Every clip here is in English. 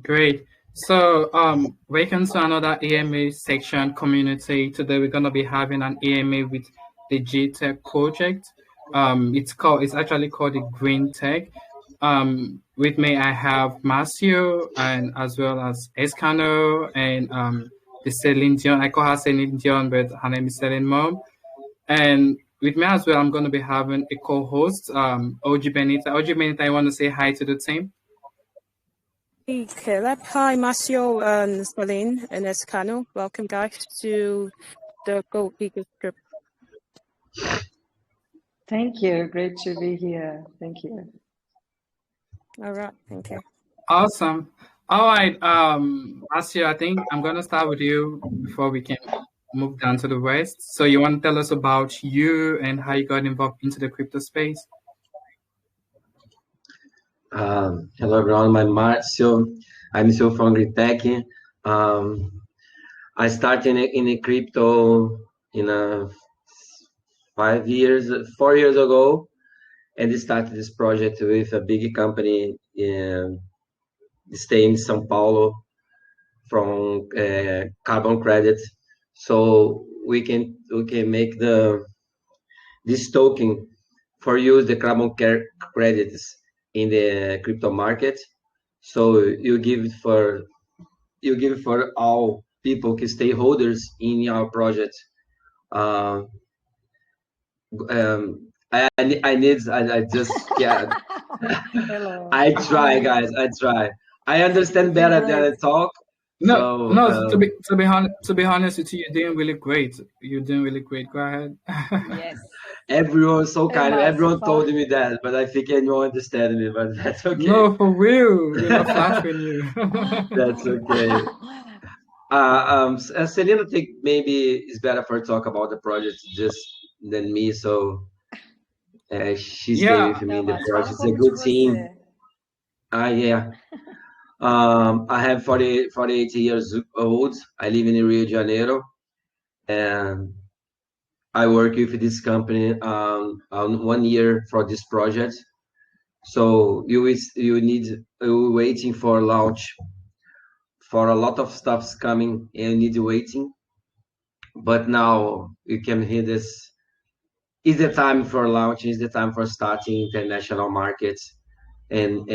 Great. So, welcome to another AMA section community. Today we're gonna be having an AMA with the GTECH project. It's actually called the GREENTECH. With me I have Marcio and as well as Escano and the Celine Dion. I call her Celine Dion, but her name is Celine Mom. And with me as well, I'm gonna be having a co-host, OG Benita. OG Benita, I want to say hi to the team. Hey, Caleb. Hi, Marcio and Celine and Escano. Welcome, guys, to the Gold Diggers group. Thank you. Great to be here. Thank you. All right. Thank you. Awesome. All right, Marcio, I think I'm gonna start with you before we can move down to the rest. So you want to tell us about you and how you got involved into the crypto space? Hello everyone, I'm Marcio. I'm still from GREENTECH. I started in a crypto in 4 years ago, and started this project with a big company in stay in São Paulo from carbon credit. So we can make this token for use the carbon credits in the crypto market. So you give it for all people, stakeholders in your project. I just yeah. Hello. I try, guys. I try. I understand better than I talk. No, So, no. To be honest with you, you're doing really great. You're doing really great. Go ahead. Yes. everyone's so kind. Marcio, Everyone told me that, but I think anyone understand me. But that's okay. No, for real. We're not flattering you. That's okay. Selena, I think maybe it's better for her to talk about the project just than me. So she stayed with me in the project. It's a good team. Yeah. I have 48 years old. I live in Rio de Janeiro, and I work with this company on 1 year for this project. So you're waiting for launch, for a lot of stuff's coming, and you need waiting. But now you can hear this. Is the time for launch? Is the time for starting international markets, and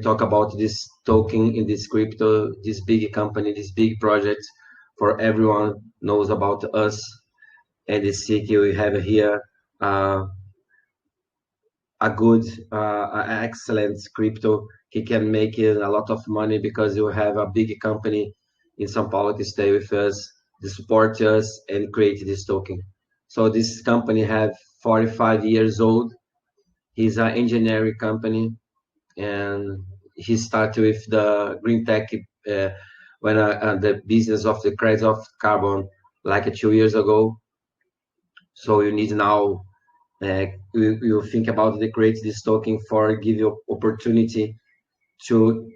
talk about this token in this crypto, this big company, this big project, for everyone knows about us and the city we have here. A good, excellent crypto. He can make a lot of money because you have a big company in São Paulo to stay with us, to support us, and create this token. So this company have 45 years old. He's an engineering company, and he started with the GREENTECH when the business of the credit of carbon like 2 years ago. So you need now you think about the create this token for give you opportunity to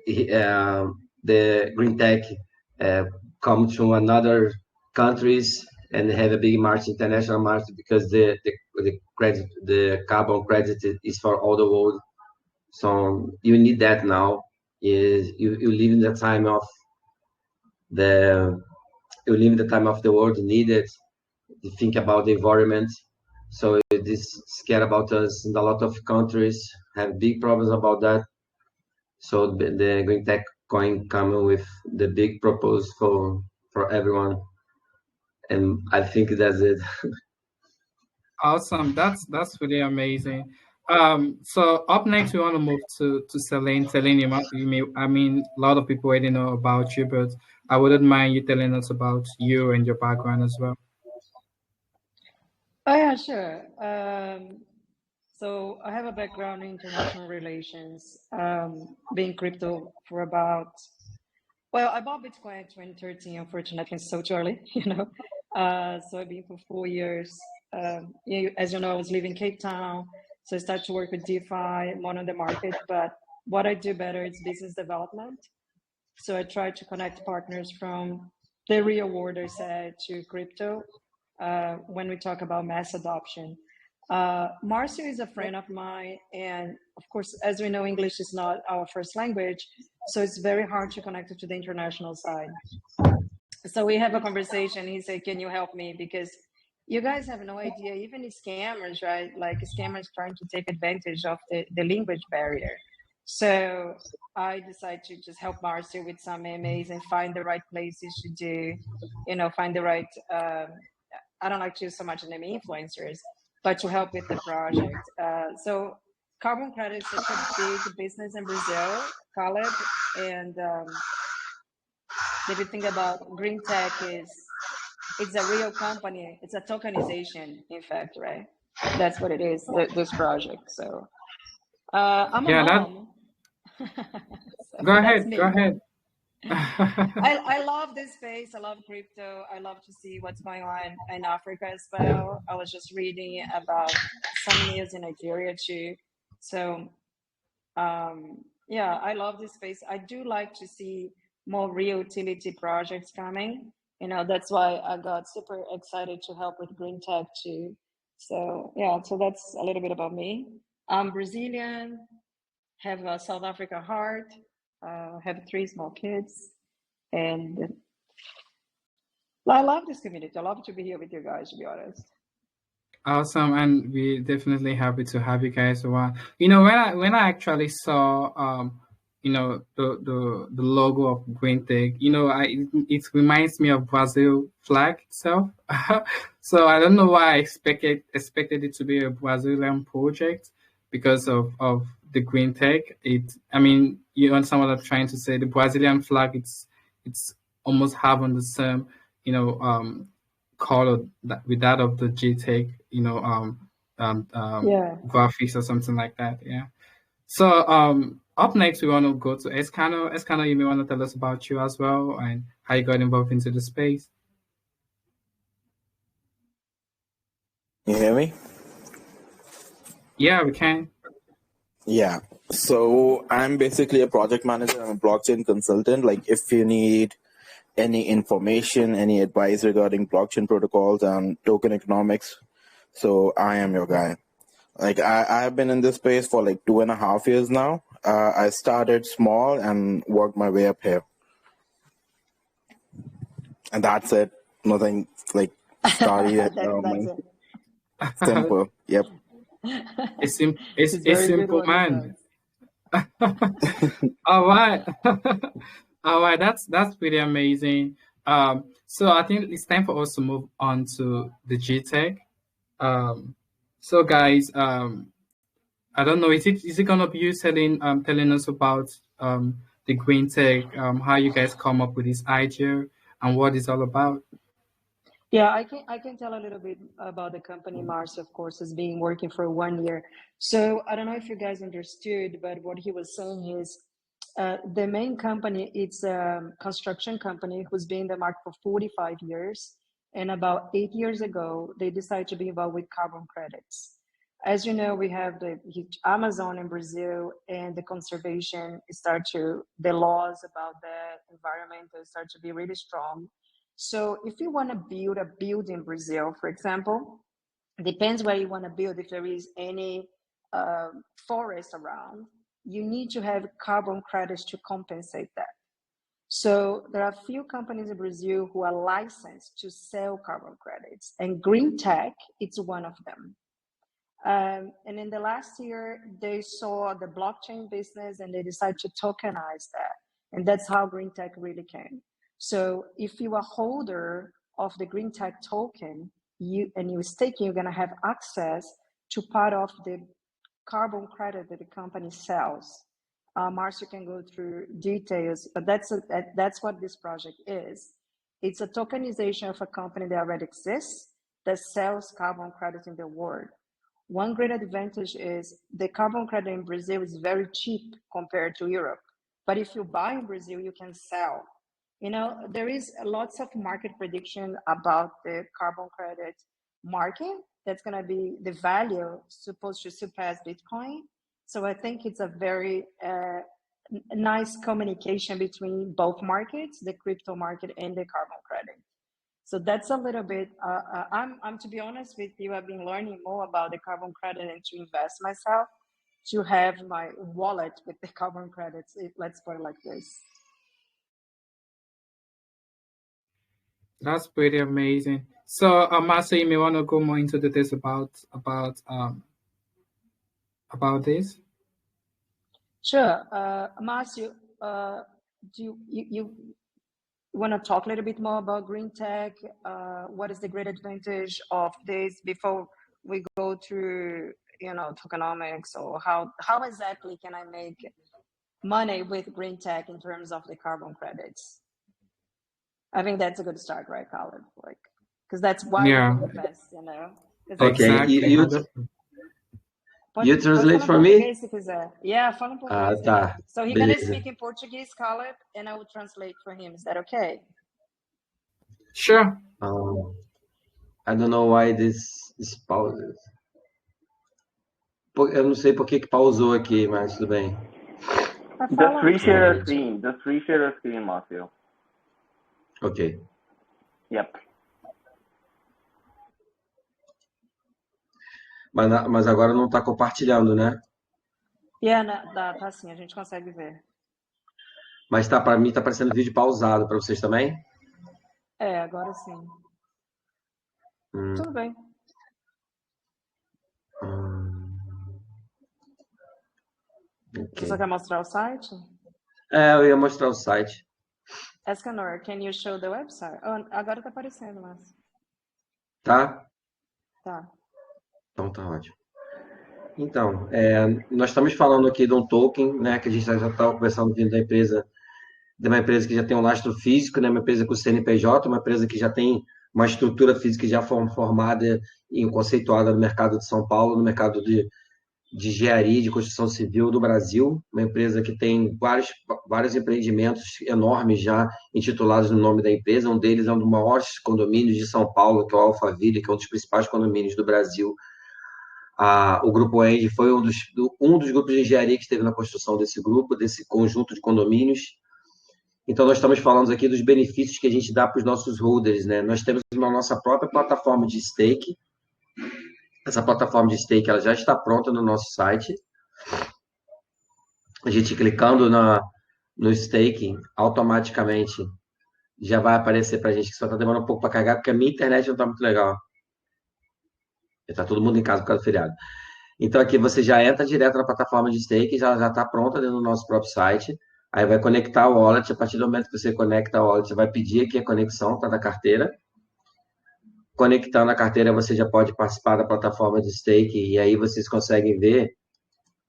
the GREENTECH come to another countries and have a big market, international market, because the credit, the carbon credit is for all the world. So you need that now. Is you live in the time of the world needed to think about the environment. So this scared about us in a lot of countries have big problems about that. So the GREENTECH coin coming with the big proposal for everyone, and I think that's it. Awesome. That's really amazing. So up next we want to move to Celine. Celine, I mean, a lot of people already know about you, but I wouldn't mind you telling us about you and your background as well. Oh yeah, sure. So I have a background in international relations, being crypto for about, well, I bought Bitcoin in 2013, unfortunately, so too early, So I've been for 4 years. As you know, I was living in Cape Town, so I started to work with DeFi, more on the market, but what I do better is business development. So I try to connect partners from the real world, I said, to crypto when we talk about mass adoption. Marcio is a friend of mine, and of course, as we know, English is not our first language, so it's very hard to connect it to the international side. So we have a conversation. He said, "Can you help me? Because you guys have no idea, even scammers, right? Like scammers trying to take advantage of the language barrier." So I decided to just help Marcio with some MAs and find the right places to do, find the right. I don't like to use so much the name influencers, but to help with the project. So carbon credit is such a big business in Brazil, Caleb, and if you think about GreenTech it's a real company. It's a tokenization, in fact, right? That's what it is, this project. So I'm a Yeah, that. mom. Go So that's ahead. Go me. ahead. I love this space. I love crypto. I love to see what's going on in Africa as well. I was just reading about some news in Nigeria too. So yeah, I love this space. I do like to see more real utility projects coming. That's why I got super excited to help with GreenTech too. So yeah, so that's a little bit about me. I'm Brazilian, have a South Africa heart, have 3 small kids, and I love this community. I love to be here with you guys, to be honest. Awesome, and we definitely happy to have you guys around. When I actually saw the logo of GreenTech, it reminds me of Brazil flag itself. So I don't know why I expected it to be a Brazilian project because of the GreenTech. I mean, you understand what I'm trying to say. The Brazilian flag, it's almost having the same, color with that of the GTECH, Yeah. graphics or something like that. Yeah. So up next we want to go to Escano. Escano, you may want to tell us about you as well and how you got involved into the space. You hear me? Yeah, we can. Yeah. So I'm basically a project manager. I'm a blockchain consultant. Like if you need any information, any advice regarding blockchain protocols and token economics, so I am your guy. Like I've been in this space for like 2.5 years now. I started small and worked my way up here. And that's it. Nothing like started. That's it. Simple. Yep. It's It's a very good simple what he man. does. All right. All right, that's pretty amazing. So I think it's time for us to move on to the GTECH. So guys, I don't know, is it gonna be you telling us about the GreenTech, how you guys come up with this idea and what it's all about? Yeah, I can tell a little bit about the company. Mars, of course, has been working for 1 year. So I don't know if you guys understood, but what he was saying is the main company, it's a construction company who's been in the market for 45 years. And about 8 years ago, they decided to be involved with carbon credits. As you know, we have the Amazon in Brazil, and the conservation the laws about the environment start to be really strong. So if you want to build a building in Brazil, for example, depends where you want to build. If there is any forest around, you need to have carbon credits to compensate that. So there are a few companies in Brazil who are licensed to sell carbon credits, and GreenTech, it's one of them. And in the last year, they saw the blockchain business and they decided to tokenize that. And that's how GreenTech really came. So if you are a holder of the GreenTech token, you're staking, you're going to have access to part of the carbon credit that the company sells. Marcio can go through details, but that's what this project is. It's a tokenization of a company that already exists that sells carbon credits in the world. One great advantage is the carbon credit in Brazil is very cheap compared to Europe. But if you buy in Brazil, you can sell. There is lots of market prediction about the carbon credit market. That's going to be the value supposed to surpass Bitcoin. So I think it's a very nice communication between both markets, the crypto market and the carbon credit. So that's a little bit, I'm to be honest with you, I've been learning more about the carbon credit and to invest myself, to have my wallet with the carbon credits, let's put it like this. That's pretty amazing. So, Marcia, you may want to go more into details about this. Sure, Marcio, do you want to talk a little bit more about GreenTech? What is the great advantage of this before we go through, tokenomics, or how exactly can I make money with GreenTech in terms of the carbon credits? I think that's a good start, right, Colin? Because that's why we can invest, Exactly. You translate for me? Yeah, fala português. Tá. So he's gonna speak in Portuguese, Caleb, and I will translate for him. Is that okay? Sure. I don't know why this pauses. Eu não sei por que pausou aqui, mas tudo bem. Just reshare a screen. Just reshare a screen, Marcio. Ok. Yep. Mas agora não está compartilhando, né? Tá sim, a gente consegue ver. Mas para mim está aparecendo vídeo pausado, para vocês também? Agora sim. Tudo bem. Okay. Você quer mostrar o site? Eu ia mostrar o site. Escanor, can you show the website? Oh, agora está aparecendo, mas... Tá? Tá. Então tá ótimo. Então, nós estamos falando aqui de um token, né, que a gente já estava conversando vindo da empresa, de uma empresa que já tem um lastro físico, né, uma empresa com CNPJ, uma empresa que já tem uma estrutura física já formada e conceituada no mercado de São Paulo, no mercado de engenharia, de construção civil do Brasil, uma empresa que tem vários empreendimentos enormes já intitulados no nome da empresa. Um deles é um dos maiores condomínios de São Paulo, que é o Alphaville, que é um dos principais condomínios do Brasil. O Grupo End foi um dos grupos de engenharia que esteve na construção desse grupo, desse conjunto de condomínios. Então, nós estamos falando aqui dos benefícios que a gente dá para os nossos holders, né? Nós temos uma nossa própria plataforma de stake. Essa plataforma de stake ela já está pronta no nosso site. A gente clicando no staking, automaticamente já vai aparecer para a gente, que só está demorando um pouco para carregar, porque a minha internet não está muito legal. Está todo mundo em casa por causa do feriado. Então, aqui você já entra direto na plataforma de stake, já está pronta dentro do nosso próprio site. Aí vai conectar o wallet. A partir do momento que você conecta o wallet, você vai pedir aqui a conexão da carteira. Conectando a carteira, você já pode participar da plataforma de stake, e aí vocês conseguem ver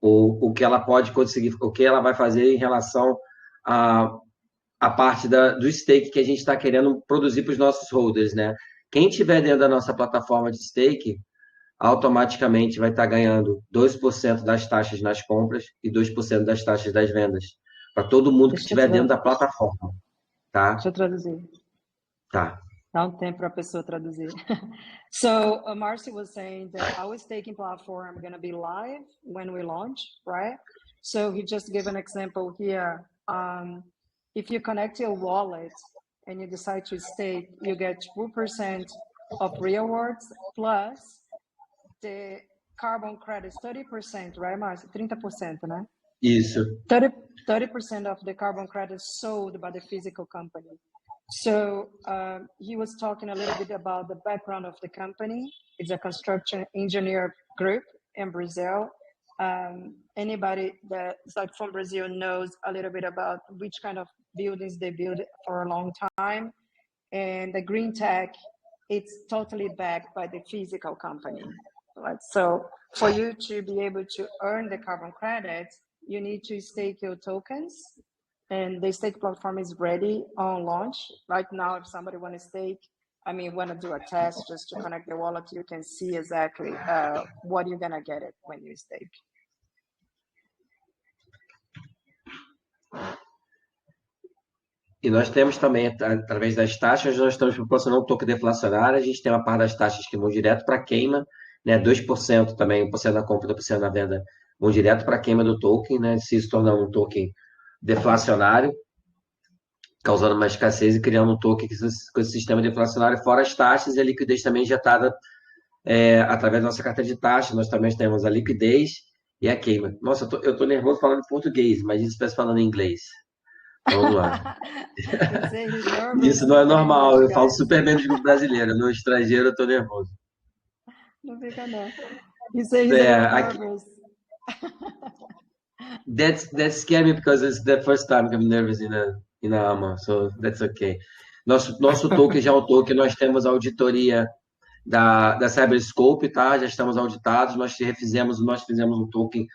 o que ela pode conseguir, o que ela vai fazer em relação à parte do stake que a gente está querendo produzir para os nossos holders, né? Quem tiver dentro da nossa plataforma de stake, automaticamente vai estar ganhando 2% das taxas nas compras e 2% das taxas das vendas, para todo mundo que estiver dentro da plataforma, tá? Deixa eu traduzir. Tá. Dá um tempo para a pessoa traduzir. So Marcy was saying that our staking platform going to be live when we launch, right? So he just gave an example here. If you connect your wallet and you decide to stake, you get 2% of rewards plus the carbon credits, 30%, right, Marcy? 30%, né? Isso. 30% of the carbon credits sold by the physical company. So he was talking a little bit about the background of the company. It's a construction engineer group in Brazil. Anybody that's like from Brazil knows a little bit about which kind of buildings they build for a long time. And the GreenTech, it's totally backed by the physical company. Right? So for you to be able to earn the carbon credits, you need to stake your tokens. And the stake platform is ready on launch. Right now, if somebody want to stake, want to do a test just to connect the wallet, you can see exactly what you're going to get it when you stake. E nós temos também, através das taxas, nós estamos proporcionando um token deflacionário. A gente tem uma parte das taxas que vão direto para a queima, né? 2% também, 1% da compra, 2% da venda, vão direto para a queima do token, né? Se tornar um token deflacionário. causando uma escassez e criando um token com esse sistema deflacionário, fora as taxas e a liquidez também injetada através da nossa carteira de taxas. Nós também temos a liquidez e a queima. Nossa, eu tô nervoso falando em português, mas isso parece falando em inglês. Então, vamos lá. Isso não é normal, eu falo super bem do brasileiro, no estrangeiro eu tô nervoso. Não fica não. You say he's a little nervous. That scared me because it's the first time I'm nervous in a AMA, so that's okay. Nosso token já é um token, nós temos a auditoria da Cyberscope, tá? Já estamos auditados, nós fizemos um token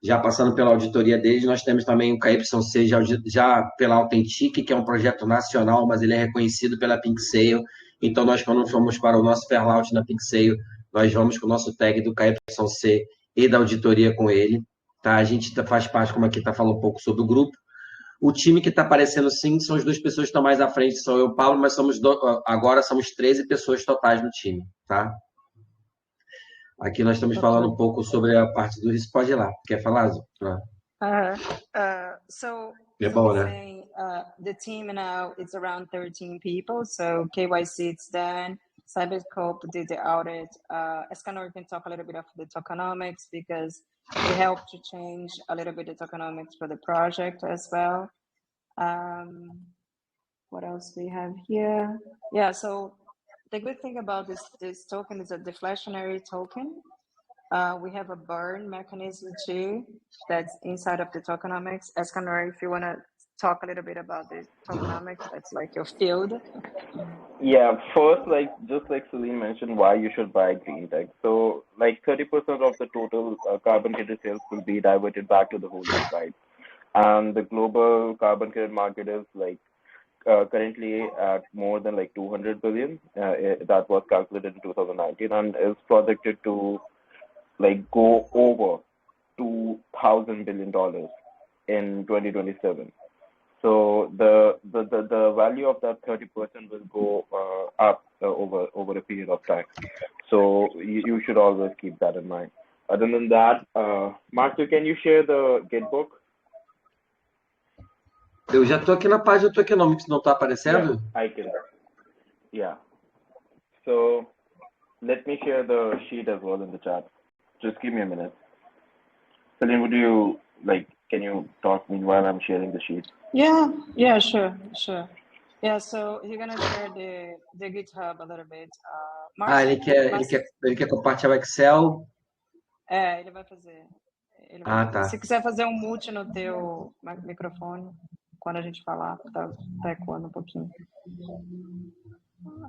já passando pela auditoria deles, nós temos também o KYC já pela Authentic, que é um projeto nacional, mas ele é reconhecido pela PinkSale, então nós quando fomos para o nosso perlaut na PinkSale, nós vamos com o nosso tag do KYC e da auditoria com ele, tá? A gente faz parte, como aqui tá falando um pouco sobre o grupo. O time que está aparecendo sim são as duas pessoas que estão mais à frente, são eu e o Paulo, mas agora somos 13 pessoas totais no time, tá? Aqui nós estamos falando um pouco sobre a parte do risco. Pode ir lá. Quer falar, Zu? So É bom, né? saying, the team now is around 13 people. So KYC it's done. Cyberscope did the audit. Escanor can talk a little bit of the tokenomics because we helped to change a little bit the tokenomics for the project as well. What else we have here? Yeah, so the good thing about this token is a deflationary token. We have a burn mechanism too that's inside of the tokenomics. Escanor, if you want to talk a little bit about the tokenomics, that's like your field. Yeah, first, just like Celine mentioned, why you should buy GreenTech. So 30% of the total carbon credit sales will be diverted back to the holding side. And the global carbon credit market is currently at more than 200 billion. That was calculated in 2019 and is projected to go over $2,000 billion in 2027. So the value of that 30% will go up over a period of time. So you should always keep that in mind. Other than that, Marcio, can you share the Gitbook? Eu já tô aqui na página do Tokenomics, não tá aparecendo? Yeah, I can. Yeah. So let me share the sheet as well in the chat. Just give me a minute. Celine, would you can you talk meanwhile I'm sharing the sheet? Yeah, sure. Yeah, so you're gonna share the GitHub a little bit. Ele quer compartilhar o Excel? Ele vai fazer. Tá. Se quiser fazer um mute no teu microfone, quando a gente falar, tá ecoando um pouquinho.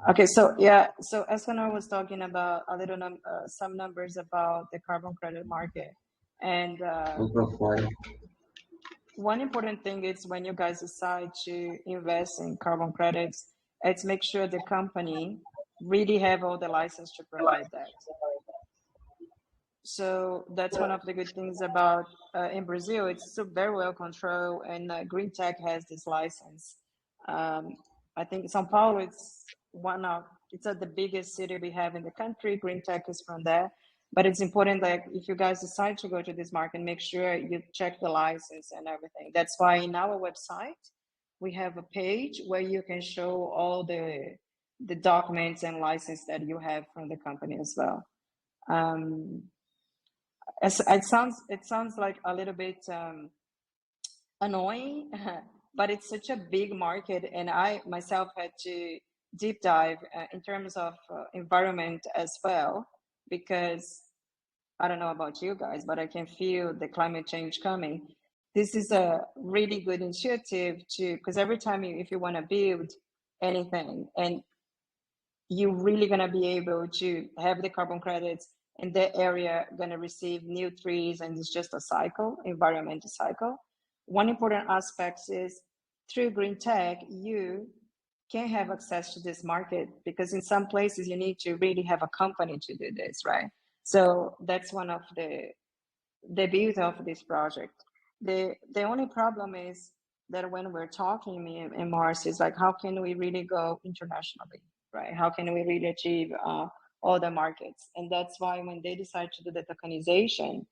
Okay, so Escanor was talking about a little some numbers about the carbon credit market, and one important thing is when you guys decide to invest in carbon credits, it's make sure the company really have all the license to provide that. So that's one of the good things about in Brazil. It's still very well controlled, and GreenTech has this license. I think São Paulo it's the biggest city we have in the country. GreenTech is from there, but it's important that if you guys decide to go to this market, make sure you check the license and everything. That's why in our website we have a page where you can show all the documents and license that you have from the company as well. It sounds like a little bit annoying, but it's such a big market, and I myself had to deep dive in terms of environment as well, because I don't know about you guys, but I can feel the climate change coming. This is a really good initiative because every time if you want to build anything and you're really going to be able to have the carbon credits in that area going to receive new trees, and it's just a cycle, environmental cycle. One important aspect is through GreenTech, you can have access to this market, because in some places you need to really have a company to do this, right? So that's one of the beauty of this project. The only problem is that when we're talking, me and Mars, is how can we really go internationally, right? How can we really achieve all the markets? And that's why when they decide to do the tokenization,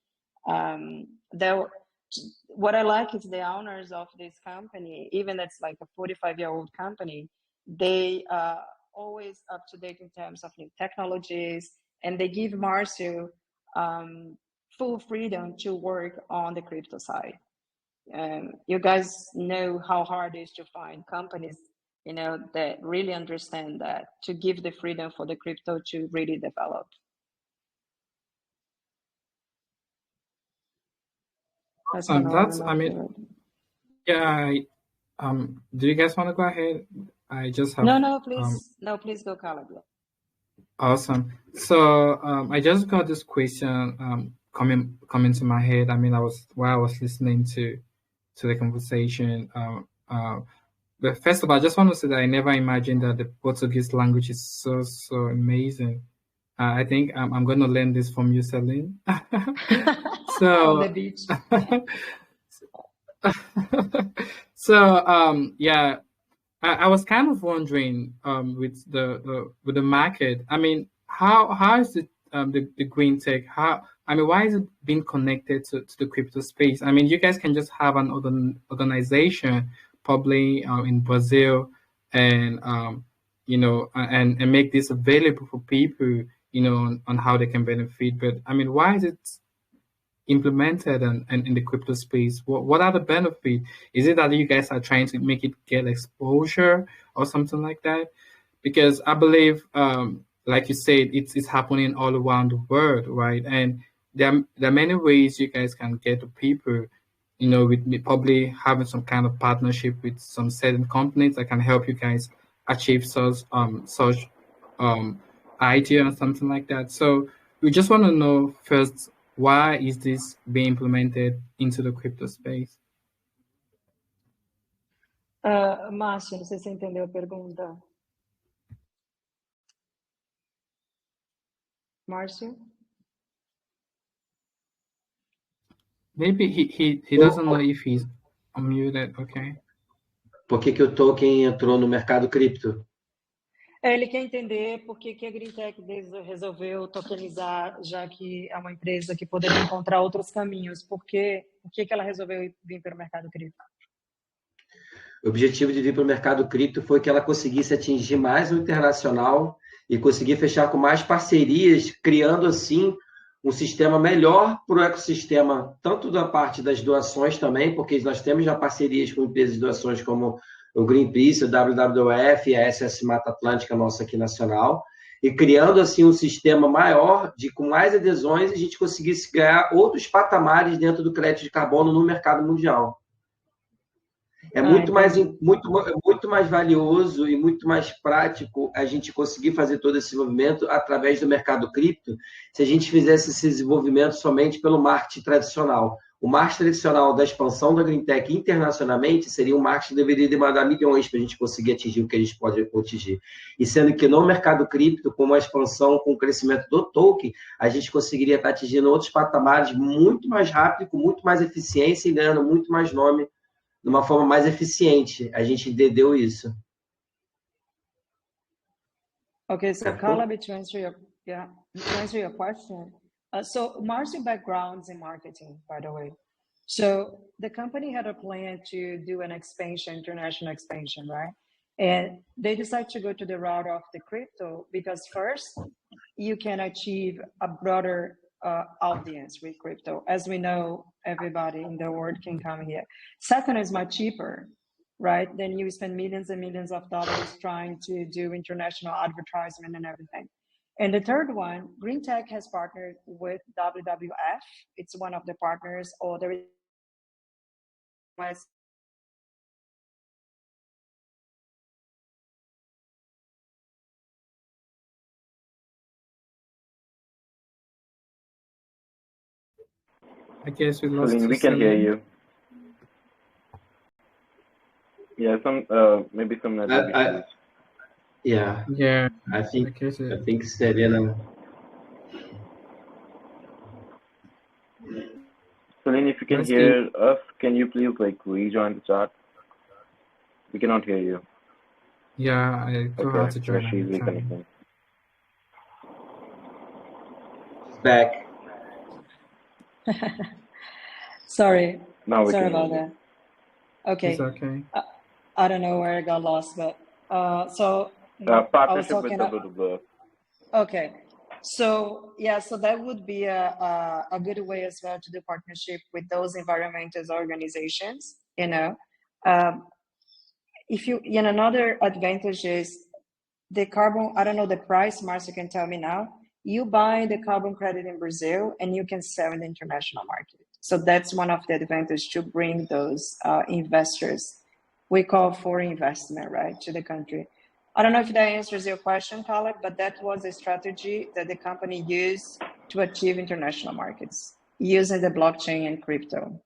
what I like is the owners of this company, even that's like a 45-year-old company, they are always up to date in terms of new technologies, and they give Marcio full freedom to work on the crypto side. You guys know how hard it is to find companies, that really understand that, to give the freedom for the crypto to really develop. Yeah. Do you guys want to go ahead? I just have no, please go, Caleb. Awesome. So I just got this question coming to my head. I mean, while I was listening to the conversation. But first of all, I just want to say that I never imagined that the Portuguese language is so amazing. I think I'm going to learn this from you, Celine. So on the beach. So yeah, I was kind of wondering with the market. I mean, how is it the green tech? Why is it being connected to the crypto space? I mean, you guys can just have an organization probably in Brazil and and make this available for people, on how they can benefit. But I mean, why is it implemented and in the crypto space? What are the benefits? Is it that you guys are trying to make it get exposure or something like that? Because I believe, like you said, it's happening all around the world, right? And there are many ways you guys can get to people, with probably having some kind of partnership with some certain companies that can help you guys achieve such idea or something like that. So we just want to know first, why is this being implemented into the crypto space? Márcio, não sei se você entendeu a pergunta. Márcio? Maybe he doesn't know if he's unmuted, okay? Por que o token entrou no mercado cripto? Ele quer entender por que a GreenTech resolveu tokenizar, já que é uma empresa que poderia encontrar outros caminhos. Por que ela resolveu vir para o mercado cripto? O objetivo de vir para o mercado cripto foi que ela conseguisse atingir mais o internacional e conseguir fechar com mais parcerias, criando assim um sistema melhor para o ecossistema, tanto da parte das doações também, porque nós temos já parcerias com empresas de doações como o Greenpeace, o WWF e a SS Mata Atlântica nossa aqui nacional, e criando assim um sistema maior, com mais adesões, a gente conseguisse ganhar outros patamares dentro do crédito de carbono no mercado mundial. É muito mais valioso e muito mais prático a gente conseguir fazer todo esse desenvolvimento através do mercado cripto se a gente fizesse esse desenvolvimento somente pelo marketing tradicional. O marketing tradicional da expansão da GreenTech internacionalmente seria um marketing que deveria demandar milhões para a gente conseguir atingir o que a gente pode atingir. E sendo que no mercado cripto, com uma expansão, com o crescimento do token, a gente conseguiria estar atingindo outros patamares muito mais rápido, com muito mais eficiência e ganhando muito mais nome de uma forma mais eficiente. A gente entendeu isso. Okay, so Caleb, to answer your question. So Marcio background's in marketing, by the way. So the company had a plan to do an international expansion, right? And they decided to go to the route of the crypto because first, you can achieve a broader audience with crypto. As we know, everybody in the world can come here. Second, is much cheaper, right? Then you spend millions and millions of dollars trying to do international advertisement and everything. And the third one, GreenTech has partnered with WWF. It's one of the partners, or there is I guess we lost. Celine, we can hear you. Yeah, maybe some network issues. Yeah. I think Serena. Celine, if you can hear us, can you please rejoin the chat? We cannot hear you. Yeah, I do have to join. She's reconnecting. Back. Sorry. Now we Sorry can hear about you. that. Okay. It's okay. I don't know where I got lost, but so I was Partnership with talking. the work. Okay. So yeah, so that would be a good way as well to do partnership with those environmental organizations. If you, another advantage is the carbon. I don't know the price. Marcia can tell me now. You buy the carbon credit in Brazil and you can sell in the international market. So that's one of the advantages to bring those investors. We call foreign investment, right, to the country. I don't know if that answers your question, Caleb, but that was a strategy that the company used to achieve international markets using the blockchain and crypto.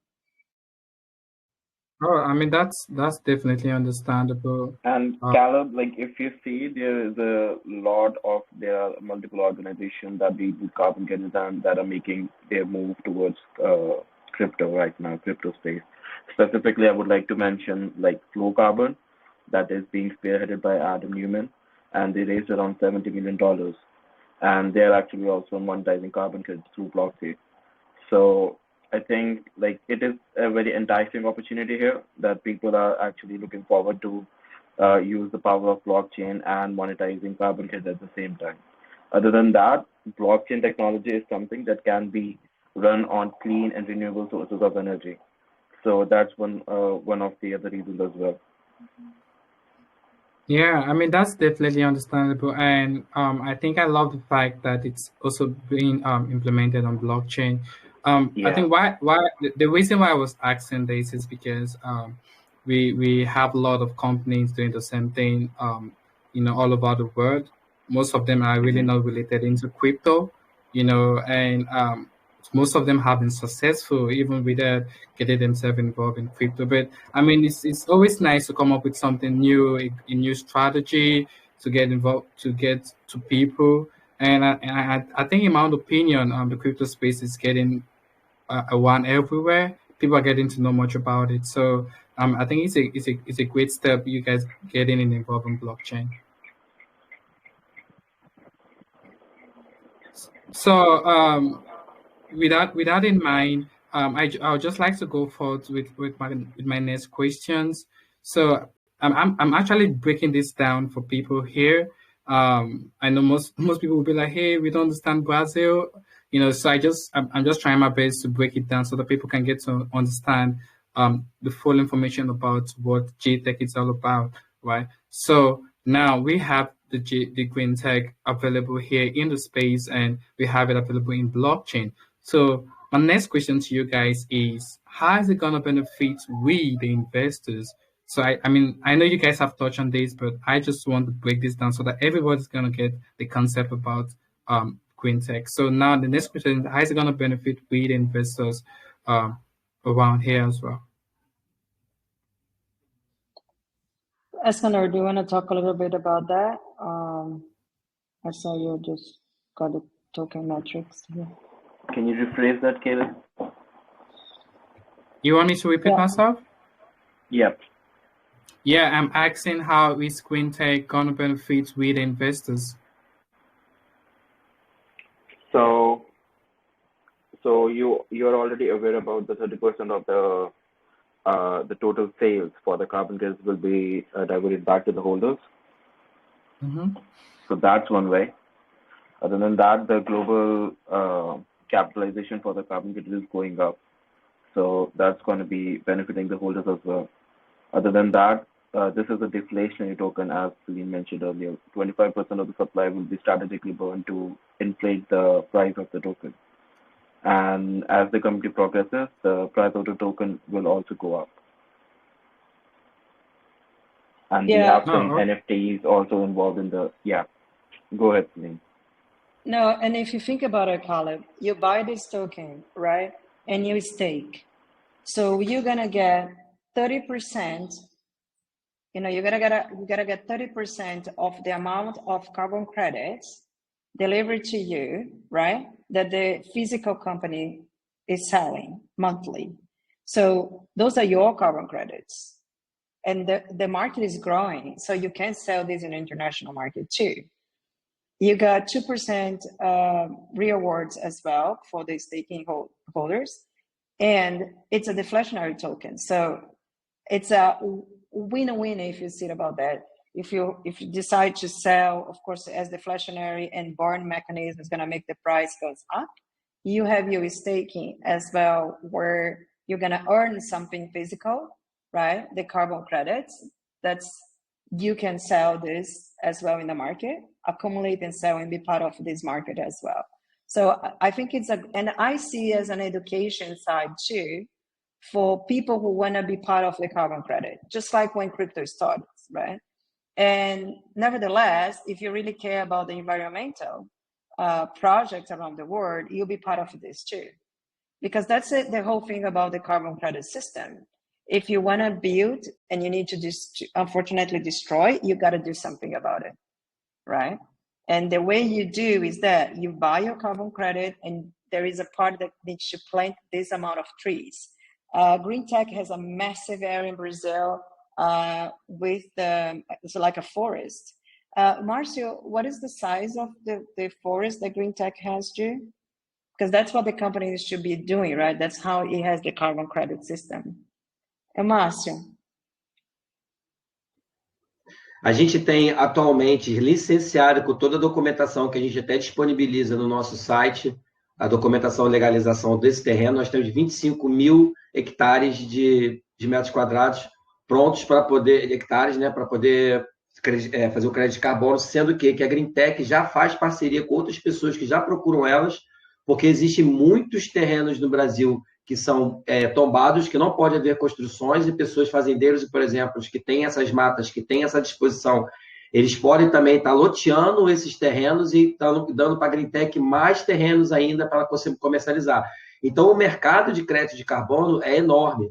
Oh, I mean that's definitely understandable. And Caleb, like if you see, there are multiple organizations that deal with carbon credits and that are making their move towards crypto right now, crypto space. Specifically, I would like to mention like Flow Carbon, that is being spearheaded by Adam Newman, and they raised around $70 million, and they're actually also monetizing carbon credits through blockchain. So I think like it is a very enticing opportunity here that people are actually looking forward to use the power of blockchain and monetizing carbon credits at the same time. Other than that, blockchain technology is something that can be run on clean and renewable sources of energy. So that's one of the other reasons as well. Yeah, I mean that's definitely understandable, and I think I love the fact that it's also being implemented on blockchain. I Yeah. think the reason why I was asking this is because we have a lot of companies doing the same thing, all over the world. Most of them are really not related into crypto, and most of them have been successful even without getting themselves involved in crypto. But I mean, it's always nice to come up with something new, a new strategy to get involved, to get to people. And I think, in my own opinion, the crypto space is getting around everywhere. People are getting to know much about it. So I think it's a great step you guys getting involved in blockchain. So with that in mind, I would just like to go forward with my next questions. So I'm actually breaking this down for people here. I know most people will be like, "Hey, we don't understand Brazil," So I'm just trying my best to break it down so that people can get to understand the full information about what GTECH is all about, right? So now we have the GreenTech available here in the space, and we have it available in blockchain. So my next question to you guys is, how is it going to benefit we, the investors? So I mean, I know you guys have touched on this, but I just want to break this down so that everybody's going to get the concept about GreenTech. So now the next question is, how is it going to benefit we, the investors around here as well? Eskander, do you want to talk a little bit about that? I saw you just got the token metrics here. Can you rephrase that, Caleb? You want me to repeat myself? Yep. Yeah, I'm asking how is GreenTech going to benefit we, the investors? So you're already aware about the 30% of the total sales for the carbon credits will be diverted back to the holders. Mm-hmm. So that's one way. Other than that, the global capitalization for the carbon credit is going up. So that's going to be benefiting the holders as well. Other than that, this is a deflationary token, as Celine mentioned earlier. 25% of the supply will be strategically burned to inflate the price of the token. And as the company progresses, the price of the token will also go up. And we have some NFTs also involved in the, Go ahead, Celine. No, and if you think about it, Caleb, you buy this token, right? And you stake. So you're gonna get 30%, you gotta get 30% of the amount of carbon credits delivered to you, right? That the physical company is selling monthly. So those are your carbon credits. And the market is growing. So you can sell this in the international market too. You got 2% rewards as well for the staking holders. and it's a deflationary token. So it's a win-win if you see about that. If you decide to sell, of course, as deflationary and burn mechanism is going to make the price goes up, you have your staking as well, where you're going to earn something physical, right? The carbon credits. That's, you can sell this as well in the market, accumulate and sell and be part of this market as well. So I think it's and I see as an education side too, for people who want to be part of the carbon credit, just like when crypto started, right? And nevertheless, if you really care about the environmental projects around the world, you'll be part of this too. Because that's it, the whole thing about the carbon credit system. If you want to build and you need to unfortunately destroy, you got to do something about it, right? And the way you do is that you buy your carbon credit, and there is a part that needs to plant this amount of trees. GreenTech has a massive area in Brazil with it's like a forest. Marcio, what is the size of the forest that GreenTech has, Ju? Because that's what the companies should be doing, right? That's how it has the carbon credit system. Márcio. A gente tem atualmente licenciado com toda a documentação que a gente até disponibiliza no nosso site, a documentação e legalização desse terreno. Nós temos 25 mil hectares de metros quadrados prontos para poder, hectares, né, para poder fazer o crédito de carbono, sendo que a GreenTech já faz parceria com outras pessoas que já procuram elas, porque existem muitos terrenos no Brasil que são tombados, que não pode haver construções, e pessoas fazendeiros, por exemplo, que têm essas matas, que têm essa disposição, eles podem também estar loteando esses terrenos e dando para a GreenTech mais terrenos ainda para comercializar. Então, o mercado de crédito de carbono é enorme.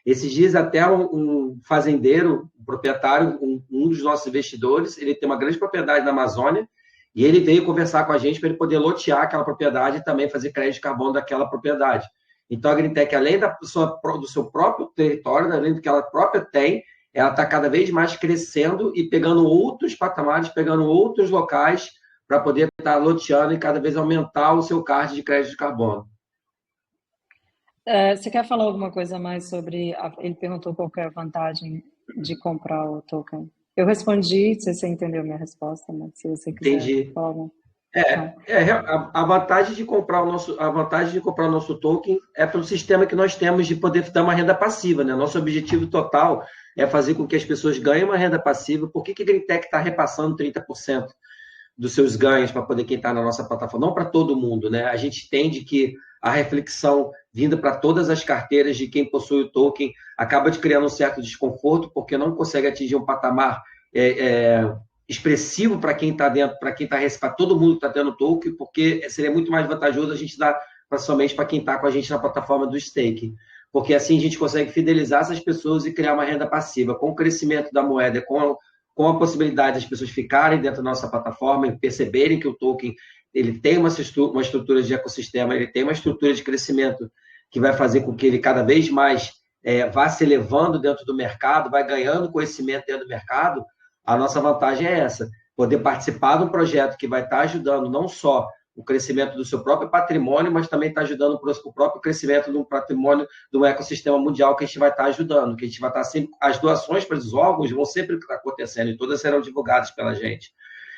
Esses dias, até um fazendeiro, um proprietário, um dos nossos investidores, ele tem uma grande propriedade na Amazônia, e ele veio conversar com a gente para ele poder lotear aquela propriedade e também fazer crédito de carbono daquela propriedade. Então, a GreenTech, além do seu próprio território, além do que ela própria tem, ela está cada vez mais crescendo e pegando outros patamares, pegando outros locais para poder estar loteando e cada vez aumentar o seu card de crédito de carbono. Você quer falar alguma coisa mais sobre... Ele perguntou qual é a vantagem de comprar o token. Eu respondi, se você entendeu a minha resposta, mas se você quiser... Entendi. Falar... A vantagem de comprar o nosso token é pelo sistema que nós temos de poder dar uma renda passiva, né? Nosso objetivo total é fazer com que as pessoas ganhem uma renda passiva. Por que a GreenTech está repassando 30% dos seus ganhos para poder quem está na nossa plataforma? Não para todo mundo, né? A gente entende que a reflexão vinda para todas as carteiras de quem possui o token acaba de criar um certo desconforto, porque não consegue atingir um patamar expressivo para quem está dentro, para todo mundo que está tendo token, porque seria muito mais vantajoso a gente dar somente para quem está com a gente na plataforma do staking, porque assim a gente consegue fidelizar essas pessoas e criar uma renda passiva. Com o crescimento da moeda, com a possibilidade das pessoas ficarem dentro da nossa plataforma e perceberem que o token ele tem uma estrutura de ecossistema, ele tem uma estrutura de crescimento que vai fazer com que ele cada vez mais vá se elevando dentro do mercado, vai ganhando conhecimento dentro do mercado. A nossa vantagem é essa, poder participar de um projeto que vai estar ajudando não só o crescimento do seu próprio patrimônio, mas também está ajudando o próprio crescimento do patrimônio do ecossistema mundial que a gente vai estar ajudando, que a gente vai estar sempre... As doações para os órgãos vão sempre estar acontecendo e todas serão divulgadas pela gente.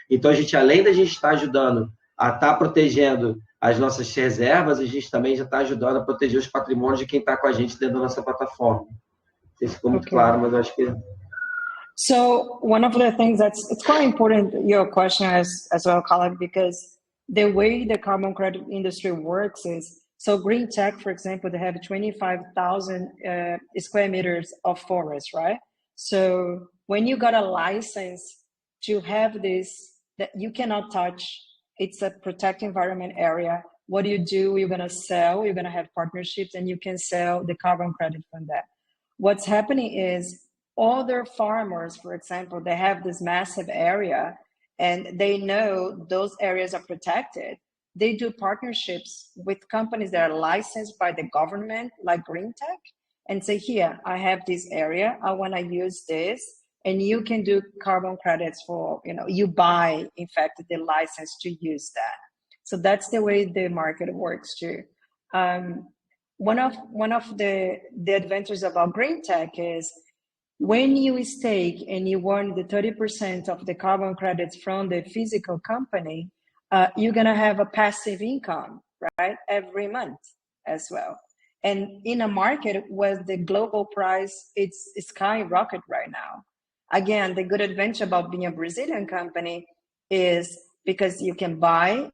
Então, a gente, além da gente estar ajudando a estar protegendo as nossas reservas, a gente também já está ajudando a proteger os patrimônios de quem está com a gente dentro da nossa plataforma. Não sei se ficou muito claro, mas eu acho que... So one of the things it's quite important, your question as well, Colin, because the way the carbon credit industry works is, so GreenTech, for example, they have 25,000 square meters of forest, right? So when you got a license to have this, that you cannot touch, it's a protected environment area. What do? You're going to sell, you're going to have partnerships, and you can sell the carbon credit from that. What's happening is other farmers, for example, they have this massive area and they know those areas are protected. They do partnerships with companies that are licensed by the government, like GreenTech, and say, here, I have this area, I want to use this, and you can do carbon credits for, you buy, in fact, the license to use that. So that's the way the market works too. one of the advantages about GreenTech is when you stake and you earn the 30% of the carbon credits from the physical company, you're gonna have a passive income, right, every month as well. And in a market where the global price it's skyrocket right now. Again, the good advantage about being a Brazilian company is because you can buy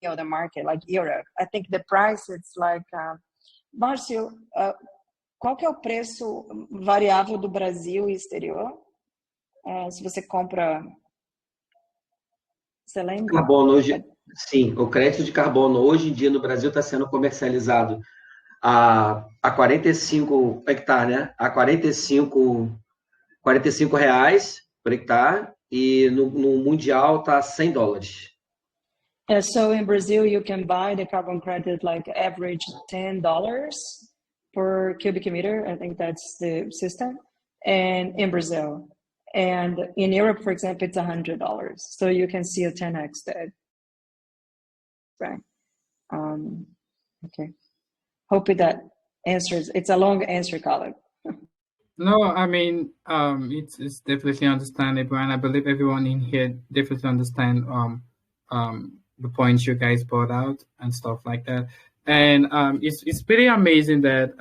the market like Europe. I think the price it's like Márcio, qual que é o preço variável do Brasil e exterior? Se você compra, você lembra? Carbono hoje, sim, o crédito de carbono hoje em dia no Brasil está sendo comercializado a 45 hectare, né? A 45 reais por hectare, e no mundial está $100. Yeah, so in Brazil you can buy the carbon credit like average $10 per cubic meter. I think that's the system, and in Brazil, and in Europe, for example, it's $100. So you can see a 10x there. Right. Okay. Hope that answers. It's a long answer, Colin. No, I mean, it's definitely understandable, and I believe everyone in here definitely understand the points you guys brought out and stuff like that. And it's pretty amazing that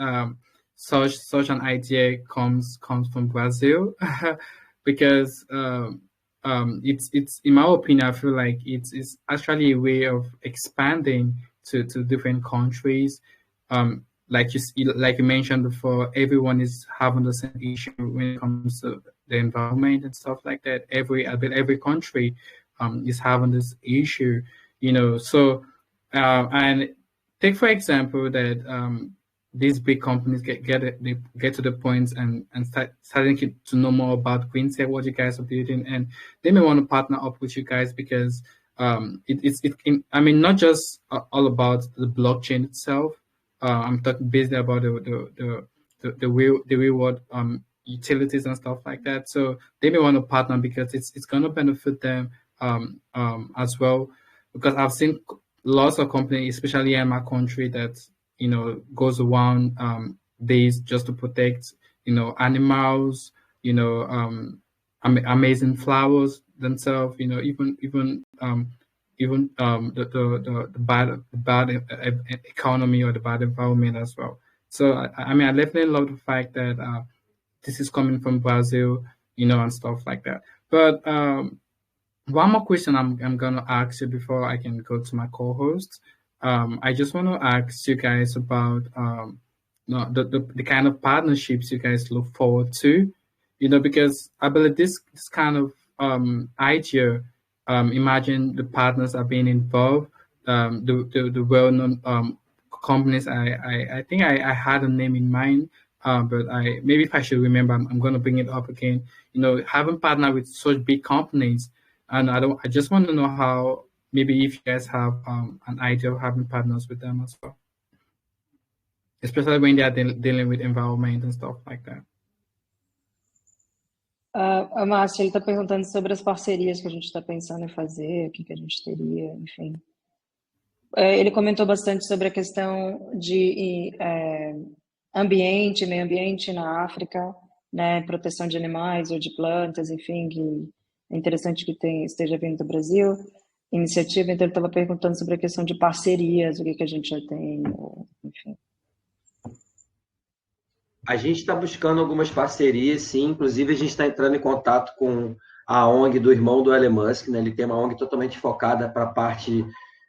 such an idea comes from Brazil, because it's in my opinion, I feel like it's actually a way of expanding to different countries. Like you mentioned before, everyone is having the same issue when it comes to the environment and stuff like that. Every country is having this issue, you know. So and take for example that these big companies get to the point and starting to know more about GreenTech, what you guys are building, and they may want to partner up with you guys because I mean, not just all about the blockchain itself. I'm talking basically about the real world utilities and stuff like that. So they may want to partner because it's going to benefit them as well. Because I've seen lots of companies, especially in my country, that goes around days just to protect animals, amazing flowers themselves, even the bad economy or the bad environment as well. So I mean, I definitely love the fact that this is coming from Brazil, and stuff like that. But one more question I'm gonna ask you before I can go to my co-host. I just want to ask you guys about the kind of partnerships you guys look forward to, because I believe this kind of idea. Imagine the partners are being involved, the well-known companies. I think I had a name in mind, but maybe if I should remember, I'm going to bring it up again. Having partnered with such big companies, and I just want to know how, maybe if you guys have an idea of having partners with them as well, especially when they are dealing with environment and stuff like that. Márcia, ele está perguntando sobre as parcerias que a gente está pensando em fazer, o que a gente teria, enfim. Ele comentou bastante sobre a questão de meio ambiente na África, né, proteção de animais ou de plantas, enfim, que é interessante que esteja vindo do Brasil, iniciativa. Então ele estava perguntando sobre a questão de parcerias, o que a gente já tem, enfim. A gente está buscando algumas parcerias, sim. Inclusive, a gente está entrando em contato com a ONG do irmão do Elon Musk, né? Ele tem uma ONG totalmente focada para a parte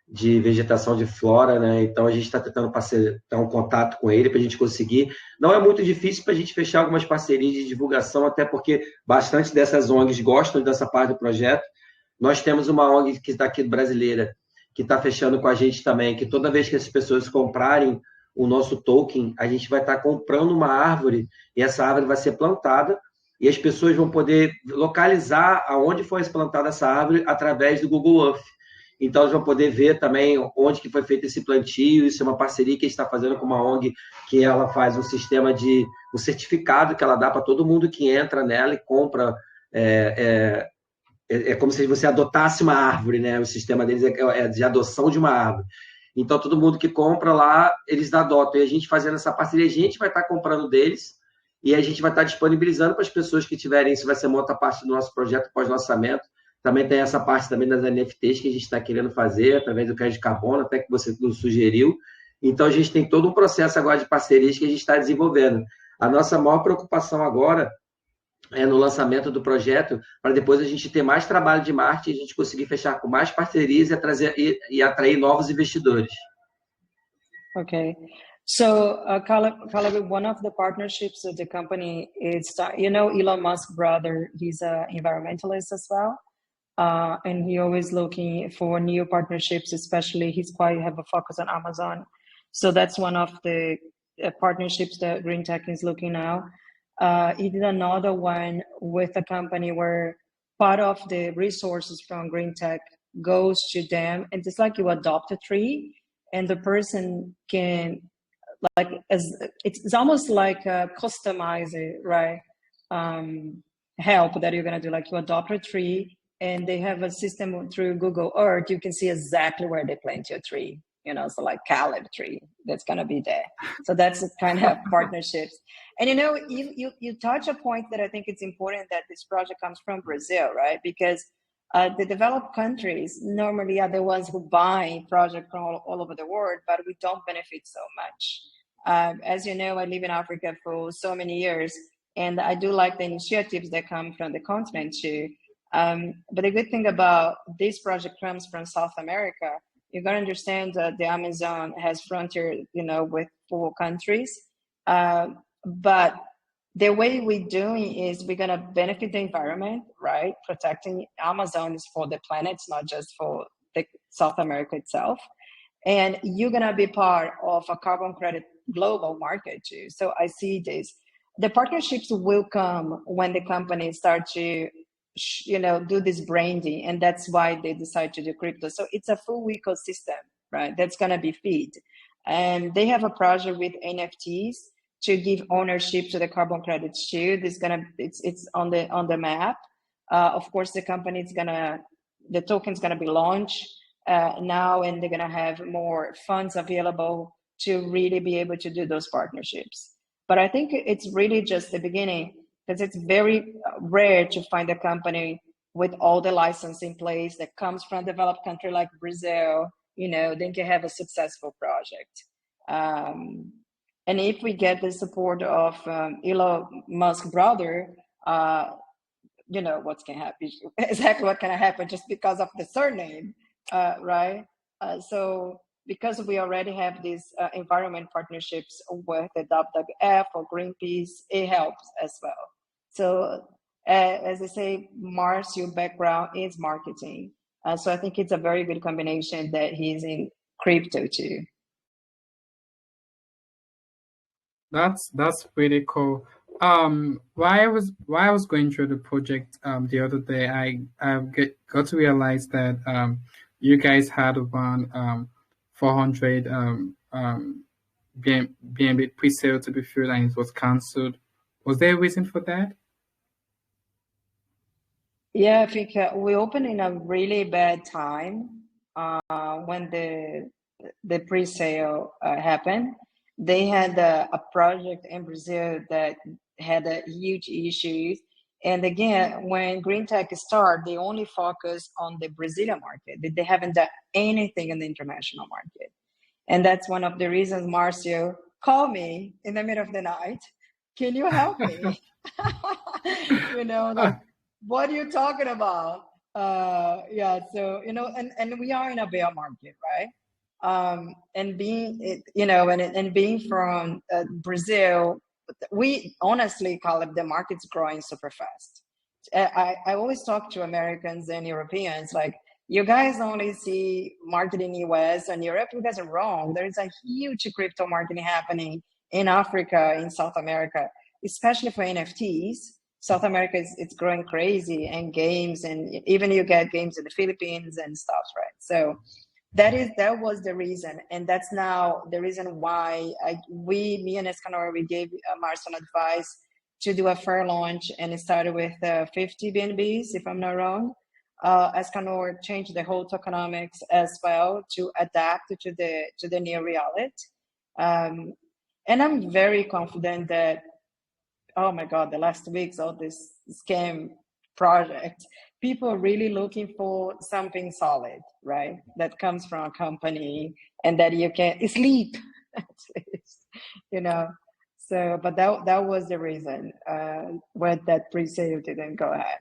de vegetação de flora, né? Então, a gente está tentando ter um contato com ele para a gente conseguir. Não é muito difícil para a gente fechar algumas parcerias de divulgação, até porque bastante dessas ONGs gostam dessa parte do projeto. Nós temos uma ONG que está aqui brasileira, que está fechando com a gente também, que toda vez que as pessoas comprarem o nosso token, a gente vai estar comprando uma árvore, e essa árvore vai ser plantada, e as pessoas vão poder localizar aonde foi plantada essa árvore através do Google Earth. Então, eles vão poder ver também onde que foi feito esse plantio. Isso é uma parceria que a gente está fazendo com uma ONG, que ela faz um sistema um certificado que ela dá para todo mundo que entra nela e compra. É como se você adotasse uma árvore, né? O sistema deles é de adoção de uma árvore. Então, todo mundo que compra lá, eles adotam. E a gente fazendo essa parceria, a gente vai estar comprando deles e a gente vai estar disponibilizando para as pessoas que tiverem, isso vai ser uma outra parte do nosso projeto pós-lançamento. Também tem essa parte também das NFTs que a gente está querendo fazer, através do crédito de carbono, até que você nos sugeriu. Então, a gente tem todo um processo agora de parcerias que a gente está desenvolvendo. A nossa maior preocupação agora é no lançamento do projeto, para depois a gente ter mais trabalho de marketing, a gente conseguir fechar com mais parcerias e atrair novos investidores. Okay. So, Caleb, one of the partnerships of the company is, Elon Musk's brother, he's an environmentalist as well. And he always looking for new partnerships, especially he's quite have a focus on Amazon. So that's one of the partnerships that GreenTech is looking now. He did another one with a company where part of the resources from GreenTech goes to them. And it's like you adopt a tree and the person can, like, it's almost like a customize it, right? Help that you're going to do, like you adopt a tree and they have a system through Google Earth. You can see exactly where they plant your tree, so like Caleb tree that's going to be there. So that's the kind of partnerships. And you touch a point that I think it's important, that this project comes from Brazil, right? Because the developed countries normally are the ones who buy projects from all over the world, but we don't benefit so much. As you know, I live in Africa for so many years, and I do like the initiatives that come from the continent too. But the good thing about this project comes from South America. You got to understand that the Amazon has frontier, with 4 countries. But the way we're doing is we're going to benefit the environment, right? Protecting Amazon is for the planet, it's not just for the South America itself. And you're going to be part of a carbon credit global market too. So I see this. The partnerships will come when the companies start to do this branding, and that's why they decide to do crypto. So it's a full ecosystem, right? That's going to be feed. And they have a project with NFTs to give ownership to the carbon credits too. It's on the map. Of course, the token's gonna be launched now, and they're gonna have more funds available to really be able to do those partnerships. But I think it's really just the beginning, because it's very rare to find a company with all the license in place that comes from a developed country like Brazil, then can have a successful project. And if we get the support of Elon Musk's brother, what's going to happen? Exactly what can happen, just because of the surname, right? So because we already have these environment partnerships with the WWF or Greenpeace, it helps as well. So as I say, Marcio's background is marketing. So I think it's a very good combination that he's in crypto too. That's pretty cool. While I was going through the project the other day, I got to realize that you guys had one 400 BNB pre-sale to be filled and it was cancelled. Was there a reason for that? Yeah, I think we opened in a really bad time when the pre-sale happened. They had a project in Brazil that had a huge issues. And again, when GreenTech started, they only focused on the Brazilian market. They haven't done anything in the international market. And that's one of the reasons Marcio called me in the middle of the night. Can you help me? What are you talking about? Yeah, so, and we are in a bear market, right? And being, and being from Brazil, we honestly call it the market's growing super fast. I always talk to Americans and Europeans, like, you guys only see market in US and Europe. You guys are wrong. There is a huge crypto market happening in Africa, in South America, especially for NFTs. South America it's growing crazy, and games, and even you get games in the Philippines and stuff, right? So that was the reason, and that's now the reason why me and Escanor, we gave Marcel advice to do a fair launch, and it started with 50 BNBs, if I'm not wrong. Escanor changed the whole tokenomics as well to adapt to the new reality. And I'm very confident that, oh my God, the last weeks of this scam project, people are really looking for something solid, right? That comes from a company and that you can sleep, at least, you know. So, but that was the reason why that pre-sale didn't go ahead.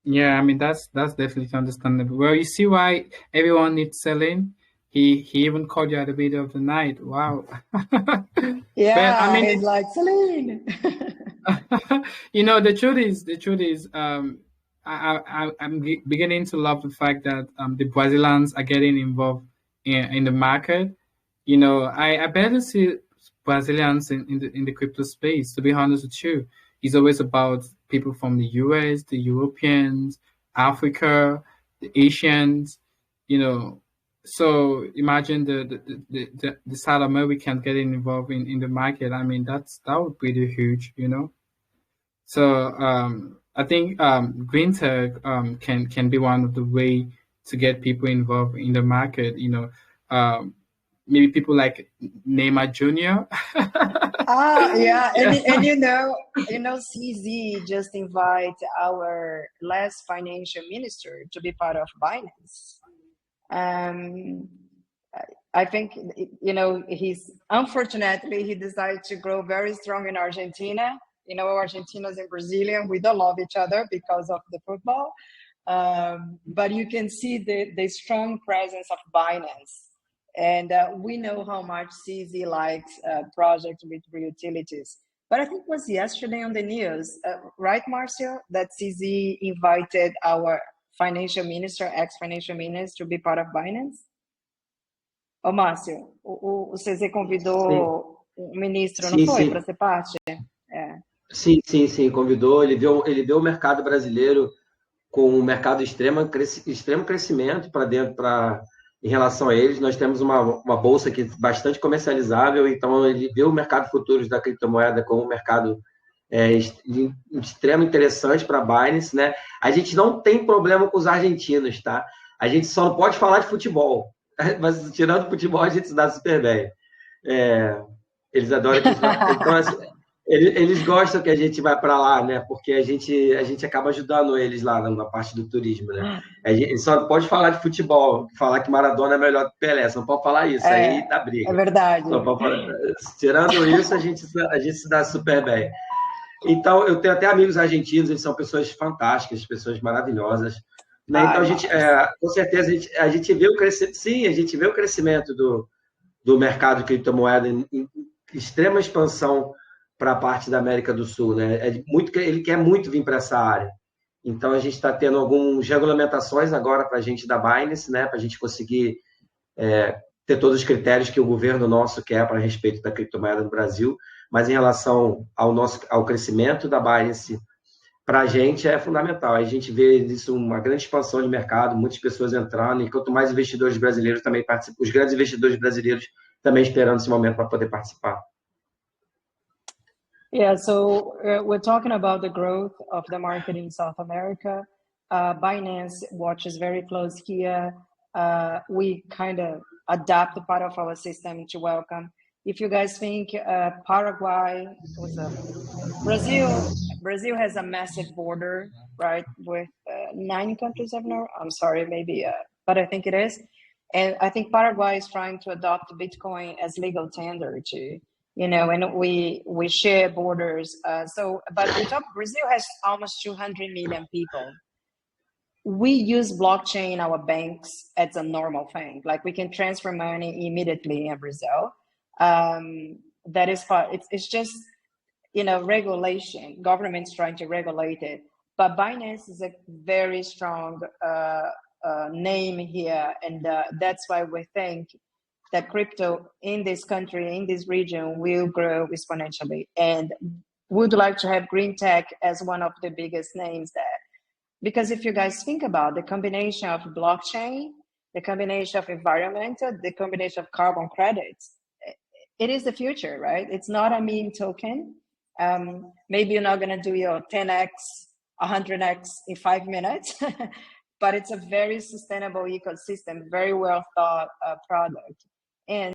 Yeah, I mean that's definitely understandable. Well, you see why everyone needs selling. He even called you at the middle of the night. Wow. Yeah, But I mean, he's like, Celine. you know, the truth is, I'm beginning to love the fact that the Brazilians are getting involved in the market. You know, I barely see Brazilians in the crypto space. To be honest with you, it's always about people from the US, the Europeans, Africa, the Asians. You know, so imagine the South Americans getting involved in the market. I mean, that would be really huge. You know. So I think GreenTech can be one of the way to get people involved in the market. You know, maybe people like Neymar Jr. Yeah, Yeah. and CZ just invite our last financial minister to be part of Binance. I think he's unfortunately he decided to grow very strong in Argentina. You know, Argentinos and Brazilian, we don't love each other because of the football. But you can see the strong presence of Binance. And we know how much CZ likes projects with real utilities. But I think it was yesterday on the news, right, Marcio, that CZ invited our financial minister, ex-financial minister, to be part of Binance? Ô, Márcio, o CZ Sim, convidou o ministro, não sim, foi? Para sim. ser parte? É. Sim, convidou. Ele vê o mercado brasileiro com um mercado de extremo crescimento para dentro, em relação a eles. Nós temos uma bolsa aqui bastante comercializável, então ele vê o mercado futuros da criptomoeda como um mercado de extremo interessante para a Binance, né? A gente não tem problema com os argentinos, tá? A gente só não pode falar de futebol, mas tirando o futebol a gente se dá super bem. Eles adoram que então assim, eles gostam que a gente vai para lá, né? Porque a gente acaba ajudando eles lá na parte do turismo, né? A gente só não pode falar de futebol, falar que Maradona é melhor que Pelé, só não pode falar isso, aí dá briga. É verdade. Tirando isso, a gente se dá super bem. Então, eu tenho até amigos argentinos, eles são pessoas fantásticas, pessoas maravilhosas. Né? Então, com certeza, a gente vê o crescimento, sim, a gente vê o crescimento do mercado de criptomoeda em extrema expansão para a parte da América do Sul. Né? Ele quer muito vir para essa área. Então, a gente está tendo algumas regulamentações agora para a gente da Binance, né? Para a gente conseguir ter todos os critérios que o governo nosso quer para respeito da criptomoeda no Brasil. Mas em relação ao crescimento da Binance, para a gente é fundamental. A gente vê isso uma grande expansão de mercado, muitas pessoas entrando, e quanto mais investidores brasileiros também participam, os grandes investidores brasileiros também esperando esse momento para poder participar. Yeah, so we're talking about the growth of the market in South America. Binance watches very close here. We kind of adapt part of our system to welcome. If you guys think Paraguay was Brazil has a massive border, right, with 9 countries. I'm sorry, maybe, but I think it is. And I think Paraguay is trying to adopt Bitcoin as legal tender too. And we share borders. But on top, Brazil has almost 200 million people. We use blockchain in our banks as a normal thing. Like we can transfer money immediately in Brazil. That is part. It's just regulation. Government's trying to regulate it. But Binance is a very strong name here, and that's why we think that crypto in this country, in this region, will grow exponentially. And would like to have GreenTech as one of the biggest names there. Because if you guys think about the combination of blockchain, the combination of environmental, the combination of carbon credits, it is the future, right? It's not a meme token. Maybe you're not going to do your 10x 100x in 5 minutes, but it's a very sustainable ecosystem, very well thought product. And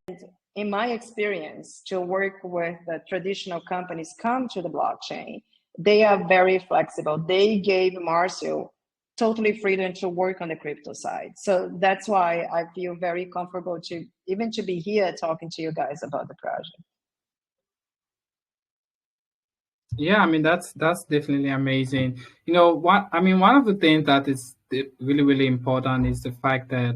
in my experience, to work with the traditional companies come to the blockchain, they are very flexible. They gave Marcio totally freedom to work on the crypto side. So that's why I feel very comfortable to even to be here talking to you guys about the project. Yeah, I mean that's definitely amazing. You know what? I mean, one of the things that is really important is the fact that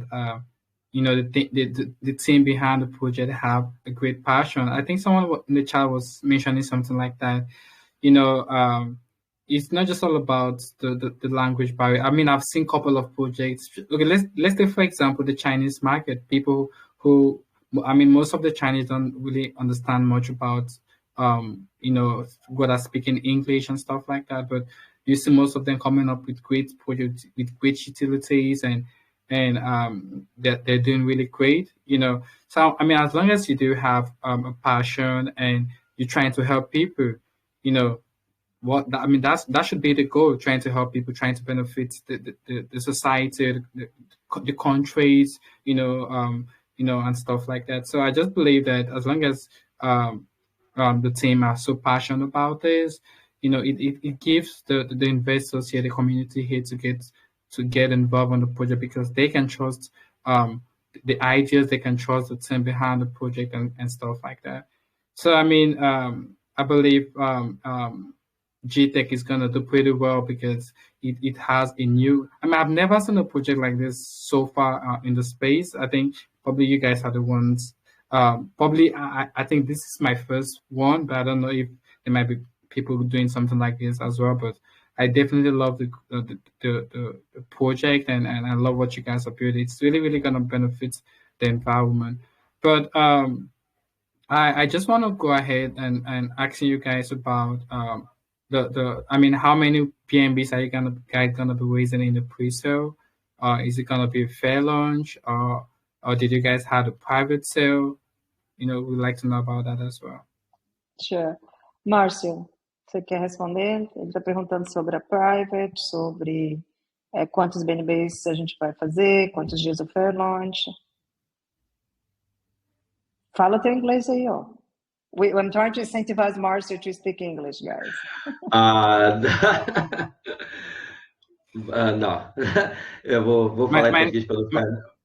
you know the team behind the project have a great passion. I think someone in the chat was mentioning something like that. You know, it's not just all about the language barrier. I mean, I've seen a couple of projects. Okay, let's take for example the Chinese market. People who, I mean, most of the Chinese don't really understand much about you know, good at speaking English and stuff like that. But you see most of them coming up with great projects, with great utilities, and they're doing really great. You know, so I mean, as long as you do have a passion and you're trying to help people, you know, I mean, that should be the goal: trying to help people, trying to benefit the society, the countries, you know, and stuff like that. So I just believe that as long as the team are so passionate about this, you know, it gives the investors here, the community here, to get involved on the project because they can trust the ideas, they can trust the team behind the project and stuff like that. So I mean, I believe GTECH is gonna do pretty well because it has a new. I mean, I've never seen a project like this so far in the space. I think probably you guys are the ones. Probably I think this is my first one, but I don't know if there might be people doing something like this as well. But I definitely love the project and I love what you guys are building. It's really gonna benefit the environment. But I just want to go ahead and ask you guys about I mean, how many PNBs are you guys gonna be raising in the pre-sale? Is it gonna be a fair launch or did you guys have a private sale? You know, we'd like to know about that as well. Sure. Márcio, você quer responder? Ele está perguntando sobre a private, sobre quantos BNBs a gente vai fazer, quantos dias o fair launch. Fala teu inglês aí, ó. I'm trying to incentivize Marcio to speak English, guys. Não, eu vou falar em português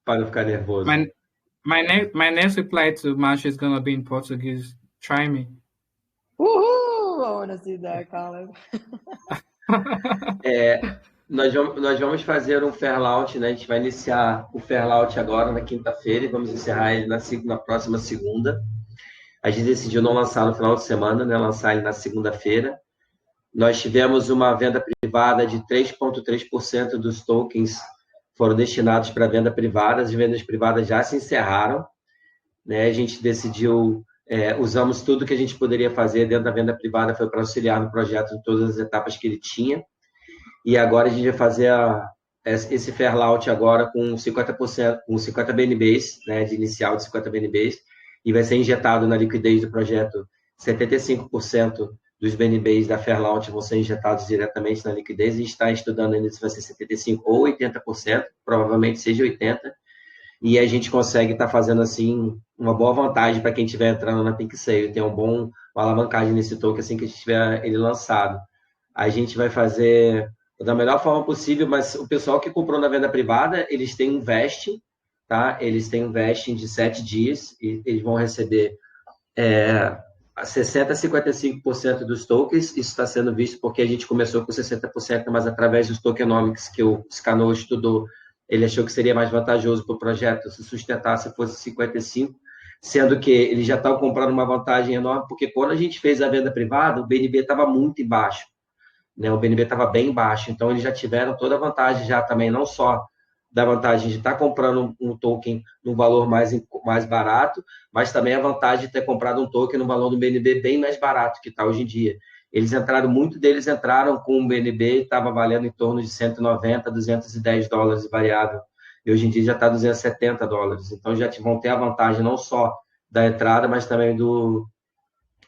para não ficar nervoso. My next reply to Marcio is gonna be in Portuguese. Try me. Uhul! I want to see that, Colin. Nós vamos fazer um fair launch, né? A gente vai iniciar o fair launch agora na quinta-feira e vamos encerrar ele na próxima segunda. A gente decidiu não lançar no final de semana, né? Lançar ele na segunda-feira. Nós tivemos uma venda privada de 3,3% dos tokens foram destinados para venda privada. As vendas privadas já se encerraram, né? A gente decidiu, usamos tudo que a gente poderia fazer dentro da venda privada, foi para auxiliar no projeto em todas as etapas que ele tinha. E agora a gente vai fazer esse fair launch agora com 50%, com 50 BNBs, né? De inicial de 50 BNBs. E vai ser injetado na liquidez do projeto 75% dos BNBs da fair launch vão ser injetados diretamente na liquidez. A gente está estudando ainda se vai ser 75% ou 80%, provavelmente seja 80%. E a gente consegue estar fazendo assim uma boa vantagem para quem estiver entrando na Pink Sale, ter uma alavancagem nesse token assim que a gente tiver ele lançado. A gente vai fazer da melhor forma possível, mas o pessoal que comprou na venda privada, eles têm um vesting, tá? Eles têm um vesting de 7 dias e eles vão receber 60% a 55% dos tokens. Isso está sendo visto porque a gente começou com 60%, mas através dos tokenomics que o Scano estudou, ele achou que seria mais vantajoso para o projeto se sustentar se fosse 55%, sendo que eles já estão comprando uma vantagem enorme, porque quando a gente fez a venda privada, o BNB estava muito baixo, né? O BNB estava bem baixo, então eles já tiveram toda a vantagem já também, não só da vantagem de estar comprando um token no valor mais barato, mas também a vantagem de ter comprado um token no valor do BNB bem mais barato que está hoje em dia. Muitos deles entraram com um BNB, estava valendo em torno de 190, 210 dólares variável, e hoje em dia já está 270 dólares. Então já vão ter a vantagem não só da entrada, mas também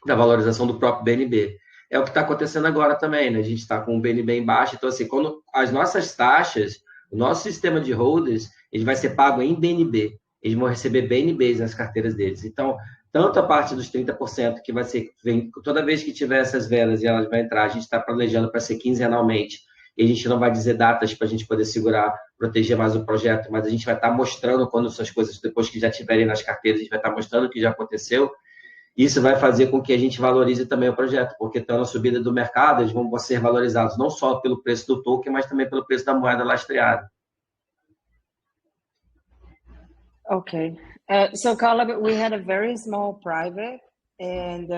da valorização do próprio BNB. é o que está acontecendo agora também, né? A gente está com um BNB baixo, então assim, quando as nossas taxas, o nosso sistema de holders, ele vai ser pago em BNB, eles vão receber BNBs nas carteiras deles. Então, tanto a parte dos 30% que vai ser, vem, toda vez que tiver essas velas e elas vão entrar, a gente está planejando para ser quinzenalmente, e a gente não vai dizer datas para a gente poder segurar, proteger mais o projeto, mas a gente vai estar mostrando quando essas coisas, depois que já estiverem nas carteiras, a gente vai estar mostrando o que já aconteceu. Isso vai fazer com que a gente valorize também o projeto, porque estando a subida do mercado, eles vão ser valorizados não só pelo preço do token, mas também pelo preço da moeda lastreada. Okay. So Caleb, we had a very small private, and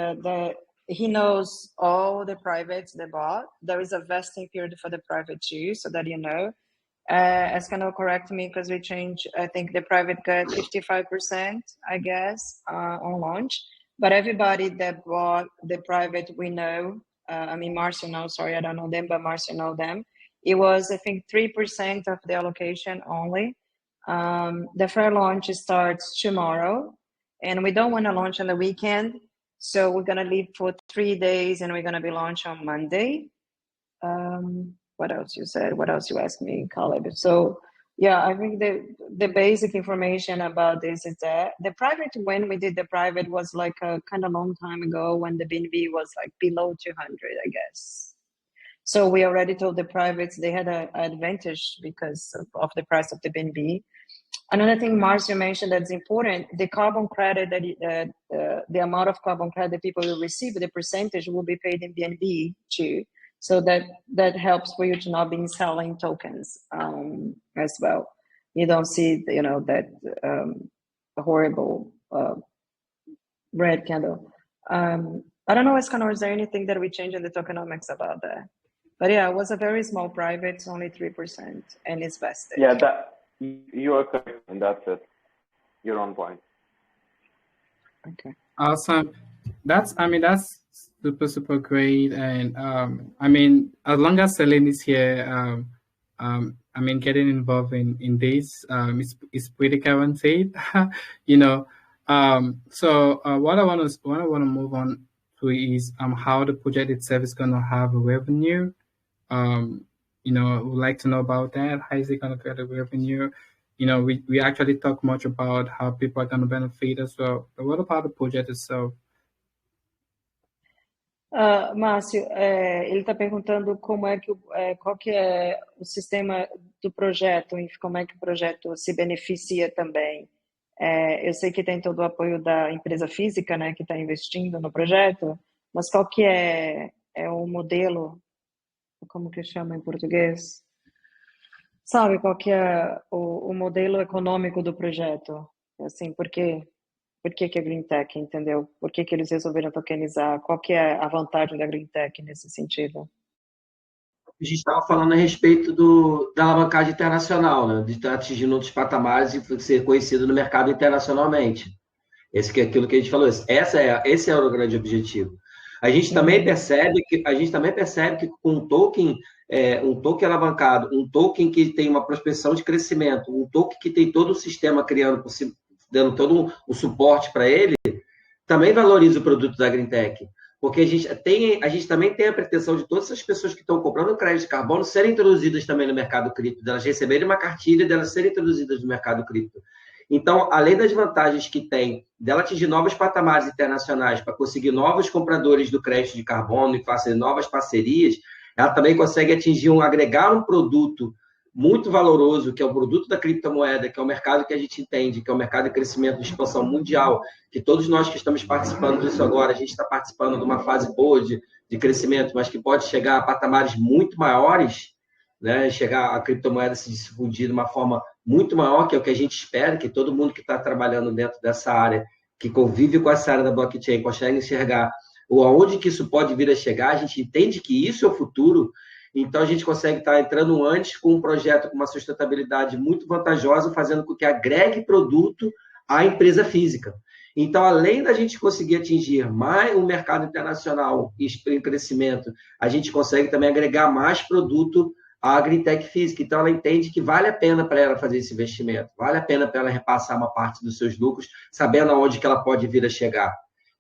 he knows all the privates they bought. There is a vesting period for the private too, so that you know. Escano, correct me because we changed. I think the private got 55%, I guess, on launch. But everybody that bought the private, we know. I mean, Marcio knows. Sorry, I don't know them, but Marcio know them. It was, I think, 3% of the allocation only. The fair launch starts tomorrow, and we don't want to launch on the weekend, so we're gonna leave for 3 days, and we're gonna be launched on Monday. What else you said? What else you asked me, Caleb? So yeah, I think the basic information about this is that the private, when we did the private, was like a kind of long time ago when the BNB was like below 200, I guess. So we already told the privates they had an advantage because of the price of the BNB. Another thing Marcio mentioned that's important, the carbon credit, that the amount of carbon credit people will receive, the percentage will be paid in BNB too. So that helps for you to not be selling tokens as well. You don't see, that horrible red candle. I don't know, Escanor, is there anything that we changed in the tokenomics about that? But yeah, it was a very small private, only 3%, and it's vested. Yeah, you are correct, and that's it. You're on point. Okay. Awesome. That's super great. And as long as Celine is here, getting involved in this is pretty guaranteed. So what I want to move on to is how the project itself is going to have a revenue. We'd like to know about that. How is it going to get a revenue? We actually talk much about how people are going to benefit as well. But what about the project itself? Márcio, ele está perguntando qual que é o sistema do projeto, como é que o projeto se beneficia também. Eu sei que tem todo o apoio da empresa física, né, que está investindo no projeto, mas qual que é o modelo, como que chama em português? Sabe qual que é o modelo econômico do projeto? Assim, por que é GreenTech, entendeu? Por que eles resolveram tokenizar? Qual que é a vantagem da GreenTech nesse sentido? A gente estava falando a respeito da alavancagem internacional, né? De estar atingindo outros patamares e ser conhecido no mercado internacionalmente. Esse é aquilo que a gente falou. Esse é o grande objetivo. A gente também percebe que com um token alavancado, um token que tem uma prospecção de crescimento, um token que tem todo o sistema dando todo o suporte para ele, também valoriza o produto da GreenTech. Porque a gente também tem a pretensão de todas essas pessoas que estão comprando crédito de carbono serem introduzidas também no mercado cripto, delas receberem uma cartilha e delas serem introduzidas no mercado cripto. Então, além das vantagens que tem dela atingir novos patamares internacionais para conseguir novos compradores do crédito de carbono e fazer novas parcerias, ela também consegue agregar um produto muito valoroso, que é o produto da criptomoeda, que é o mercado que a gente entende, que é o mercado de crescimento de expansão mundial, que todos nós que estamos participando disso agora, a gente está participando de uma fase boa de crescimento, mas que pode chegar a patamares muito maiores, né? Chegar a criptomoeda se difundir de uma forma muito maior, que é o que a gente espera, que todo mundo que está trabalhando dentro dessa área, que convive com essa área da blockchain, consegue enxergar ou aonde que isso pode vir a chegar. A gente entende que isso é o futuro. Então, a gente consegue estar entrando antes com um projeto com uma sustentabilidade muito vantajosa, fazendo com que agregue produto à empresa física. Então, além da gente conseguir atingir mais um mercado internacional em crescimento, a gente consegue também agregar mais produto à GreenTech física. Então, ela entende que vale a pena para ela fazer esse investimento, vale a pena para ela repassar uma parte dos seus lucros, sabendo aonde que ela pode vir a chegar.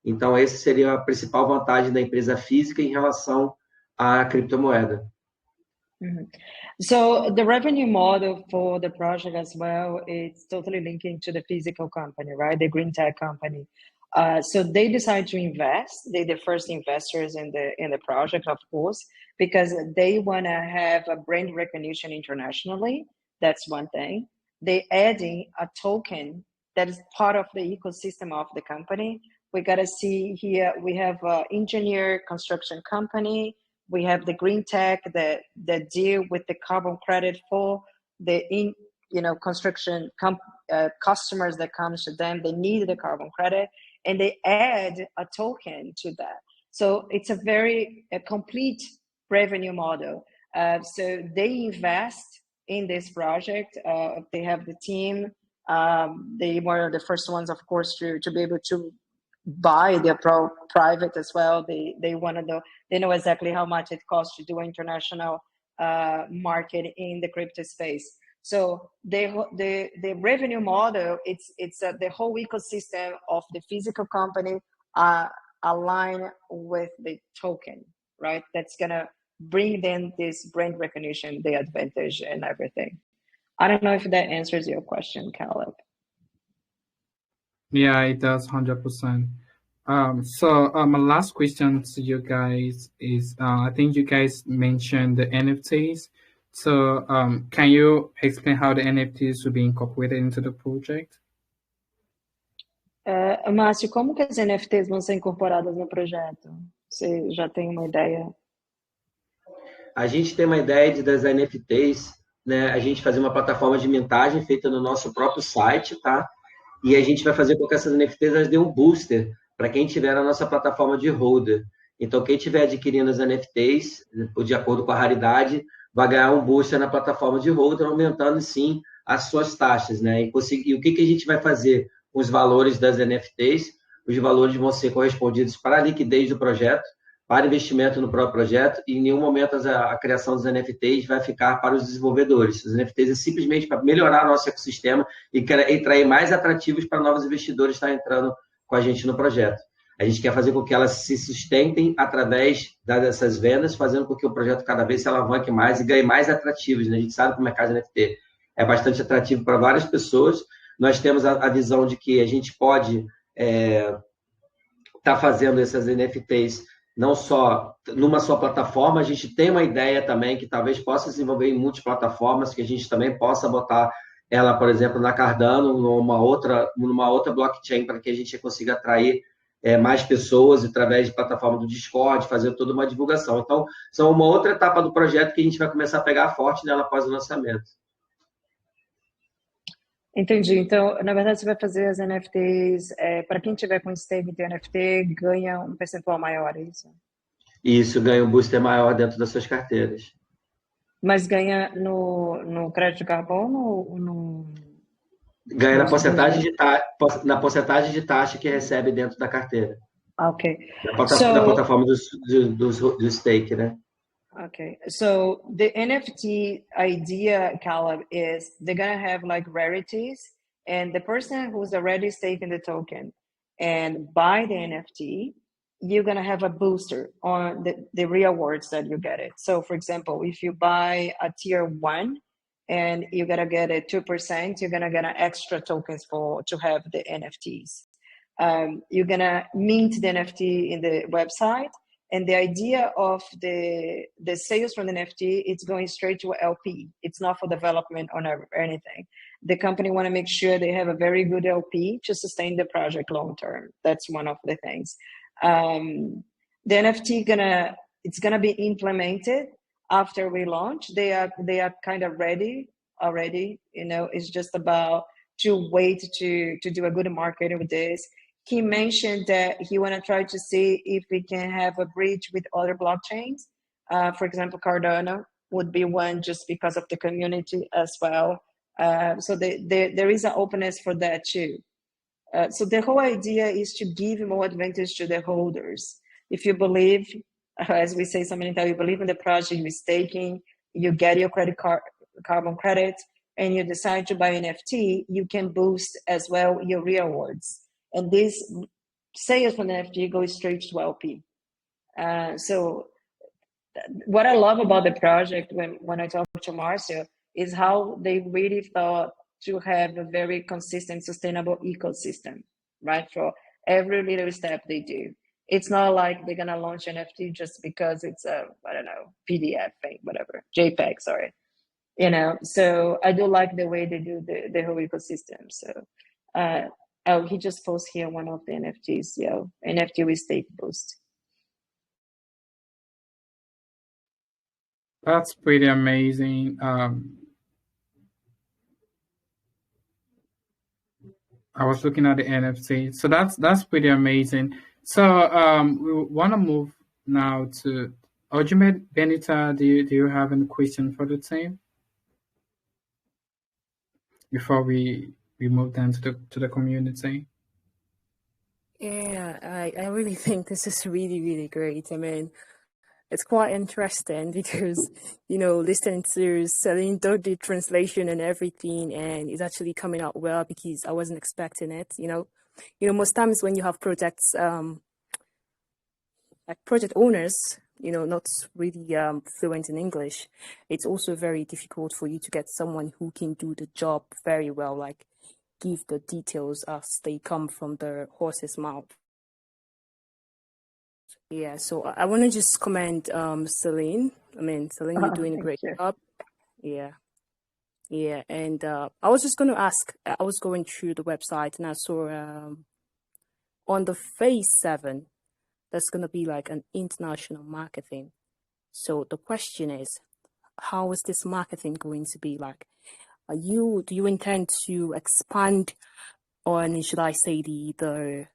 Então, essa seria a principal vantagem da empresa física em relação à criptomoeda. So the revenue model for the project as well, it's totally linking to the physical company, right? The GreenTech company. So they decide to invest. They're the first investors in the project, of course, because they want to have a brand recognition internationally. That's one thing. They adding a token that is part of the ecosystem of the company. We got to see here, we have an engineer construction company. We have the GreenTech that deal with the carbon credit for the construction customers that comes to them. They need the carbon credit, and they add a token to that. So it's a complete revenue model. So they invest in this project. They have the team. They were the first ones, of course, to be able to buy their private as well. They want to know, they know exactly how much it costs to do international market in the crypto space. So the revenue model, it's the whole ecosystem of the physical company align with the token, right? That's gonna bring them this brand recognition, the advantage, and everything. I don't know if that answers your question, Caleb. Yeah, it does 100%. So my last question to you guys is, I think you guys mentioned the NFTs. So can you explain how the NFTs will be incorporated into the project? Márcio, como que as NFTs vão ser incorporadas no projeto? Você já tem uma ideia? A gente tem uma ideia das NFTs, né? A gente fazer uma plataforma de mintagem feita no nosso próprio site, tá? E a gente vai fazer com que essas NFTs elas dêem um booster para quem tiver na nossa plataforma de holder. Então, quem estiver adquirindo as NFTs, de acordo com a raridade, vai ganhar um booster na plataforma de holder, aumentando, sim, as suas taxas, né? E o que a gente vai fazer com os valores das NFTs? Os valores vão ser correspondidos para a liquidez do projeto, para investimento no próprio projeto, e em nenhum momento a criação dos NFTs vai ficar para os desenvolvedores. Os NFTs é simplesmente para melhorar nosso ecossistema e atrair mais atrativos para novos investidores estar entrando com a gente no projeto. A gente quer fazer com que elas se sustentem através dessas vendas, fazendo com que o projeto cada vez se alavanque mais e ganhe mais atrativos, né? A gente sabe que o mercado de NFT é bastante atrativo para várias pessoas. Nós temos a visão de que a gente pode estar fazendo essas NFTs não só numa só plataforma, a gente tem uma ideia também que talvez possa se desenvolver em multiplataformas, que a gente também possa botar ela, por exemplo, na Cardano, numa outra blockchain, para que a gente consiga atrair mais pessoas através de plataforma do Discord, fazer toda uma divulgação. Então, são uma outra etapa do projeto que a gente vai começar a pegar forte nela após o lançamento. Entendi. Então, na verdade, você vai fazer as NFTs, para quem tiver com stake de NFT, ganha um percentual maior, é isso? Isso, ganha um booster maior dentro das suas carteiras. Mas ganha no crédito de carbono ou no... Ganha na porcentagem de taxa que recebe dentro da carteira. Ok. Da plataforma do stake, né? Okay, so the NFT idea, Caleb, is they're gonna have like rarities, and the person who's already staking the token and buy the NFT, you're gonna have a booster on the rewards that you get it. So, for example, if you buy a tier 1 and you're gonna get a 2%, you're gonna get an extra tokens to have the NFTs. You're gonna mint the NFT in the website. And the idea of the sales from the NFT, it's going straight to LP. It's not for development or anything. The company want to make sure they have a very good LP to sustain the project long term. That's one of the things. The NFT it's gonna be implemented after we launch. They are kind of ready already. It's just about to wait to do a good marketing with this. He mentioned that he want to try to see if we can have a bridge with other blockchains. For example, Cardano would be one just because of the community as well. So there is an openness for that too. So the whole idea is to give more advantage to the holders. If you believe, as we say so many times, you believe in the project, you're staking, you get your carbon credit, and you decide to buy an NFT, you can boost as well your rewards. And this sales from the NFT go straight to LP. So what I love about the project when I talk to Marcio is how they really thought to have a very consistent, sustainable ecosystem, right? For every little step they do. It's not like they're gonna launch NFT just because it's a, I don't know, PDF thing, whatever, JPEG, sorry. You know, so I do like the way they do the whole ecosystem. So oh, he just posted here one of the NFTs, NFT with State Boost. That's pretty amazing. I was looking at the NFT, so that's pretty amazing. So we want to move now to Ojume Benita. Do you have any question for the team before we move down to the community? Yeah, I really think this is really, really great. I mean, it's quite interesting because, listening to Celine did the translation and everything, and it's actually coming out well because I wasn't expecting it, most times when you have projects, like project owners, not really fluent in English, it's also very difficult for you to get someone who can do the job very well, like give the details as they come from the horse's mouth. Yeah, so I want to just commend Celine. I mean, Celine, you're doing a great job. Yeah. Yeah, and I was just going to ask, I was going through the website and I saw on the phase 7, there's going to be like an international marketing. So the question is, how is this marketing going to be like? Do you intend to expand on, should I say, the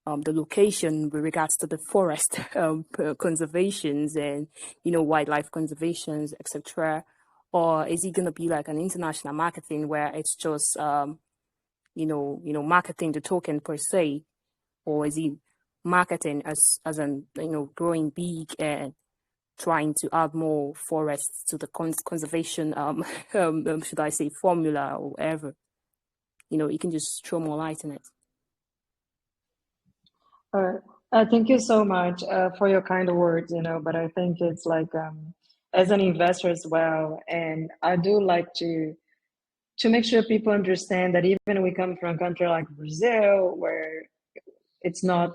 location with regards to the forest conservations and wildlife conservations, etc., or is it going to be like an international marketing where it's just marketing the token per se, or is it marketing as an growing big and trying to add more forests to the conservation should I say formula or whatever? You can just throw more light in it. Thank you so much for your kind words, but I think it's like as an investor as well, and I do like to make sure people understand that even we come from a country like Brazil, where it's not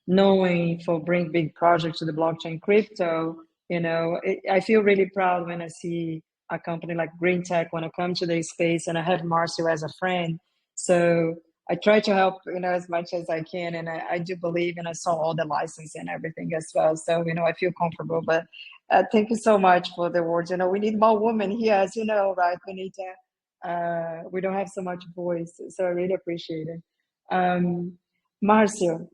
known for bring big projects to the blockchain crypto, I feel really proud when I see a company like GreenTech when I come to the space, and I have Marcio as a friend. So I try to help, as much as I can, and I do believe, and I saw all the license and everything as well. So, I feel comfortable, but thank you so much for the words. We need more women here, as you know, right, Benita? We don't have so much voice, so I really appreciate it. Márcio,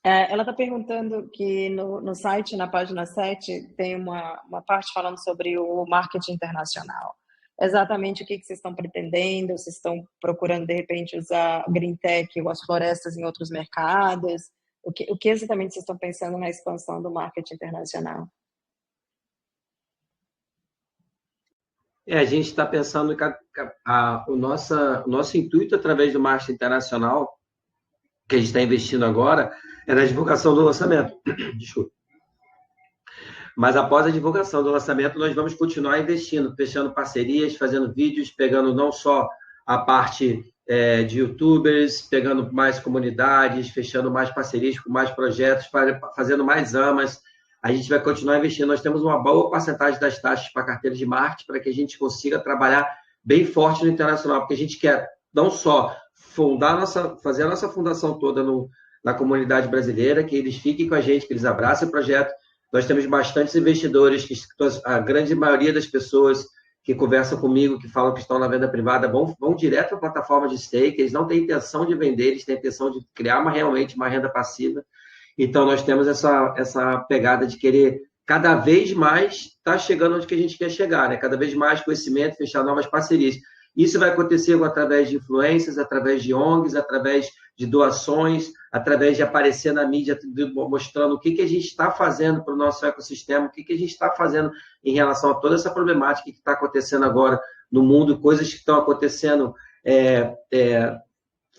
ela está perguntando que no site, na página 7, tem uma parte falando sobre o marketing internacional. Exatamente o que vocês estão pretendendo, vocês estão procurando, de repente, usar GreenTech ou as florestas em outros mercados? O que exatamente vocês estão pensando na expansão do marketing internacional? A gente está pensando que o nosso intuito através do marketing internacional, que a gente está investindo agora, é na divulgação do lançamento. Desculpa. Mas após a divulgação do lançamento, nós vamos continuar investindo, fechando parcerias, fazendo vídeos, pegando não só a parte de youtubers, pegando mais comunidades, fechando mais parcerias com mais projetos, fazendo mais amas. A gente vai continuar investindo. Nós temos uma boa porcentagem das taxas para carteira de marketing para que a gente consiga trabalhar bem forte no internacional, porque a gente quer não só fazer a nossa fundação toda na comunidade brasileira, que eles fiquem com a gente, que eles abracem o projeto. Nós temos bastantes investidores, a grande maioria das pessoas que conversam comigo, que falam que estão na venda privada, vão direto à plataforma de stake, eles não têm intenção de vender, eles têm intenção de criar realmente uma renda passiva. Então, nós temos essa pegada de querer cada vez mais estar chegando onde que a gente quer chegar, né? Cada vez mais conhecimento, fechar novas parcerias. Isso vai acontecer através de influências, através de ONGs, através de doações, através de aparecer na mídia, mostrando o que a gente está fazendo para o nosso ecossistema, o que a gente está fazendo em relação a toda essa problemática que está acontecendo agora no mundo, coisas que estão acontecendo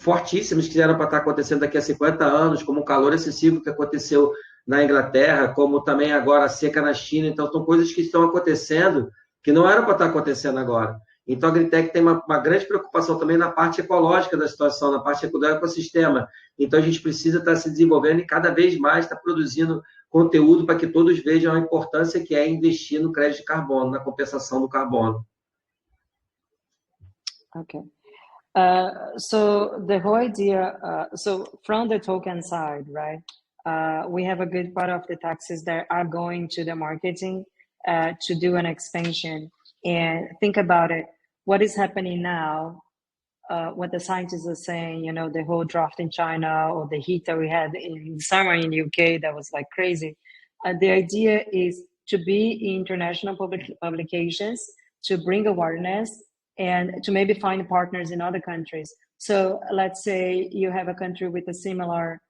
fortíssimas que eram para estar acontecendo daqui a 50 anos, como o calor excessivo que aconteceu na Inglaterra, como também agora a seca na China. Então, são coisas que estão acontecendo que não eram para estar acontecendo agora. Então, a GreenTech tem uma grande preocupação também na parte ecológica da situação, na parte do ecossistema. Então, a gente precisa estar se desenvolvendo e cada vez mais estar produzindo conteúdo para que todos vejam a importância que é investir no crédito de carbono, na compensação do carbono. Okay. So the whole idea, so from the token side, right, we have a good part of the taxes that are going to the marketing to do an expansion. And think about it, what is happening now, what the scientists are saying, you know, the whole draft in China or the heat that we had in summer in UK that was like crazy. The idea is to be in international publications, to bring awareness, and to maybe find partners in other countries. So let's say you have a country with a similar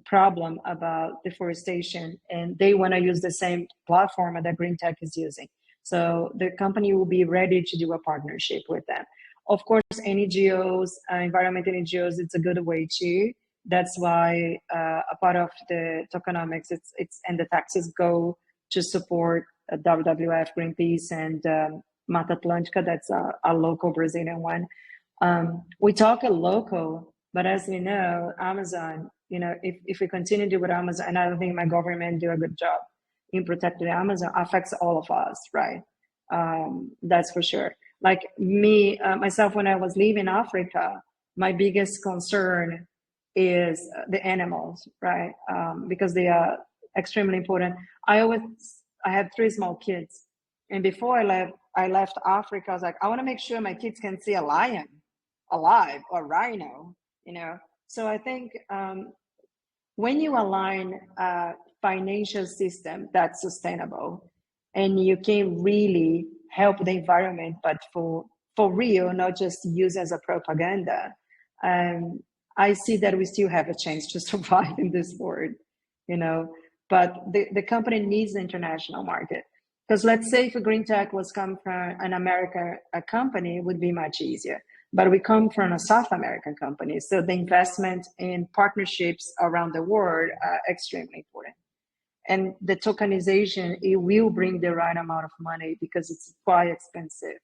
problem about deforestation, and they want to use the same platform that GreenTech is using. So the company will be ready to do a partnership with them. Of course, NGOs, environmental NGOs, it's a good way too. That's why a part of the tokenomics, it's and the taxes go to support WWF, Greenpeace, and Mata Atlântica. That's a local Brazilian one. We talk a local, but as we know, Amazon, you know, if we continue to do with Amazon, and I don't think my government do a good job in protecting Amazon, affects all of us, right? That's for sure. Like me, myself, when I was leaving Africa, my biggest concern is the animals, right? Because they are extremely important. I have 3 small kids, and before I left Africa, I was like, I want to make sure my kids can see a lion alive or rhino, you know? So I think when you align a financial system that's sustainable and you can really help the environment, but for real, not just use as a propaganda, I see that we still have a chance to survive in this world, you know? But the company needs the international market. Because let's say if GreenTech was come from an American company, it would be much easier. But we come from a South American company, so the investment in partnerships around the world are extremely important. And the tokenization, it will bring the right amount of money because it's quite expensive.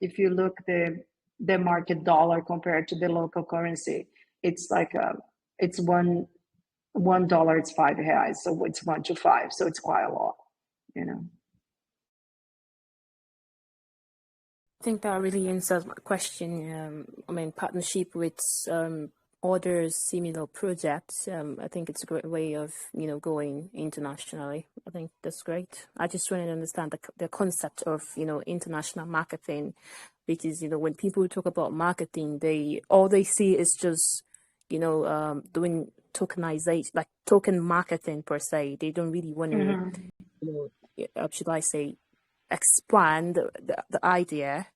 If you look the market dollar compared to the local currency, it's like it's $1, it's R$5, so it's 1 to 5, so it's quite a lot, you know. I think that really answers my question. I mean, partnership with other similar projects. I think it's a great way of, you know, going internationally. I think that's great. I just want to understand the concept of, you know, international marketing, because, you know, when people talk about marketing, all they see is just, you know, doing tokenization, like token marketing per se. They don't really want to, you know, how should I say, expand the idea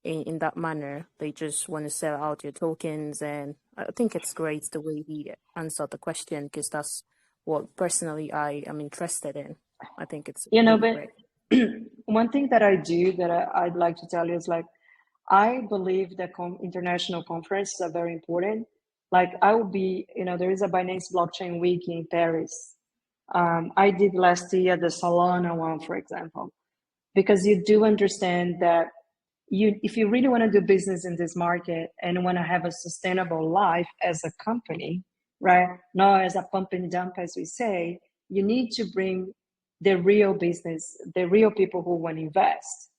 in that manner. They just want to sell out your tokens, and I think it's great the way he answered the question, because that's what personally I am interested in. I think it's really but great. One thing that I do that I'd like to tell you is, like, I believe that international conferences are very important. Like, I will be, you know, there is a Binance Blockchain Week in Paris. I did last year the Solana one, for example, because you do understand that if you really want to do business in this market and want to have a sustainable life as a company, right? Not as a pump and dump, as we say, you need to bring the real business, the real people who want to invest.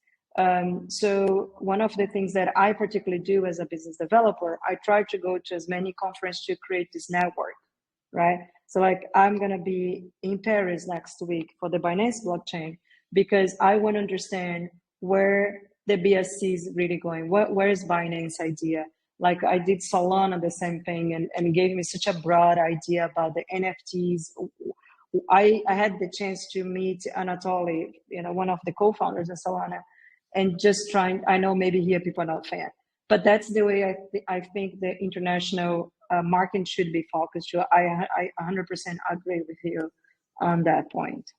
So one of the things that I particularly do as a business developer, I try to go to as many conferences to create this network, right? So like, I'm going to be in Paris next week for the Binance blockchain, because I want to understand where the BSC is really going. Where is Binance idea? Like, I did Solana, the same thing, and it gave me such a broad idea about the NFTs. I had the chance to meet Anatoly, you know, one of the co-founders of Solana, and just trying, I know maybe here people are not fan, but that's the way I think the international market should be focused. So I 100% agree with you on that point.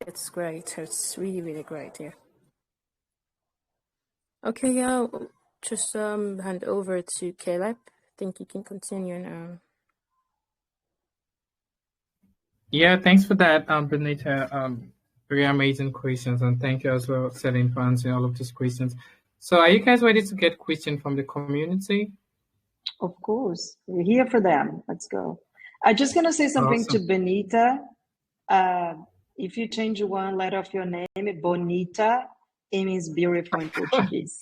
It's great. It's really, really great. Yeah. Okay. just hand over to Caleb. I think you can continue now. Yeah, thanks for that, Benita. Very amazing questions, and thank you as well, Celine, for answering all of these questions. So, are you guys ready to get questions from the community? Of course, we're here for them. Let's go. I'm just gonna say something to Benita. If you change one letter of your name, Bonita, it means beautiful in Portuguese.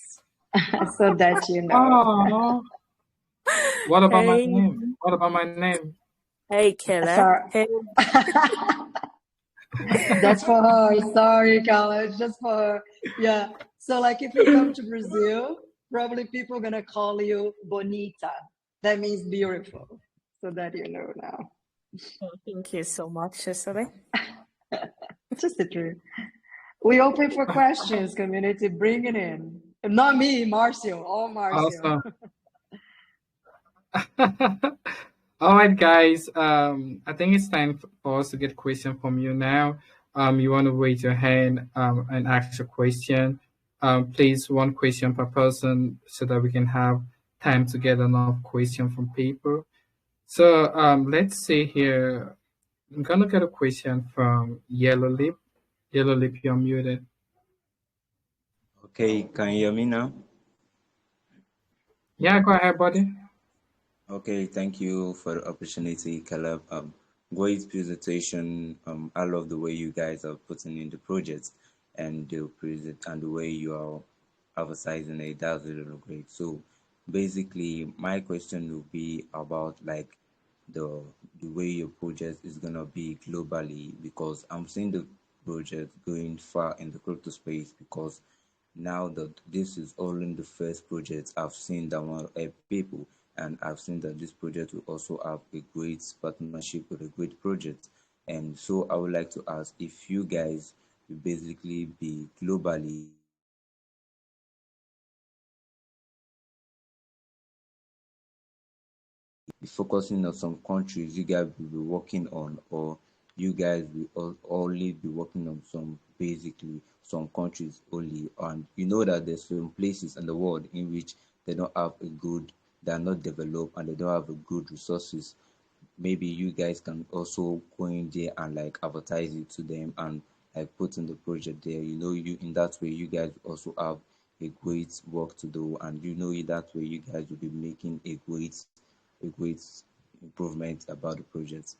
So that you know. Oh, what about my name? What about my name? Hey, Caleb. Sorry. Hey. That's for her. Sorry, Carla. It's just for her. Yeah. So, like, if you come to Brazil, probably people are gonna call you Bonita. That means beautiful. So that you know now. Oh, thank you so much, Cecily. Just the truth. We open for questions, community. Bring it in. Not me, Marcio. All Marcio. Awesome. All right, guys. I think it's time for us to get question from you now. You want to raise your hand and ask your question. Please, one question per person so that we can have time to get enough question from people. So let's see here. I'm gonna get a question from Yellow Lip. Yellow Lip, you're muted. Okay, can you hear me now? Yeah, go ahead, buddy. Okay, thank you for the opportunity, Caleb. Great presentation. I love the way you guys are putting in the project and the way you are advertising it. That's really great. So basically, my question will be about like the way your project is gonna be globally, because I'm seeing the project going far in the crypto space, because now that this is all in the first project, I've seen that one help people, and I've seen that this project will also have a great partnership with a great project. And so I would like to ask if you guys will basically be globally focusing on some countries you guys will be working on, or you guys will only be working on some, basically some countries only. And you know that there's some places in the world in which they don't have a good, they are not developed, and they don't have a good resources. Maybe you guys can also go in there and like advertise it to them and like put in the project there. You know, you in that way you guys also have a great work to do, and you know in that way you guys will be making a great improvement about the project.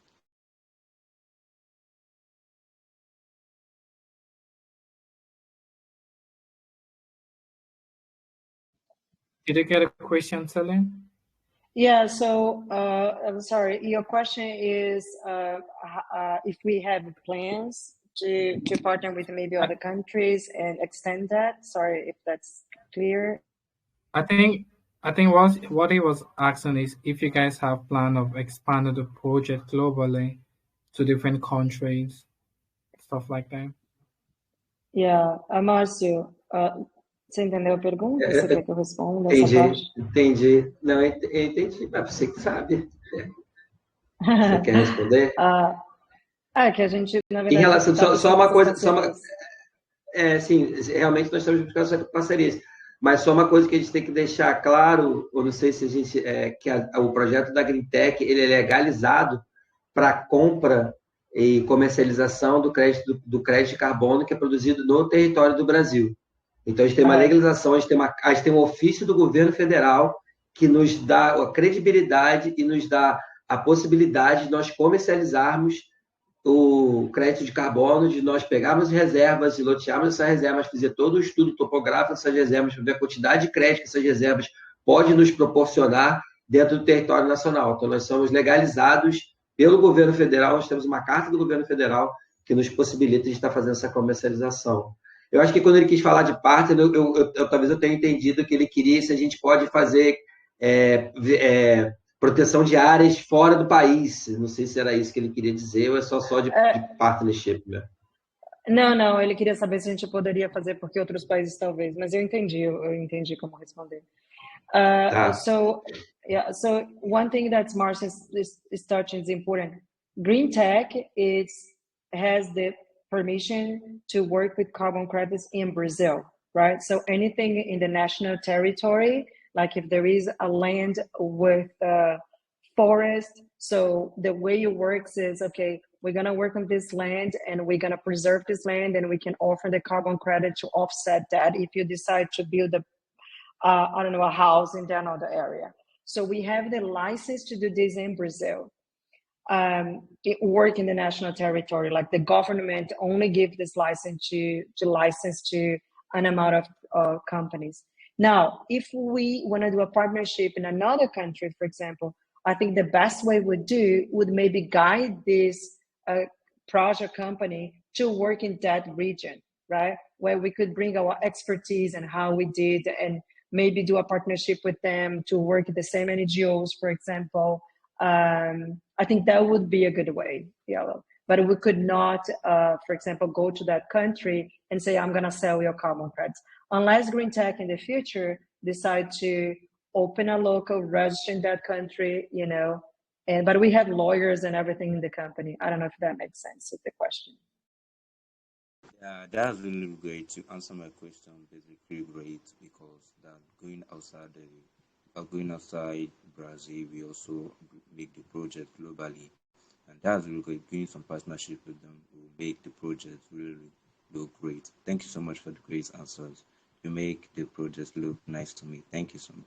Did you get a question, Celine? Yeah, so I'm sorry, your question is if we have plans to partner with maybe other countries and extend that. Sorry if that's clear. I think what he was asking is if you guys have plan of expanding the project globally to different countries, stuff like that. Yeah, Márcio, você entendeu a pergunta? Você quer que eu responda essa Entendi, parte? entendi. Não, entendi, mas você que sabe. Você quer responder? Que a gente, na Em verdade, relação, tá só buscando uma essas coisa, parcerias. sim, realmente nós estamos buscando essas parcerias. Mas só uma coisa que a gente tem que deixar claro, eu não sei se a gente, que o projeto da GreenTech, ele é legalizado para compra e comercialização do crédito de carbono que é produzido no território do Brasil. Então, a gente tem uma legalização, a gente tem um ofício do governo federal que nos dá a credibilidade e nos dá a possibilidade de nós comercializarmos o crédito de carbono, de nós pegarmos reservas e lotearmos essas reservas, fazer todo o estudo topográfico dessas reservas, ver a quantidade de crédito que essas reservas podem nos proporcionar dentro do território nacional. Então, nós somos legalizados pelo governo federal, nós temos uma carta do governo federal que nos possibilita de estar fazendo essa comercialização. Eu acho que quando ele quis falar de partner, talvez eu tenha entendido que ele queria se a gente pode fazer proteção de áreas fora do país. Não sei se era isso que ele queria dizer ou é só de partnership mesmo. Não, ele queria saber se a gente poderia fazer porque outros países talvez, mas eu entendi como responder. So one thing that Marcia is touching is important. GreenTech has the permission to work with carbon credits in Brazil. right? So anything in the national territory, like if there is a land with forest, so the way it works is, okay, we're going to work on this land and we're going to preserve this land, and we can offer the carbon credit to offset that if you decide to build I don't know, a house in another area. So we have the license to do this in Brazil. It work in the national territory, like the government only give this license to an amount of companies. Now, if we want to do a partnership in another country, for example, I think the best way would maybe guide this project company to work in that region, right? Where we could bring our expertise and how we did, and maybe do a partnership with them to work at the same NGOs, for example. I think that would be a good way, Yellow. But we could not, for example, go to that country and say, I'm going to sell your carbon credits. Unless GreenTech in the future decide to open a local register in that country, you know, but we have lawyers and everything in the company. I don't know if that makes sense with the question. Yeah, that's really great to answer my question. Basically, great because that going outside Brazil, we also make the project globally, and that's really great. Doing some partnership with them will make the project really look great. Thank you so much for the great answers. You make the project look nice to me. Thank you so much.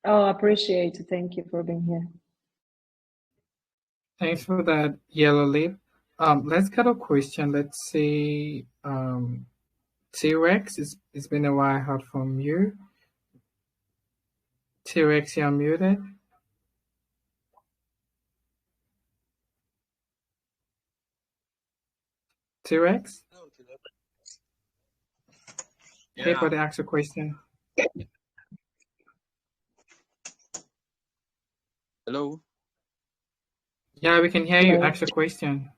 Oh, I appreciate it. Thank you for being here. Thanks for that, Yellow Lip. Let's get a question. Let's see. T-Rex, it's been a while I heard from you. T-Rex, you're muted. T-Rex? Hey, buddy, ask a question. Hello? Yeah, we can hear you. Ask a question.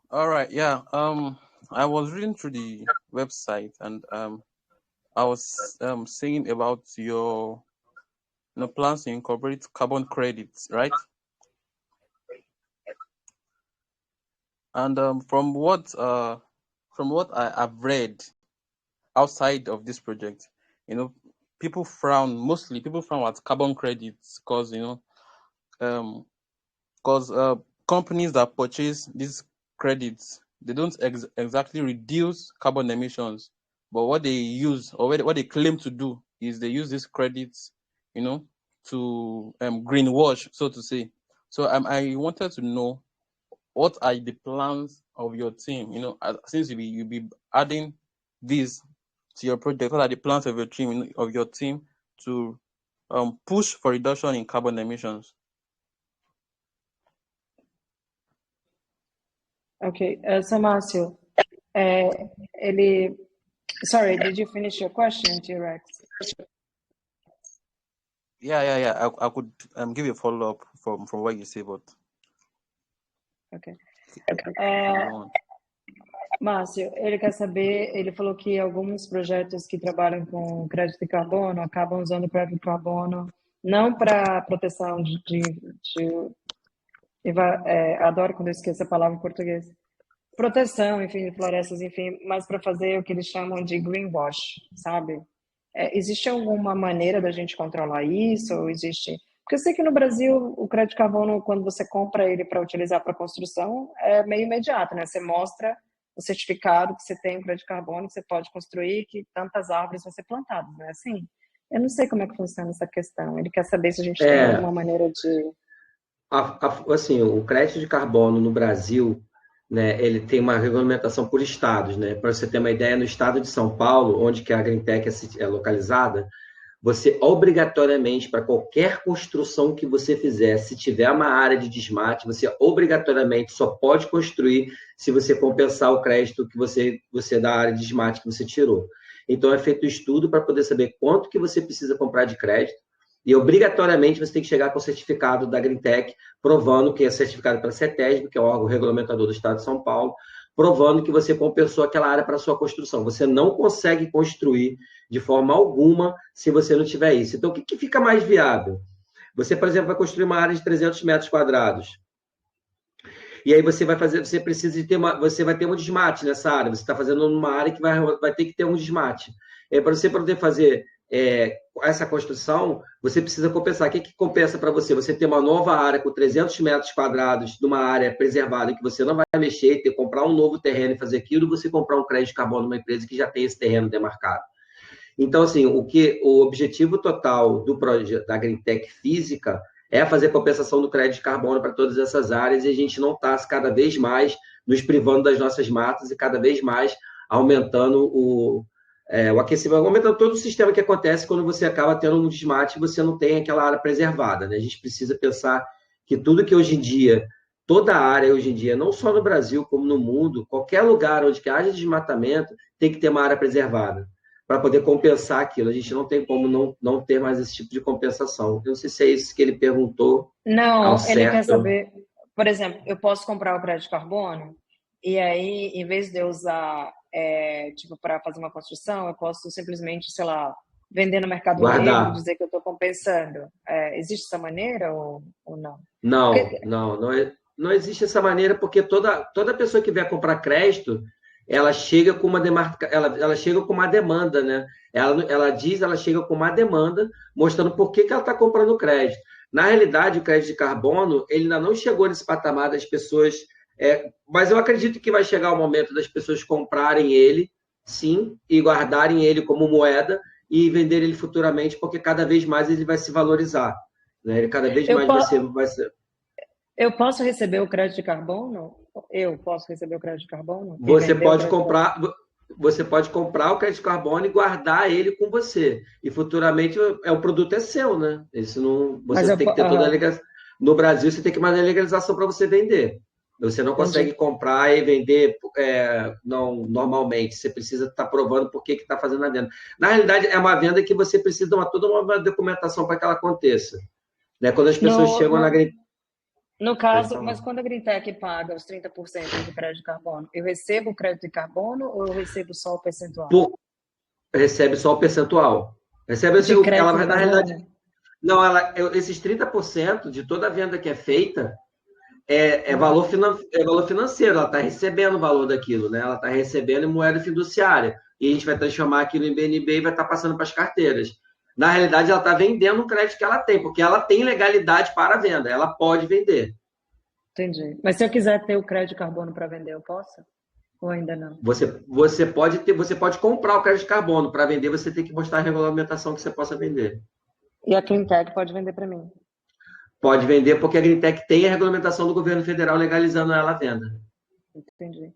All right, yeah. I was reading through the website, and I was saying about your plans to incorporate carbon credits, right? And from what I've read outside of this project, people frown at carbon credits because companies that purchase these credits, they don't exactly reduce carbon emissions, but what they use, or what they claim to do, is they use these credits to greenwash, so to say. So I wanted to know, what are the plans of your team, since you'll be adding these to your project? What are the plans of your team to push for reduction in carbon emissions? Okay, so Márcio, sorry, did you finish your question, T-Rex? Yeah. I could give you a follow-up from what you say, but... Ok. Márcio, ele quer saber, ele falou que alguns projetos que trabalham com crédito de carbono acabam usando crédito de carbono não para proteção adoro quando eu esqueço a palavra em português. Proteção, enfim, de florestas, enfim, mas para fazer o que eles chamam de greenwash, sabe? Existe alguma maneira da gente controlar isso? Ou existe... Porque eu sei que no Brasil o crédito de carbono, quando você compra ele para utilizar para construção, é meio imediato, né? Você mostra o certificado que você tem o crédito de carbono, que você pode construir, que tantas árvores vão ser plantadas, não é assim? Eu não sei como é que funciona essa questão. Ele quer saber se a gente tem alguma maneira de... Assim, o crédito de carbono no Brasil, né, ele tem uma regulamentação por estados, né? Para você ter uma ideia, no estado de São Paulo, onde que a GreenTech é localizada, você obrigatoriamente, para qualquer construção que você fizer, se tiver uma área de desmate, você obrigatoriamente só pode construir se você compensar o crédito que você da área de desmate que você tirou. Então, é feito estudo para poder saber quanto que você precisa comprar de crédito, e obrigatoriamente você tem que chegar com o certificado da GreenTech, provando que é certificado pela CETESB, que é o órgão regulamentador do estado de São Paulo, provando que você compensou aquela área para a sua construção. Você não consegue construir de forma alguma se você não tiver isso. Então, o que fica mais viável? Você, por exemplo, vai construir uma área de 300 metros quadrados E aí você vai fazer, você precisa de ter você vai ter um desmate nessa área. Você está fazendo numa área que vai ter que ter um desmate. Para você poder fazer essa construção, você precisa compensar. O que compensa para você? Você ter uma nova área com 300 metros quadrados de uma área preservada que você não vai mexer, comprar um novo terreno e fazer aquilo, você comprar um crédito de carbono numa empresa que já tem esse terreno demarcado. Então, assim, o objetivo total do projeto da GreenTech física é fazer compensação do crédito de carbono para todas essas áreas e a gente não está cada vez mais nos privando das nossas matas e cada vez mais aumentando o aquecimento, aumentando todo o sistema que acontece quando você acaba tendo um desmate e você não tem aquela área preservada, né? A gente precisa pensar que tudo que hoje em dia, toda a área hoje em dia, não só no Brasil como no mundo, qualquer lugar onde que haja desmatamento, tem que ter uma área preservada para poder compensar aquilo. A gente não tem como não ter mais esse tipo de compensação. Eu não sei se é isso que ele perguntou. Não, ele quer saber, por exemplo, eu posso comprar o crédito de carbono e aí, em vez de eu usar, tipo, para fazer uma construção, eu posso simplesmente, sei lá, vender no mercado negro, dizer que eu estou compensando. Existe essa maneira ou não? Não existe essa maneira, porque toda pessoa que vier comprar crédito, ela chega com uma ela chega com uma demanda, né? Ela chega com uma demanda mostrando por que ela está comprando crédito. Na realidade, o crédito de carbono, ele ainda não chegou nesse patamar das pessoas, mas eu acredito que vai chegar o momento das pessoas comprarem ele, sim, e guardarem ele como moeda e vender ele futuramente, porque cada vez mais ele vai se valorizar, né? Ele cada vez mais vai ser... Eu posso receber o crédito de carbono? Eu posso receber o crédito de carbono? Você pode comprar o crédito de carbono e guardar ele com você. E futuramente o produto é seu, né? Isso não, você tem que ter toda a legalização. No Brasil, você tem que mandar a legalização para você vender. Você não consegue comprar e vender normalmente. Você precisa estar provando por que está fazendo a venda. Na realidade, é uma venda que você precisa de toda uma documentação para que ela aconteça. Né? Quando as pessoas chegam na No caso, mas quando a GreenTech paga os 30% do crédito de carbono, eu recebo o crédito de carbono ou eu recebo só o percentual? Recebe só o percentual. Recebe assim, ela, na realidade. Não, esses 30% de toda a venda que é feita é valor financeiro, ela está recebendo o valor daquilo, né? Ela está recebendo em moeda fiduciária. E a gente vai transformar aquilo em BNB e vai estar passando para as carteiras. Na realidade, ela está vendendo o crédito que ela tem, porque ela tem legalidade para a venda, ela pode vender. Entendi. Mas se eu quiser ter o crédito de carbono para vender, eu posso? Ou ainda não? Você pode comprar o crédito de carbono. Para vender, você tem que mostrar a regulamentação que você possa vender. E a GreenTech pode vender para mim? Pode vender, porque a GreenTech tem a regulamentação do governo federal legalizando ela à venda. Entendi.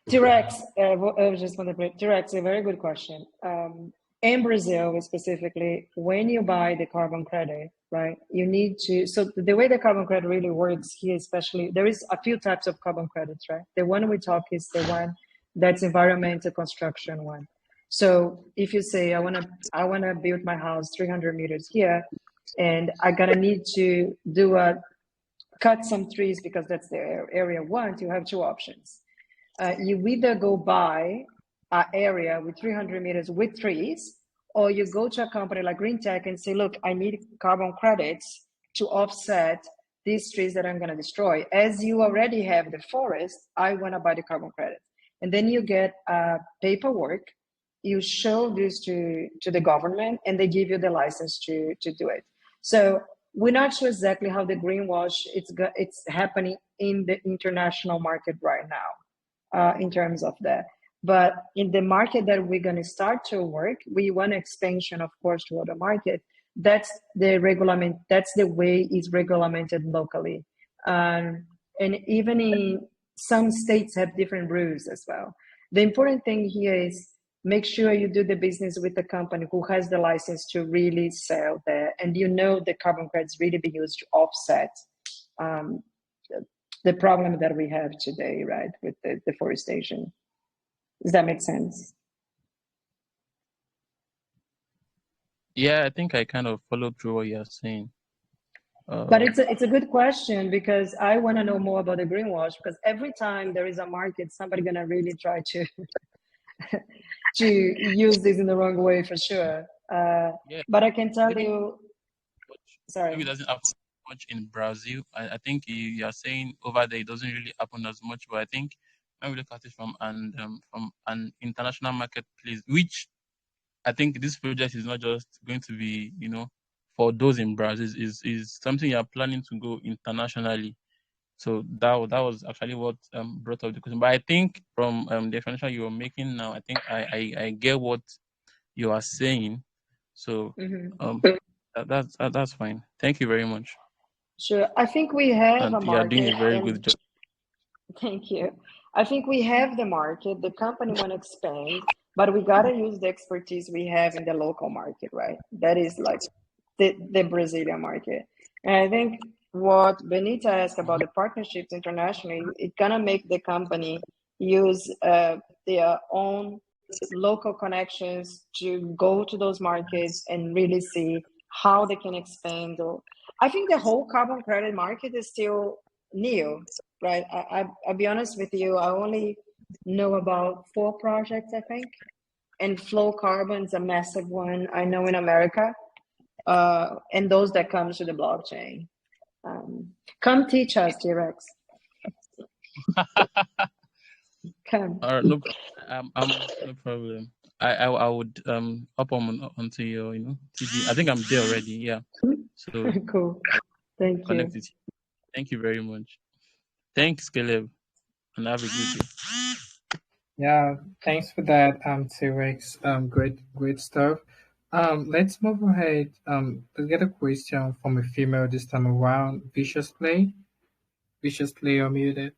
T-Rex, eu vou responder para T-Rex, a very good question. In Brazil, specifically, when you buy the carbon credit, right, you need to, so the way the carbon credit really works here, especially, there is a few types of carbon credits, right? The one we talk is the one that's environmental construction one. So if you say, I wanna build my house 300 meters here, and I gotta need to cut some trees because that's the area one, you have two options. You either go buy an area with 300 meters with trees, or you go to a company like GreenTech and say, look, I need carbon credits to offset these trees that I'm going to destroy. As you already have the forest, I want to buy the carbon credit. And then you get paperwork, you show this to the government, and they give you the license to do it. So we're not sure exactly how the greenwash it's happening in the international market right now in terms of that. But in the market that we're going to start to work, we want expansion, of course, to other market. That's the regulation. That's the way it's regulated locally. And even in some states have different rules as well. The important thing here is make sure you do the business with the company who has the license to really sell there. And you know the carbon credits really be used to offset the problem that we have today, right, with the deforestation. Does that make sense? Yeah, I think I kind of followed through what you're saying. But it's a good question because I want to know more about the greenwash, because every time there is a market, somebody gonna really try to to use this in the wrong way for sure. But I can tell you, sorry. Maybe it doesn't have to much in Brazil. I think you are saying over there it doesn't really happen as much, but I think when we look at it from an international marketplace, which I think this project is not just going to be, for those in Brazil, is something you are planning to go internationally. So that was actually what brought up the question. But I think from the explanation you were making now, I think I get what you are saying. So that's fine. Thank you very much. Sure. I think we have And a you are doing market, a very good and job. thank you. I think we have the market, the company want to expand, but we got to use the expertise we have in the local market, right? That is like the Brazilian market. And I think what Benita asked about the partnerships internationally, it's going to make the company use their own local connections to go to those markets and really see how they can expand. I think the whole carbon credit market is still new, right? I'll be honest with you, I only know about 4 projects, I think. And flow carbon is a massive one, I know, in America. And those that comes to the blockchain. Come teach us, T-Rex. Come. No, no problem. I would hop on onto your TV. I think I'm there already. Yeah. So cool. Thank you. Connect with you. Thank you very much. Thanks, Caleb, and have a good day. Yeah, thanks for that, T-Rex. Great stuff. Let's move ahead. To get a question from a female this time around. Vicious Play, you're muted.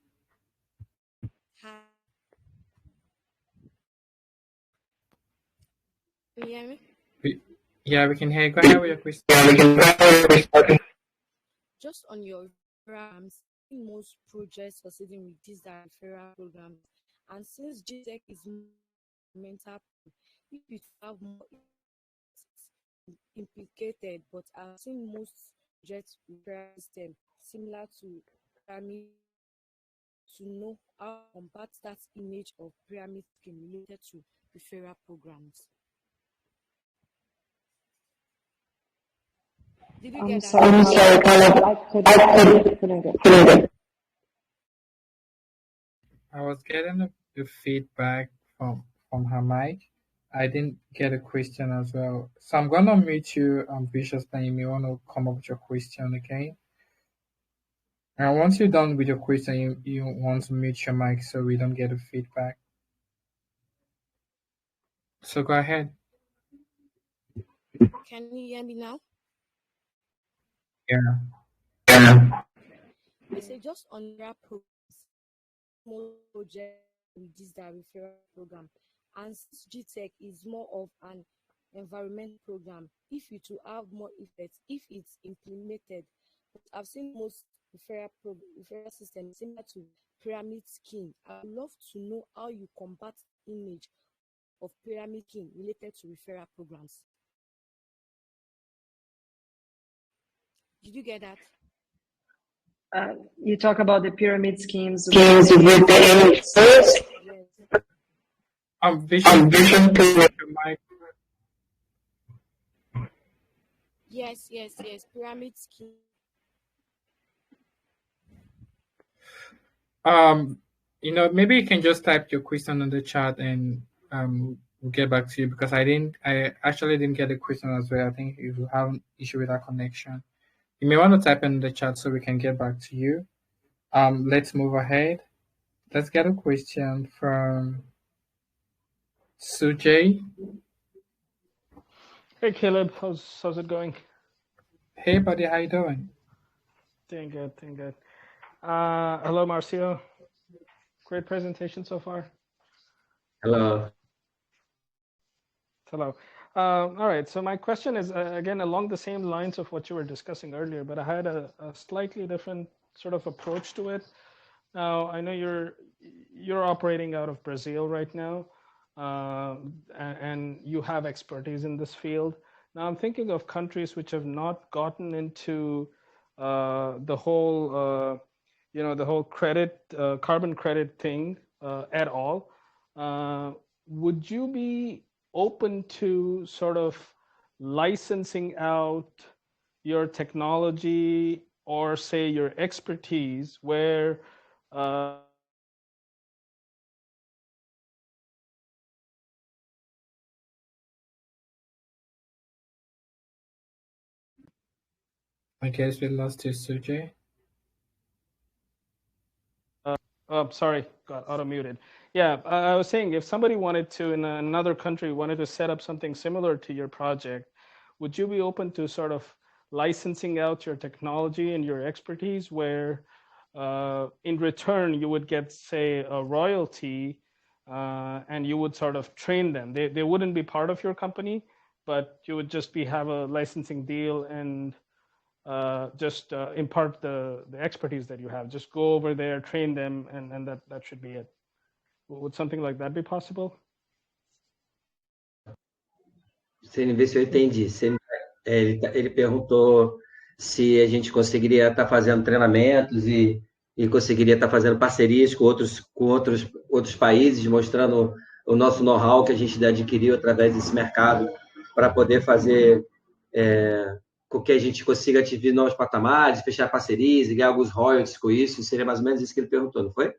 Hi. Can you hear me? Yeah, we can hear you. Go ahead with your question. Just on your programs, most projects succeeding with these referral programs, and since GTECH is mental, if you have more implicated, but I've seen most projects referral system similar to pyramid to know how to combat that image of pyramid scheme related to referral programs. Did you get that? I'm sorry, I was getting the feedback from her mic. I didn't get a question as well. So I'm gonna mute you, Vicious Play. You may want to come up with your question, okay? And once you're done with your question, you want to mute your mic so we don't get a feedback. So go ahead. Can you hear me now? Yeah. I say just on your programs, more project with this referral program, and GTECH is more of an environment program. If you to have more effects, if it's implemented, but I've seen most referral systems similar to pyramid scheme. I would love to know how you combat image of pyramid scheme related to referral programs. Did you get that? You talk about the pyramid schemes with the Yes. Vision to mic. Yes. Pyramid scheme. Maybe you can just type your question on the chat and we'll get back to you, because I actually didn't get the question as well. I think if you have an issue with our connection, you may want to type in the chat so we can get back to you. Let's move ahead. Let's get a question from Sujay. Hey Caleb, how's it going? Hey buddy, how you doing? Doing good. Hello Marcio. Great presentation so far. Hello. All right, so my question is again along the same lines of what you were discussing earlier, but I had a slightly different sort of approach to it. Now I know you're operating out of Brazil right now, and you have expertise in this field. Now I'm thinking of countries which have not gotten into the whole carbon credit thing at all. Would you be open to sort of licensing out your technology or say your expertise where I guess we lost you, Sujay. sorry, got auto muted. Yeah, I was saying if somebody wanted to, in another country, wanted to set up something similar to your project, would you be open to sort of licensing out your technology and your expertise where in return you would get, say, a royalty and you would sort of train them? They wouldn't be part of your company, but you would just have a licensing deal and just impart the expertise that you have. Just go over there, train them, and that should be it. Would something like that be possible? Sem ver se eu entendi. Ele perguntou se a gente conseguiria estar fazendo treinamentos e conseguiria estar fazendo parcerias com outros países, mostrando o nosso know-how que a gente adquiriu através desse mercado para poder fazer com que a gente consiga atingir novos patamares, fechar parcerias e ganhar alguns royalties com isso. Seria mais ou menos isso que ele perguntou, não foi?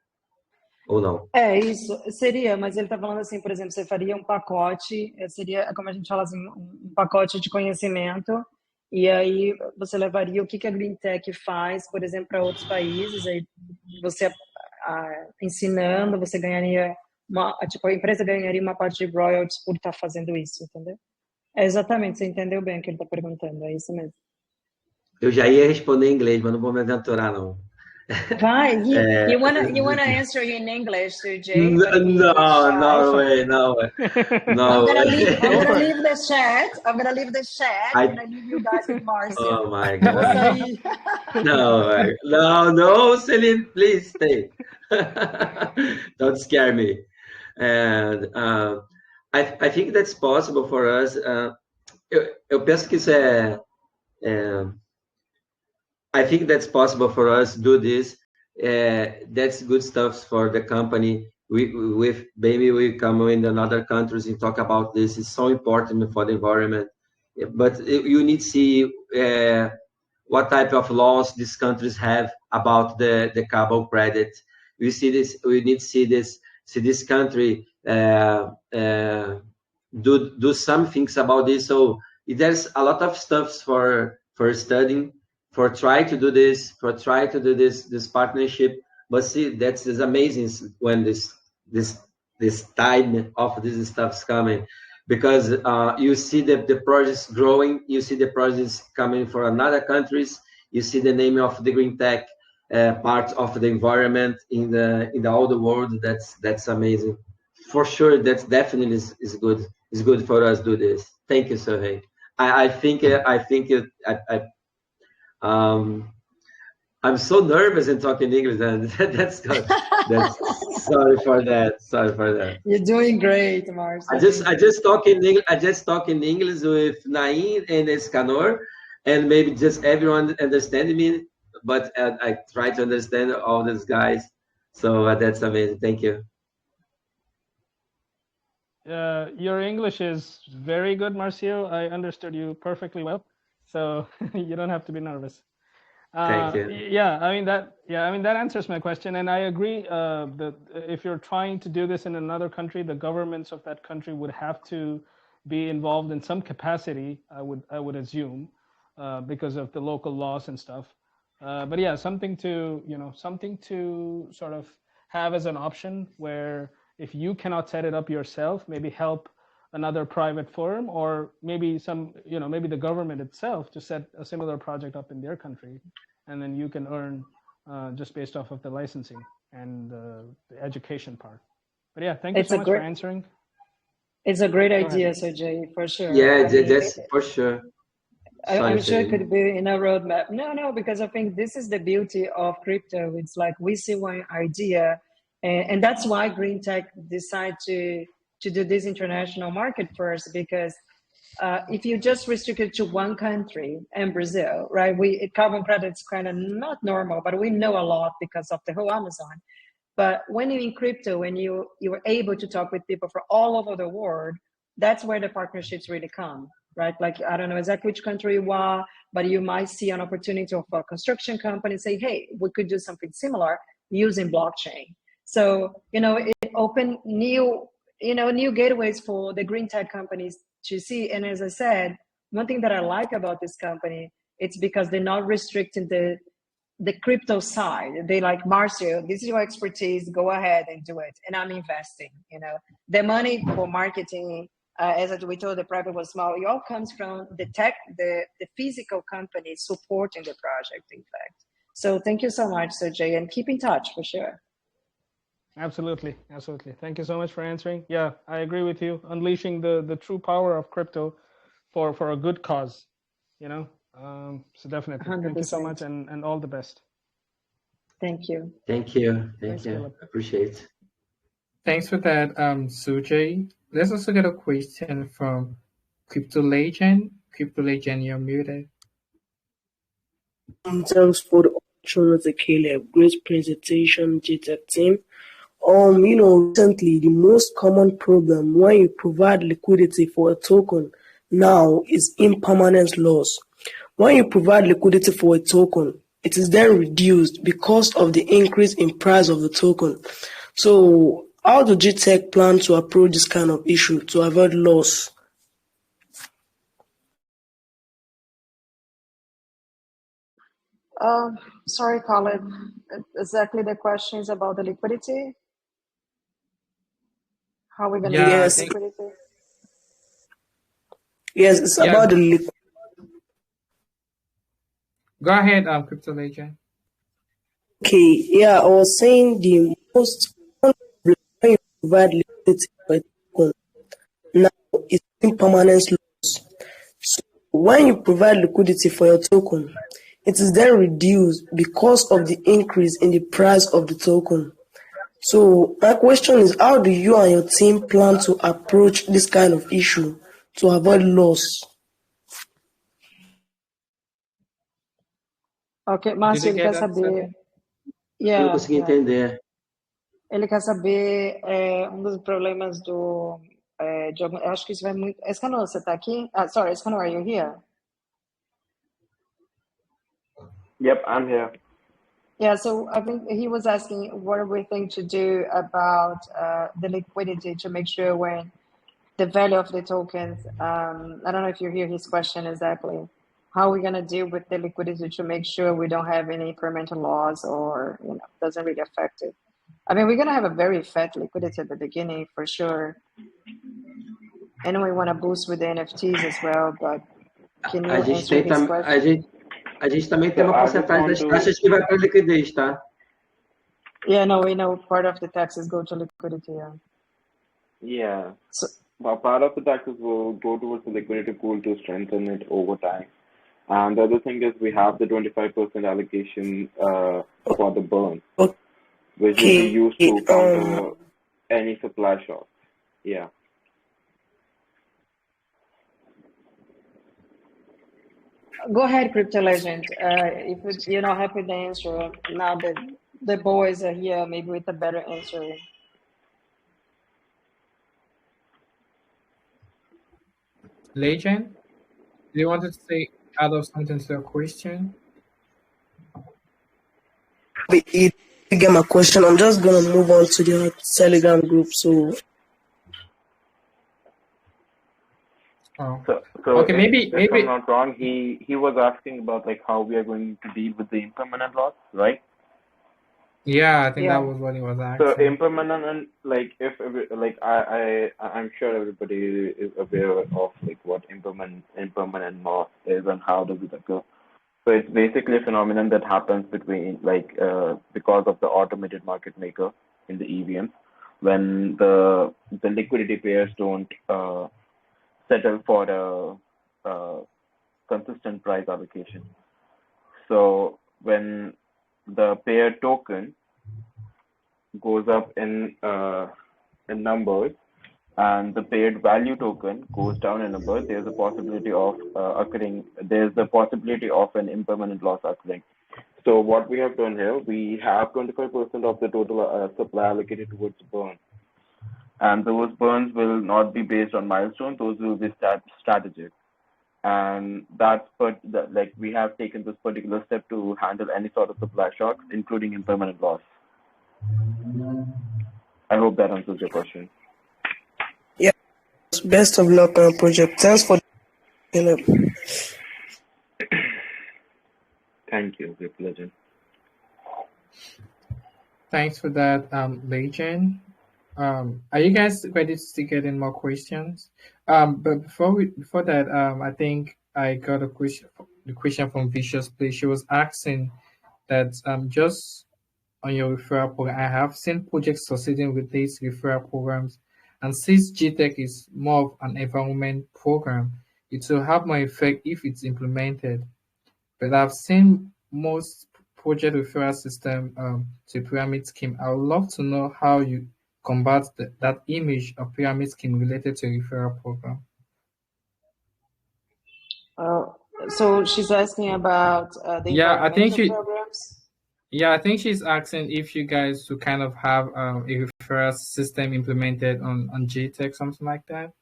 Ou não? Isso seria, mas ele está falando assim, por exemplo, você faria um pacote, seria, como a gente fala assim, um pacote de conhecimento, e aí você levaria o que a GreenTech faz, por exemplo, para outros países, aí você ensinando, você ganharia, a empresa ganharia uma parte de royalties por estar fazendo isso, entendeu? Exatamente, você entendeu bem o que ele está perguntando, é isso mesmo. Eu já ia responder em inglês, mas não vou me aventurar, não. Vai, you wanna answer in English, Sujay? No way. I'm gonna leave the chat. I'm gonna leave you guys with Marcia. Oh my God. No, Celine, please stay. Don't scare me. And I think that's possible for us. Eu penso que isso I think that's possible for us to do this. That's good stuff for the company. Maybe we come in other countries and talk about this. It's so important for the environment. But you need to see what type of laws these countries have about the carbon credit. We need to see this country do some things about this. So there's a lot of stuff for studying, for try to do this partnership. But see, that's amazing when this time of this stuff's coming, because you see the projects growing, you see the projects coming from another countries, you see the name of the GreenTech part of the environment in the all the world. That's amazing. For sure, that's definitely is good. It's good for us to do this. Thank you, Sohei. I'm so nervous in talking English, and that's good. Sorry for that. You're doing great, Marcia. I just talk in English with Nain and Escanor, and maybe just everyone understand me, but I try to understand all these guys. So that's amazing. Thank you. Your English is very good, Marcio. I understood you perfectly well, so you don't have to be nervous. Thank you. I mean that answers my question, and I agree that if you're trying to do this in another country, the governments of that country would have to be involved in some capacity. I would assume because of the local laws and stuff. But yeah, something to sort of have as an option where if you cannot set it up yourself, maybe help another private firm, or maybe maybe the government itself to set a similar project up in their country, and then you can earn just based off of the licensing and the education part. But yeah, thank you so much for answering. It's a great idea, Sergey, for sure. Yeah, that's for sure. I'm sure it could be in a roadmap. No, because I think this is the beauty of crypto. It's like we see one idea, and that's why GreenTech decided to do this international market first, because if you just restrict it to one country and Brazil, right? Carbon credits kind of not normal, but we know a lot because of the whole Amazon. But when you're in crypto, when you're able to talk with people from all over the world, that's where the partnerships really come. right? Like, I don't know exactly which country you are, but you might see an opportunity of a construction company say, hey, we could do something similar using blockchain. So, it opened new gateways for the green tech companies to see. And as I said, one thing that I like about this company, it's because they're not restricting the crypto side. They like, Marcio, this is your expertise, go ahead and do it. And I'm investing, the money for marketing, as we told, the private was small, it all comes from the tech, the physical companies supporting the project, in fact. So thank you so much, Sergey, and keep in touch for sure. Absolutely. Thank you so much for answering. Yeah, I agree with you. Unleashing the true power of crypto for a good cause, So definitely. 100%. Thank you so much, and all the best. Thank you. Thank you. Thanks, Caleb. Appreciate. Thanks for that, Sujay. Let's also get a question from Crypto Legend. Crypto Legend, you're muted. Thanks for the opportunity, Caleb. Great presentation, GTECH team. Recently the most common problem when you provide liquidity for a token now is impermanence loss. When you provide liquidity for a token, it is then reduced because of the increase in price of the token. So how do GTECH plan to approach this kind of issue to avoid loss? Sorry, Caleb. Exactly, the question is about the liquidity. How are we going to use liquidity? Yes, it's about the liquidity. Go ahead, Crypto Legend. Okay, yeah, I was saying the most common problem when you provide liquidity for a token now is impermanence loss. So when you provide liquidity for your token, it is then reduced because of the increase in the price of the token. So my question is, how do you and your team plan to approach this kind of issue to avoid loss? Ok, Márcio, ele quer saber... Eu não consegui entender. Ele quer saber um dos problemas do... eu acho que isso vai muito... Escanor, você está aqui? Sorry, Escanor, are you here? Yep, I'm here. Yeah, so I think he was asking what are we going to do about the liquidity to make sure when the value of the tokens, I don't know if you hear his question exactly. How are we going to deal with the liquidity to make sure we don't have any permanent loss or, doesn't really affect it? I mean, we're going to have a very fat liquidity at the beginning for sure. And we want to boost with the NFTs as well, but can you answer his question? A gente também tem uma porcentagem das taxas que vai para liquidez, tá? Yeah, no, we know part of the taxes go to liquidity, yeah. Yeah. So, well, part of the taxes will go towards the liquidity pool to strengthen it over time. And the other thing is we have the 25% allocation for the burn, which will be used to counter any supply shocks. Yeah. Go ahead, Crypto Legend. If you're not happy with the answer, now that the boys are here, maybe with a better answer. Legend, do you want to say add something to your question? You get my question. I'm just gonna move on to the Telegram group. So okay, maybe if I'm not wrong, he was asking about like how we are going to deal with the impermanent loss, right? Yeah, I think that was what he was asking. So impermanent, and like I'm sure everybody is aware of like what impermanent loss is and how does it occur. So it's basically a phenomenon that happens between because of the automated market maker in the EVMs when the liquidity pairs don't settle for a consistent price allocation. So when the pair token goes up in numbers and the paired value token goes down in numbers, there's a possibility of an impermanent loss occurring. So what we have done here, we have 25% of the total supply allocated towards burn. And those burns will not be based on milestones, those will be strategic. and like we have taken this particular step to handle any sort of supply shocks, including impermanent loss. I hope that answers your question. Yeah, best of luck on project. Thanks for Caleb. Thank you. Great pleasure. Thanks for that, Legion. Are you guys ready to get in more questions? But before that, I think I got the question from Vicious Play. She was asking that just on your referral program, I have seen projects succeeding with these referral programs, and since GTECH is more of an environment program, it will have more effect if it's implemented. But I've seen most project referral system to pyramid scheme. I would love to know how you combat that image of pyramid scheme related to referral program. So she's asking about the environmental programs. Yeah, I think she's asking if you guys to kind of have a referral system implemented on GTECH, something like that.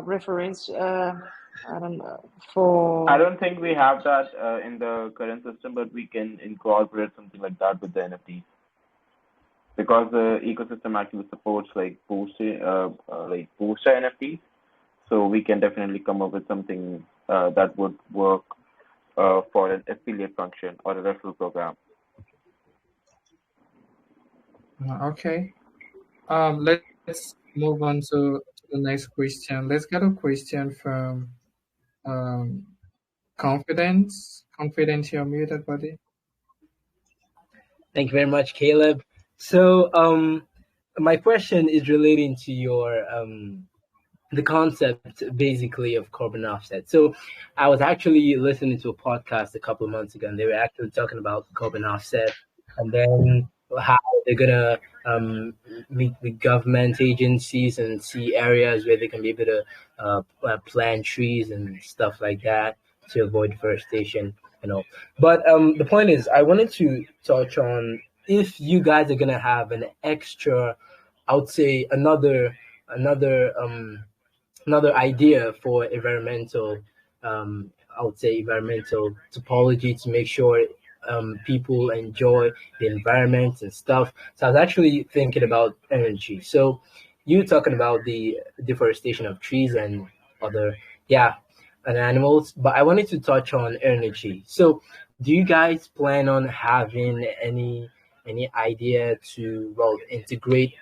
Reference, I don't know. I don't think we have that in the current system, but we can incorporate something like that with the NFT, because the ecosystem actually supports like poster NFTs. So we can definitely come up with something that would work for an affiliate function or a referral program. Okay. Let's move on to the next question. Let's get a question from Confidence. Confidence, you're muted, buddy. Thank you very much, Caleb. So my question is relating to your the concept basically of carbon offset. So I was actually listening to a podcast a couple of months ago, and they were actually talking about carbon offset, and then how they're gonna meet with government agencies and see areas where they can be able to plant trees and stuff like that to avoid deforestation, you know. But the point is, I wanted to touch on if you guys are gonna have an extra, I would say another idea for environmental, I would say environmental topology to make sure people enjoy the environment and stuff. So I was actually thinking about energy. So you talking about the deforestation of trees and other, and animals, but I wanted to touch on energy. So do you guys plan on having any idea to integrate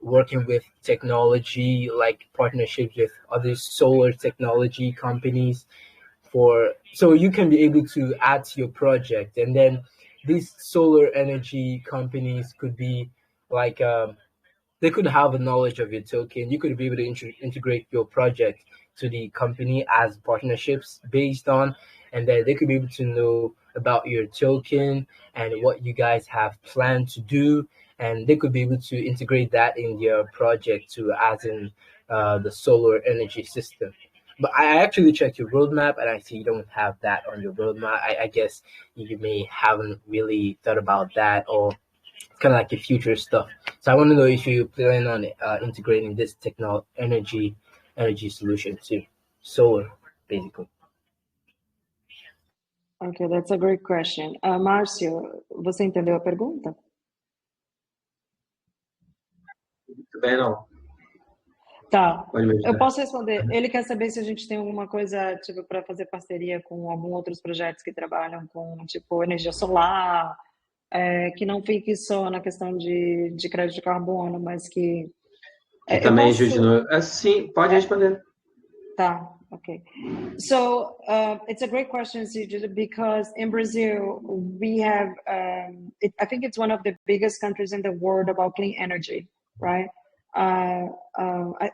working with technology, like partnerships with other solar technology companies, so you can be able to add to your project, and then these solar energy companies could be like they could have a knowledge of your token. You could be able to integrate your project to the company as partnerships based on, and then they could be able to know about your token and what you guys have planned to do, and they could be able to integrate that in your project to as in the solar energy system. But I actually checked your roadmap, and I see you don't have that on your roadmap. I guess you may haven't really thought about that, or kind of like the future stuff. So I want to know if you plan on integrating this energy solution to solar, basically. Okay, that's a great question. Márcio, você entendeu a pergunta? Muito bem, não. Tá, eu posso responder. Ele quer saber se a gente tem alguma coisa tipo para fazer parceria com alguns outros projetos que trabalham com tipo energia solar, que não fique só na questão de crédito de carbono, mas que também ajude. Sim, pode responder. Tá, okay. So it's a great question, CJ, because in Brazil we have, I think it's one of the biggest countries in the world about clean energy, right?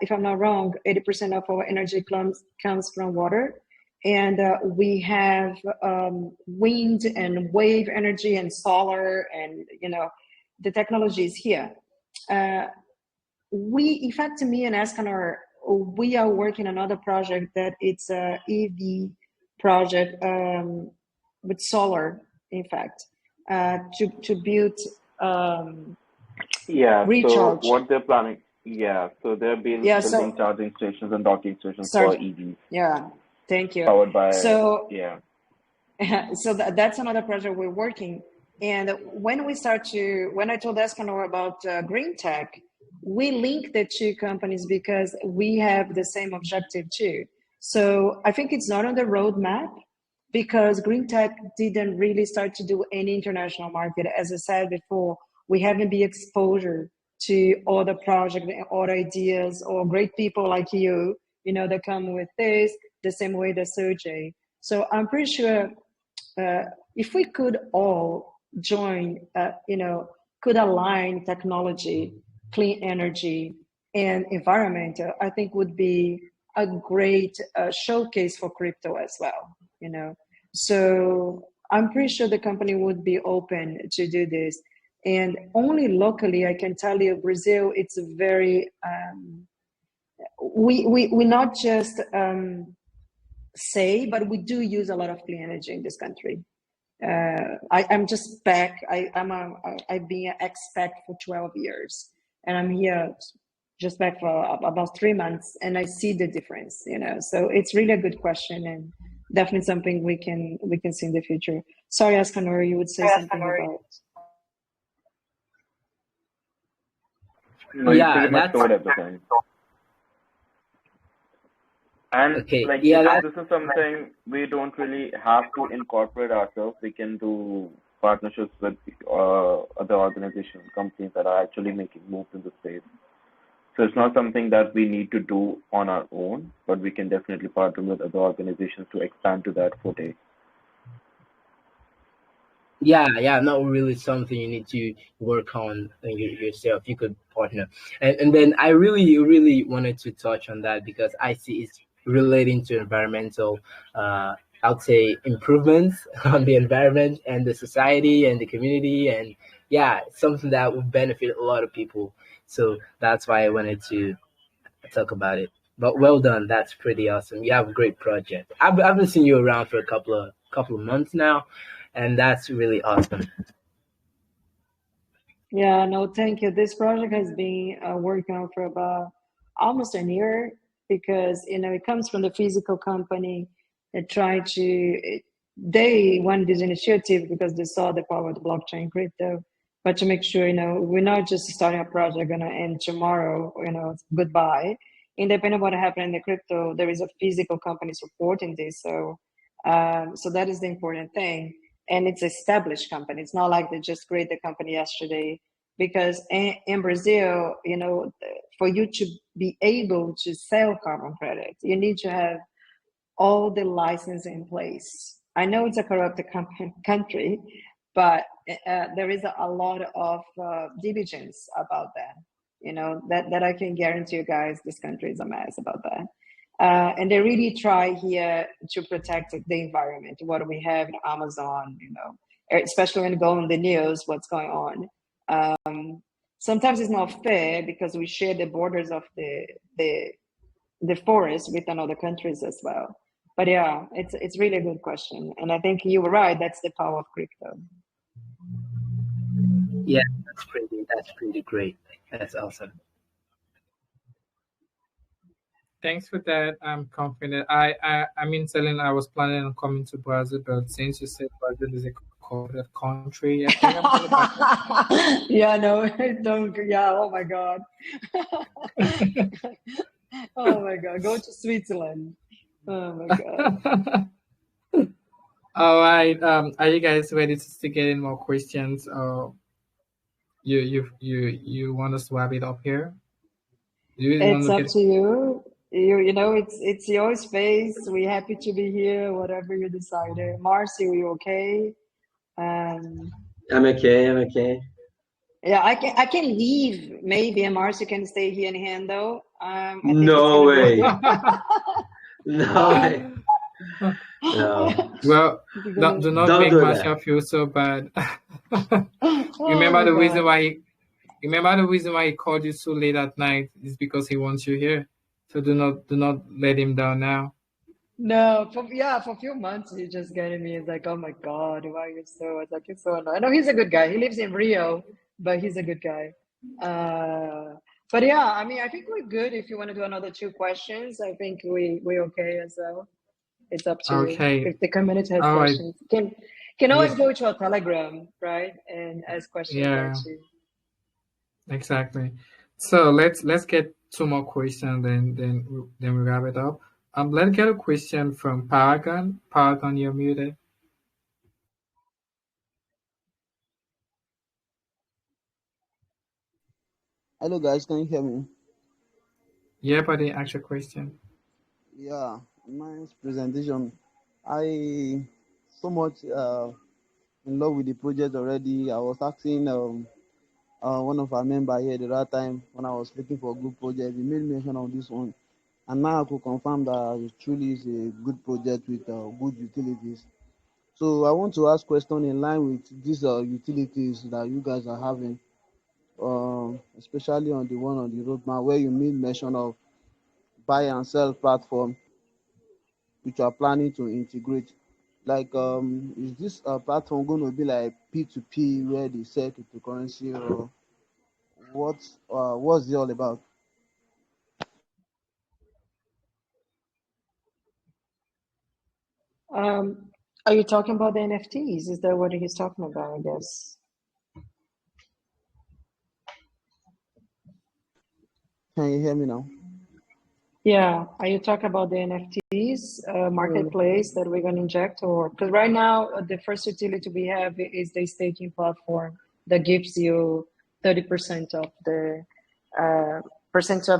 If I'm not wrong, 80% of our energy comes from water, and we have wind and wave energy and solar, and the technology is here. In fact, me and Escanor, we are working on another project that it's a EV project with solar, in fact, to build recharge. So what they're planning. Yeah, so they've been building charging stations and docking stations for EVs. Yeah, thank you. Powered by, so yeah. so that's another project we're working. And when I told Escanor about GreenTech, we linked the two companies because we have the same objective too. So I think it's not on the roadmap because GreenTech didn't really start to do any international market. As I said before, we haven't been exposure to other projects, other ideas, or great people like you know, that come with this, the same way that Sergey. So I'm pretty sure if we could all join, you know, could align technology, clean energy, and environmental, I think would be a great showcase for crypto as well, you know. So I'm pretty sure the company would be open to do this. And only locally, I can tell you, Brazil, it's very, we not just say, but we do use a lot of clean energy in this country. I'm just back. I've been an expat for 12 years, and I'm here just back for about 3 months, and I see the difference. You know, so it's really a good question, and definitely something we can see in the future. Sorry, Askanor, you would say something about. No, you pretty much covered everything. And okay. like this is something we don't really have to incorporate ourselves. We can do partnerships with other organizations, companies that are actually making moves in the space. So it's not something that we need to do on our own, but we can definitely partner with other organizations to expand to that footing. Yeah, not really something you need to work on yourself. You could partner, and then I really wanted to touch on that because I see it's relating to environmental, I would say, improvements on the environment and the society and the community, and yeah, something that would benefit a lot of people. So that's why I wanted to talk about it. But well done, that's pretty awesome. You have a great project. I've been seeing you around for a couple of months now, and that's really awesome. Yeah, no, thank you. This project has been working on for about almost a year because, you know, it comes from the physical company that they wanted this initiative because they saw the power of the blockchain crypto, but to make sure, you know, we're not just starting a project going to end tomorrow, you know, goodbye. Independent of what happened in the crypto, there is a physical company supporting this. So, so that is the important thing. And it's established company. It's not like they just created the company yesterday. Because in Brazil, you know, for you to be able to sell carbon credits, you need to have all the license in place. I know it's a corrupt country, but there is a lot of diligence about that. You know, that I can guarantee you guys, this country is a mess about that. And they really try here to protect the environment. What we have in Amazon, you know, especially when you go on the news, what's going on. Sometimes it's not fair because we share the borders of the forest with another countries as well. But yeah, it's really a good question, and I think you were right. That's the power of crypto. Yeah, that's pretty great. That's awesome. Thanks for that. I'm confident. I mean, Celine, I was planning on coming to Brazil, but since you said Brazil is a corrupt country, I think I'm gonna back. Yeah, no, don't. Yeah, oh my God. Oh my God, go to Switzerland. Oh my God. All right. Are you guys ready to get in more questions? You want us to wrap it up here? It's up to you. You know, it's your space. We're happy to be here. Whatever you decided. Marcy, are you okay? I'm okay. Yeah, I can leave maybe, and Marcy can stay here and handle. I think no way. No way. No. Well, do not make myself feel so bad. Remember the reason why he called you so late at night is because he wants you here. So do not let him down now. No, for a few months he just getting me. He's like, oh my God, why are you so? I was like, it's so annoying. I know he's a good guy. He lives in Rio, but he's a good guy. But yeah, I mean, I think we're good. If you want to do another 2 questions, I think we're okay as well. It's up to you. Okay. If the community has All right. questions, can always go to our Telegram, right, and ask questions there Yeah, too. exactly. So let's get 2 more questions, then we wrap it up. Let's get a question from Paragon. Paragon, you're muted. Hello guys, can you hear me? Yeah, buddy, ask your question. Yeah, nice presentation. I so much in love with the project already. I was asking one of our member here the other time when I was looking for a good project. He made mention of this one, and now I could confirm that it truly is a good project with good utilities. So I want to ask question in line with these utilities that you guys are having, especially on the one on the roadmap where you made mention of buy and sell platform which you are planning to integrate. Like, is this platform going to be like P2P where they sell cryptocurrency, or what's it all about? Are you talking about the NFTs? Is that what he's talking about? I guess. Can you hear me now? Yeah. Are you talking about the NFTs marketplace that we're going to inject, or because right now the first utility we have is the staking platform that gives you 30% of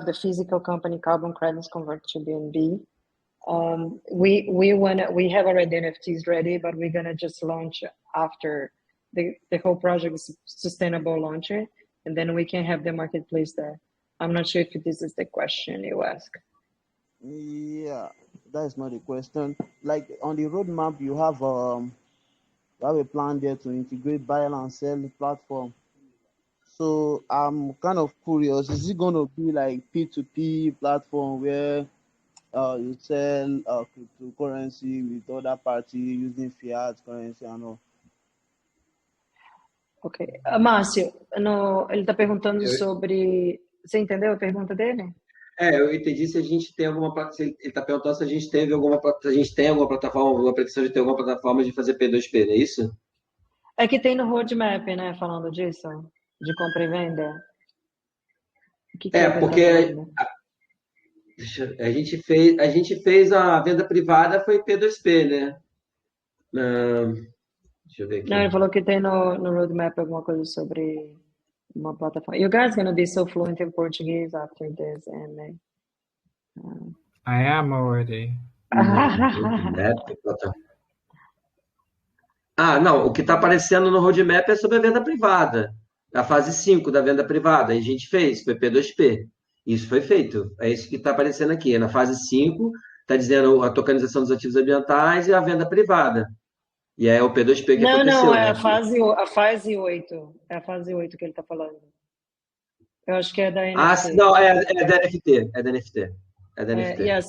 the physical company carbon credits converted to BNB. We have already NFTs ready, but we're gonna just launch after the whole project is sustainable launcher, and then we can have the marketplace there. I'm not sure if this is the question you ask. Yeah, that is not the question. Like on the roadmap, you have a plan there to integrate buy and sell platform. So I'm kind of curious, is it going to be like P2P platform where you sell cryptocurrency with other party using fiat currency and all? Ok. Márcio, ele está perguntando sobre. Você entendeu a pergunta dele? Eu entendi se a gente tem alguma. Ele está perguntando se a gente teve alguma. Se a gente tem alguma plataforma, alguma pretensão de ter alguma plataforma de fazer P2P, não é isso? É que tem no roadmap, né? Falando disso, de compra e venda. O que é que ele porque tá falando? a gente fez a venda privada, foi P2P, né? Deixa eu ver aqui. Não, ele falou que tem no roadmap alguma coisa sobre uma plataforma. You guys gonna be so fluent in Portuguese after this, and I am already. Não, o que está aparecendo no roadmap é sobre a venda privada. A fase 5 da venda privada. A gente fez, foi P2P. Isso foi feito. É isso que está aparecendo aqui. Na fase 5, está dizendo a tokenização dos ativos ambientais e a venda privada. E é o P2P que aconteceu. Não, é né? a fase 8. É a fase 8 que ele está falando. Eu acho que é da NFT. Não, é da NFT. É da NFT.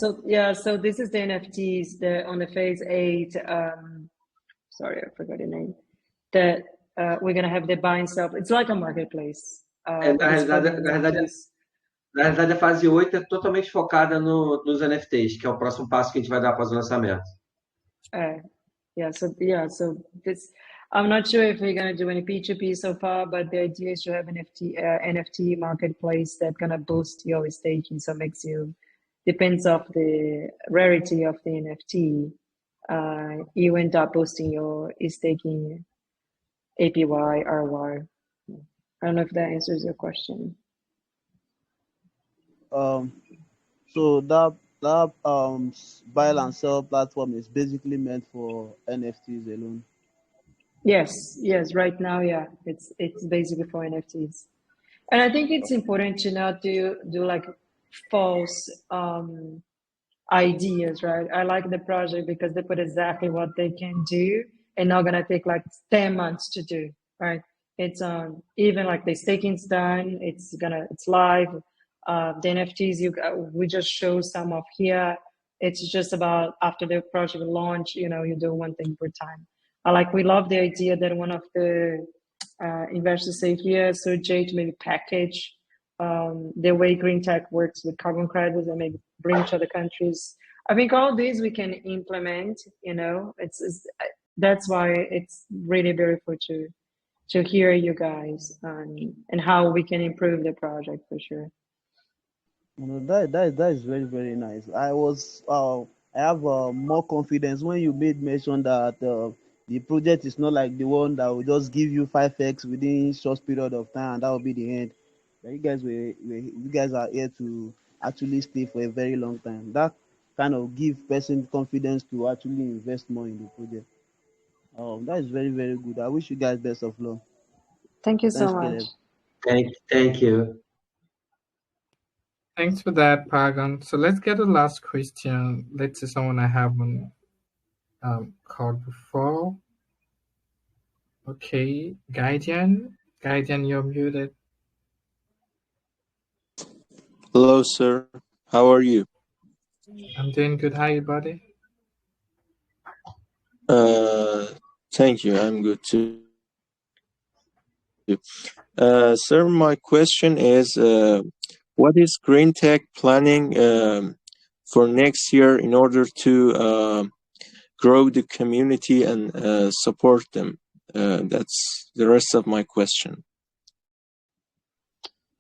So this is the NFTs on the phase 8. Sorry, I forgot the name. That we're gonna have the buy and sell. It's like a marketplace. Na realidade, a fase 8 é totalmente focada nos NFTs, que é o próximo passo que a gente vai dar após o lançamento. So this, I'm not sure if we're gonna do any P2P so far, but the idea is to have an NFT marketplace that's gonna boost your staking. So makes you, depends of the rarity of the NFT, you end up boosting your staking APY, RY. I don't know if that answers your question. So that buy and sell platform is basically meant for NFTs alone. Yes. Right now, yeah, it's basically for NFTs, and I think it's important to not do like false ideas, right? I like the project because they put exactly what they can do, and not gonna take like 10 months to do, right? It's even like the staking's done, it's live. The NFTs we just show some of here. It's just about after the project launch, you do one thing per time. We love the idea that one of the investors say here, so Jay to maybe package the way GreenTech works with carbon credits and maybe bring to other countries. I think all these we can implement. That's why it's really beautiful to hear you guys and how we can improve the project for sure. That is very, very nice. I have more confidence when you made mention that the project is not like the one that will just give you 5x within short period of time and that will be the end. That you guys are here to actually stay for a very long time. That kind of give person confidence to actually invest more in the project. That is very, very good. I wish you guys best of luck. Thank you so Thanks, much. Caleb. Thank you. Thanks for that, Paragon. So let's get the last question. Let's see someone I haven't called before. Okay, Guardian, you're muted. Hello, sir. How are you? I'm doing good. How are you, buddy? Thank you. I'm good too. Sir, my question is, what is GreenTech planning for next year in order to grow the community and support them? That's the rest of my question.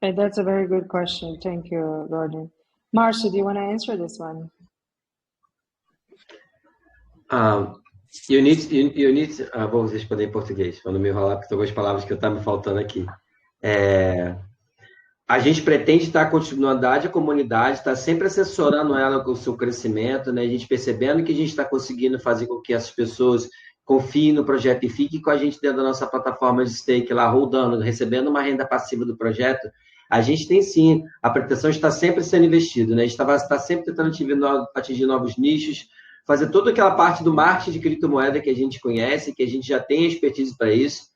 Hey, that's a very good question. Thank you, Gordon. Marcia, do you want to answer this one? Vou responder em português, para não me enrolar, porque tem algumas palavras que estão me faltando aqui. A gente pretende estar continuando a comunidade, estar sempre assessorando ela com o seu crescimento, né? A gente percebendo que a gente está conseguindo fazer com que essas pessoas confiem no projeto e fiquem com a gente dentro da nossa plataforma de stake lá, rodando, recebendo uma renda passiva do projeto. A gente tem sim a pretensão de estar sempre sendo investido, né? A gente está sempre tentando atingir novos nichos, fazer toda aquela parte do marketing de criptomoeda que a gente conhece, que a gente já tem expertise para isso.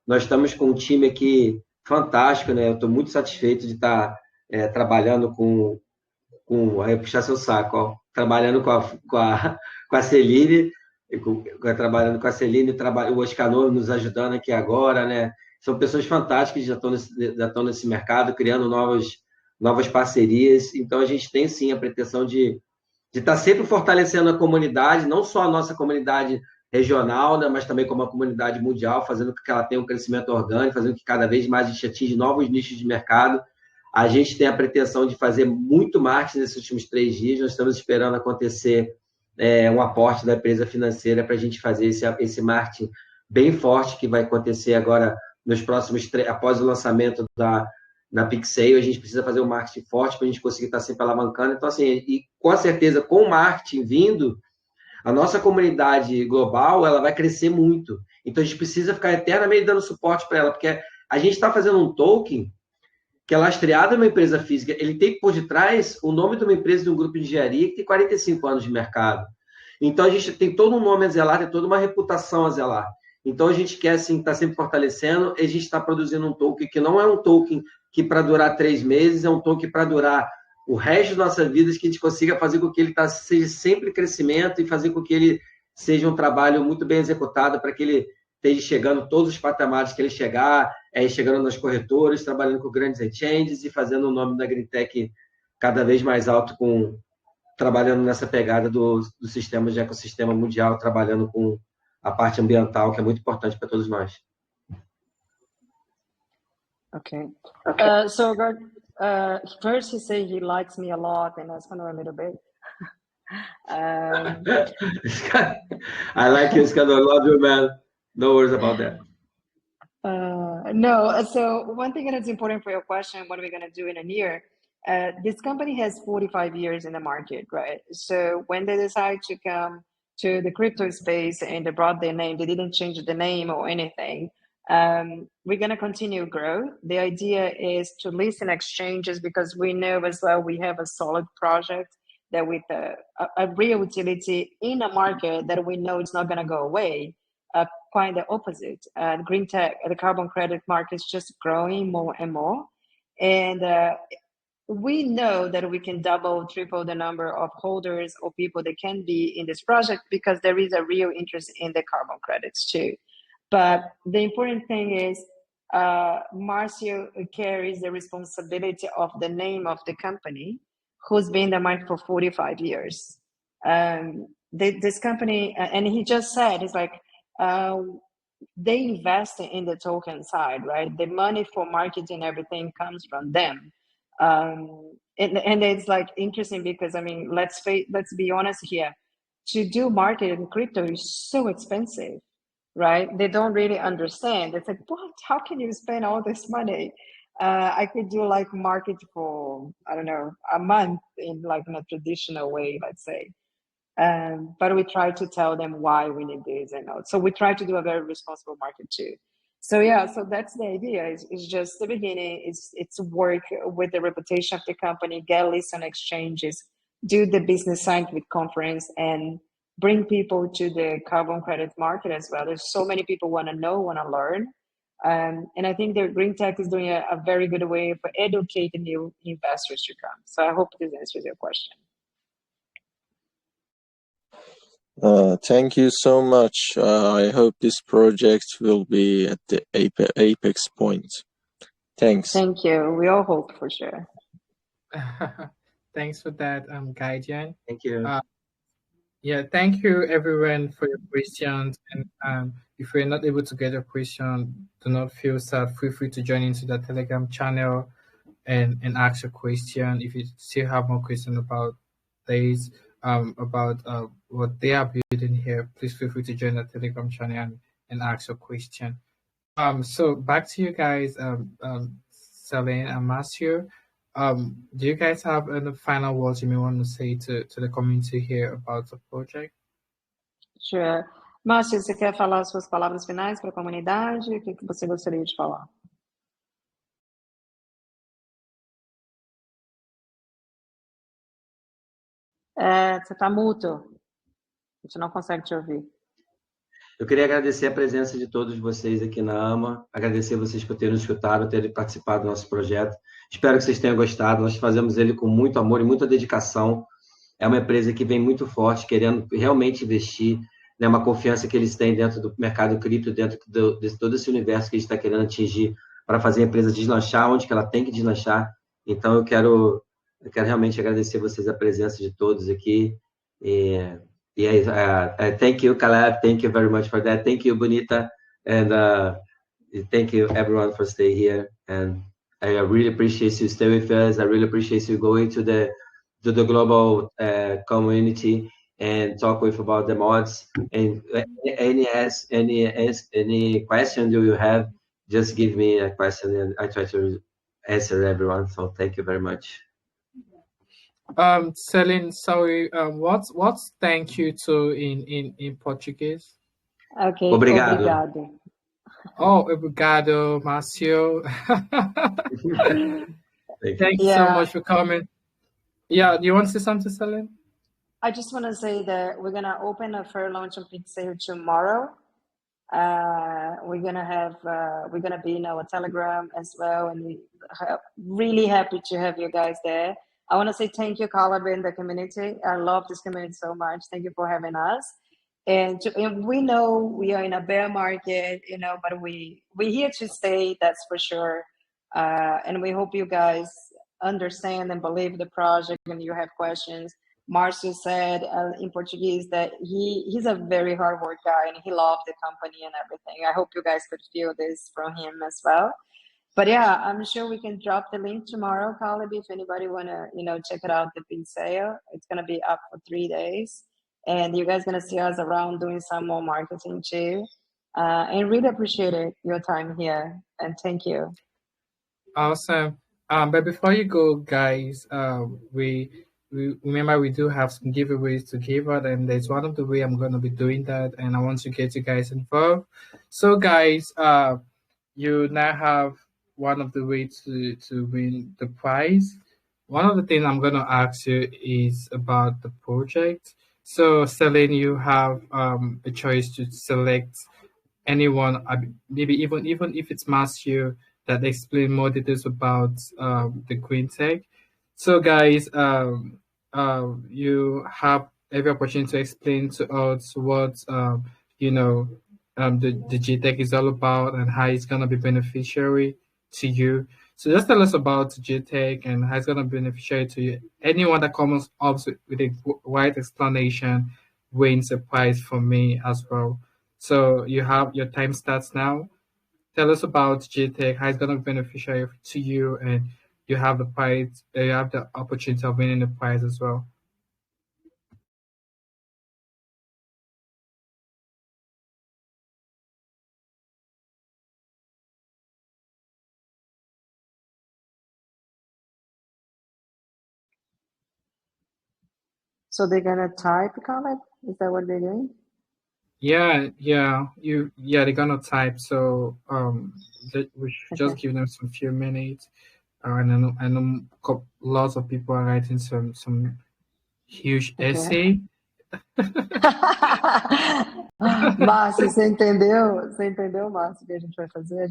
Nós estamos com um time aqui fantástico, né? Eu estou muito satisfeito de estar trabalhando aí puxar seu saco, ó, trabalhando com a Celine, trabalhando com a Celine, o Oscar Novo nos ajudando aqui agora, né? São pessoas fantásticas que já estão nesse mercado, criando novas parcerias. Então, a gente tem, sim, a pretensão de estar sempre fortalecendo a comunidade, não só a nossa comunidade regional, né, mas também como a comunidade mundial, fazendo com que ela tenha um crescimento orgânico, fazendo que cada vez mais a gente atinja novos nichos de mercado. A gente tem a pretensão de fazer muito marketing nesses últimos 3 dias. Nós estamos esperando acontecer um aporte da empresa financeira para a gente fazer esse marketing bem forte, que vai acontecer agora nos próximos após o lançamento na Pixel. A gente precisa fazer um marketing forte para a gente conseguir estar sempre alavancando. Então, assim, e com certeza, com o marketing vindo, a nossa comunidade global ela vai crescer muito. Então, a gente precisa ficar eternamente dando suporte para ela, porque a gente está fazendo um token que é lastreado numa empresa física. Ele tem por detrás o nome de uma empresa, de um grupo de engenharia que tem 45 anos de mercado. Então, a gente tem todo um nome a zelar, tem toda uma reputação a zelar. Então, a gente quer, assim, estar sempre fortalecendo, e a gente está produzindo um token que não é um token que para durar 3 meses, é um token para durar o resto da nossa vida, que a gente consiga fazer com que ele seja sempre crescimento e fazer com que ele seja um trabalho muito bem executado para que ele esteja chegando todos os patamares que ele chegar, chegando nas corretoras, trabalhando com grandes exchanges e fazendo o nome da GreenTech cada vez mais alto, trabalhando nessa pegada do sistema de ecossistema mundial, trabalhando com a parte ambiental, que é muito importante para todos nós. Okay. So, first he said he likes me a lot, and that's kind of a little bit. I like you, Scott. I love you, man. No worries about that. No, so one thing that is important for your question, what are we going to do in a year? This company has 45 years in the market, right? So when they decide to come to the crypto space and they brought their name, they didn't change the name or anything. We're going to continue grow. The idea is to list in exchanges because we know as well we have a solid project that with a real utility in a market that we know it's not going to go away. Quite the opposite. GreenTech, the carbon credit market is just growing more and more. And we know that we can double, triple the number of holders or people that can be in this project because there is a real interest in the carbon credits too. But the important thing is Marcio carries the responsibility of the name of the company, who's been in the market for 45 years. This company, and he just said, it's like, they invest in the token side, right? The money for marketing, everything comes from them. And it's like interesting because, I mean, let's be honest here. To do market in crypto is so expensive, right? They don't really understand. It's like, what? How can you spend all this money? I could do like market for, I don't know, a month in like in a traditional way, let's say. But we try to tell them why we need this and all. So we try to do a very responsible market too. So yeah, so that's the idea. It's just the beginning. It's work with the reputation of the company, get lists on exchanges, do the business scientific conference, and bring people to the carbon credit market as well. There's so many people want to know, want to learn. And I think the GreenTech is doing a very good way for educating new investors to come. So I hope this answers your question. Thank you so much. I hope this project will be at the apex point. Thanks. Thank you. We all hope for sure. Thanks for that, Guardian. Thank you. Yeah, thank you everyone for your questions. And if you're not able to get your question, do not feel sad. Feel free to join into the Telegram channel and ask your question. If you still have more questions about this, about what they are building here, please feel free to join the Telegram channel and ask your question. So back to you guys, Celine and Matthew. Do you guys have any final words you may want to say to the community here about the project? Sure. Márcio, você quer falar suas palavras finais para a comunidade? O que você gostaria de falar? Você está mudo. A gente não consegue te ouvir. Eu queria agradecer a presença de todos vocês aqui na AMA, agradecer vocês por terem nos escutado, terem participado do nosso projeto. Espero que vocês tenham gostado. Nós fazemos ele com muito amor e muita dedicação. É uma empresa que vem muito forte, querendo realmente investir, né? Uma confiança que eles têm dentro do mercado cripto, dentro de todo esse universo que a gente está querendo atingir para fazer a empresa deslanchar onde que ela tem que deslanchar. Então, eu quero realmente agradecer vocês a presença de todos aqui. Thank you, Caleb. Thank you very much for that. Thank you, Bonita, and thank you everyone for staying here. And I really appreciate you stay with us. I really appreciate you going to the global community and talk with about the mods. And any question you have, just give me a question and I try to answer everyone. So thank you very much. Celine, sorry, what's thank you to in Portuguese? Okay, obrigado. Oh, obrigado, Marcio. Thank you so much for coming. Yeah, do you want to say something, Celine? I just want to say that we're gonna open a fair launch on Pixel tomorrow. We're gonna be in our Telegram as well, and we're really happy to have you guys there. I want to say thank you, Caleb, and the community. I love this community so much. Thank you for having us. And we know we are in a bear market, you know, but we're here to stay, that's for sure. And we hope you guys understand and believe the project and you have questions. Marcio said in Portuguese that he's a very hard work guy and he loved the company and everything. I hope you guys could feel this from him as well. But yeah, I'm sure we can drop the link tomorrow, Caleb, if anybody wanna, you know, check it out, the big sale. It's gonna be up for 3 days. And you guys gonna see us around doing some more marketing too. And really appreciate it, your time here. And thank you. Awesome. But before you go, guys, we remember we do have some giveaways to give out, and there's one of the way I'm gonna be doing that, and I want to get you guys involved. So guys, you now have one of the ways to win the prize. One of the things I'm gonna ask you is about the project. So Celine, you have a choice to select anyone, maybe even if it's Matthew, that explain more details about the GreenTech. So guys, you have every opportunity to explain to us what you know the GTECH is all about and how it's gonna be beneficiary to you. So just tell us about GTECH and how it's gonna be beneficiary to you. Anyone that comes up with a wide explanation wins a prize from me as well. So you have your time starts now. Tell us about GTECH, how it's gonna be beneficiary to you, and you have the prize. You have the opportunity of winning the prize as well. So they're gonna type, Khaled? Is that what they're doing? Yeah, they're gonna type. So we should just give them some few minutes. And I know lots of people are writing some huge essay. Márcio, você entendeu? Você entendeu, Márcio, o que a gente vai fazer?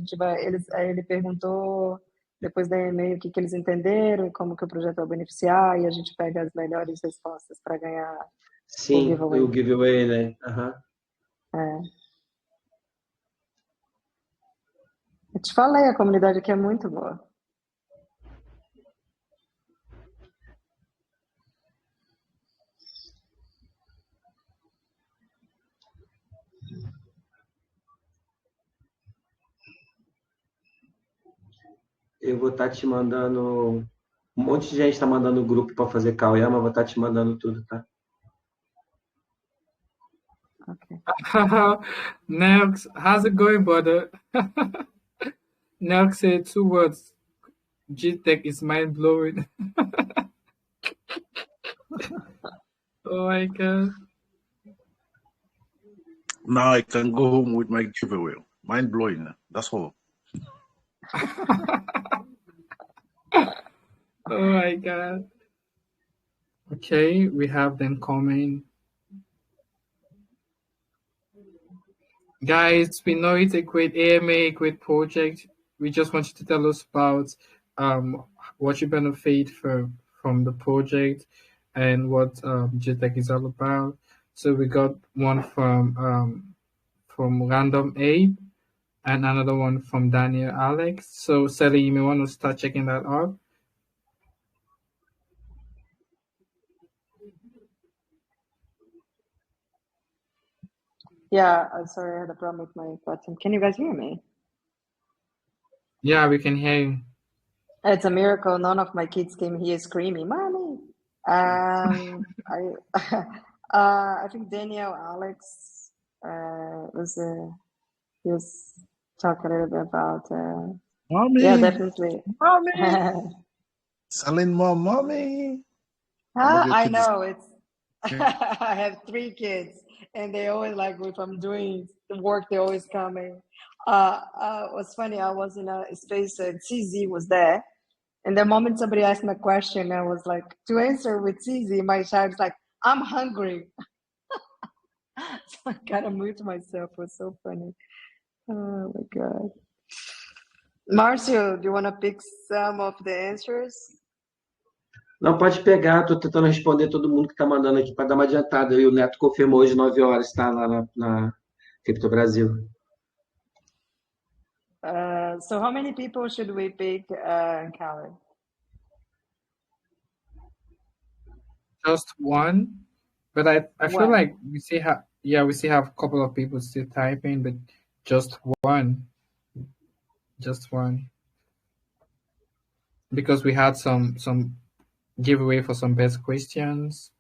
Ele perguntou depois da e-mail o que eles entenderam e como que o projeto vai beneficiar, e a gente pega as melhores respostas para ganhar Sim, giveaway. o giveaway, né? Aham. Eu te falei, a comunidade aqui é muito boa. Eu vou estar te mandando. Um monte de gente está mandando o grupo para fazer call, mas vou estar te mandando tudo, tá? Okay. Next, how's it going, brother? Next said 2 words. GTECH is mind blowing. Oh my god. Now I can go home with my giveaway. Mind blowing. That's all. Oh my god. Okay, we have them coming. Guys, we know it's a great AMA, a great project. We just want you to tell us about what you benefit from the project and what GTECH is all about. So we got one from Random Abe and another one from Daniel Alex. So Sally, you may want to start checking that out. Yeah, I'm sorry, I had a problem with my button. Can you guys hear me? Yeah, we can hear you. It's a miracle. None of my kids came here screaming, "Mommy!" I think Daniel Alex he was talking a little bit about Mommy. Yeah, definitely. Mommy. Selling more mommy. I know it's. I have 3 kids, and they always like if I'm doing the work, they're always coming. It was funny. I was in a space and CZ was there, and the moment somebody asked me a question, I was like, to answer with CZ, my child's like, "I'm hungry." So I kind of moved myself. It was so funny. Oh my god. Marcio, do you want to pick some of the answers? Não, pode pegar, estou tentando responder todo mundo que está mandando aqui para dar uma adiantada. E o Neto confirmou hoje 9 horas, está lá na Cripto Brasil. So how many people should we pick, Khaled? Just one, but I feel like we still have a couple of people still typing, but just one, because we had some giveaway for some best questions,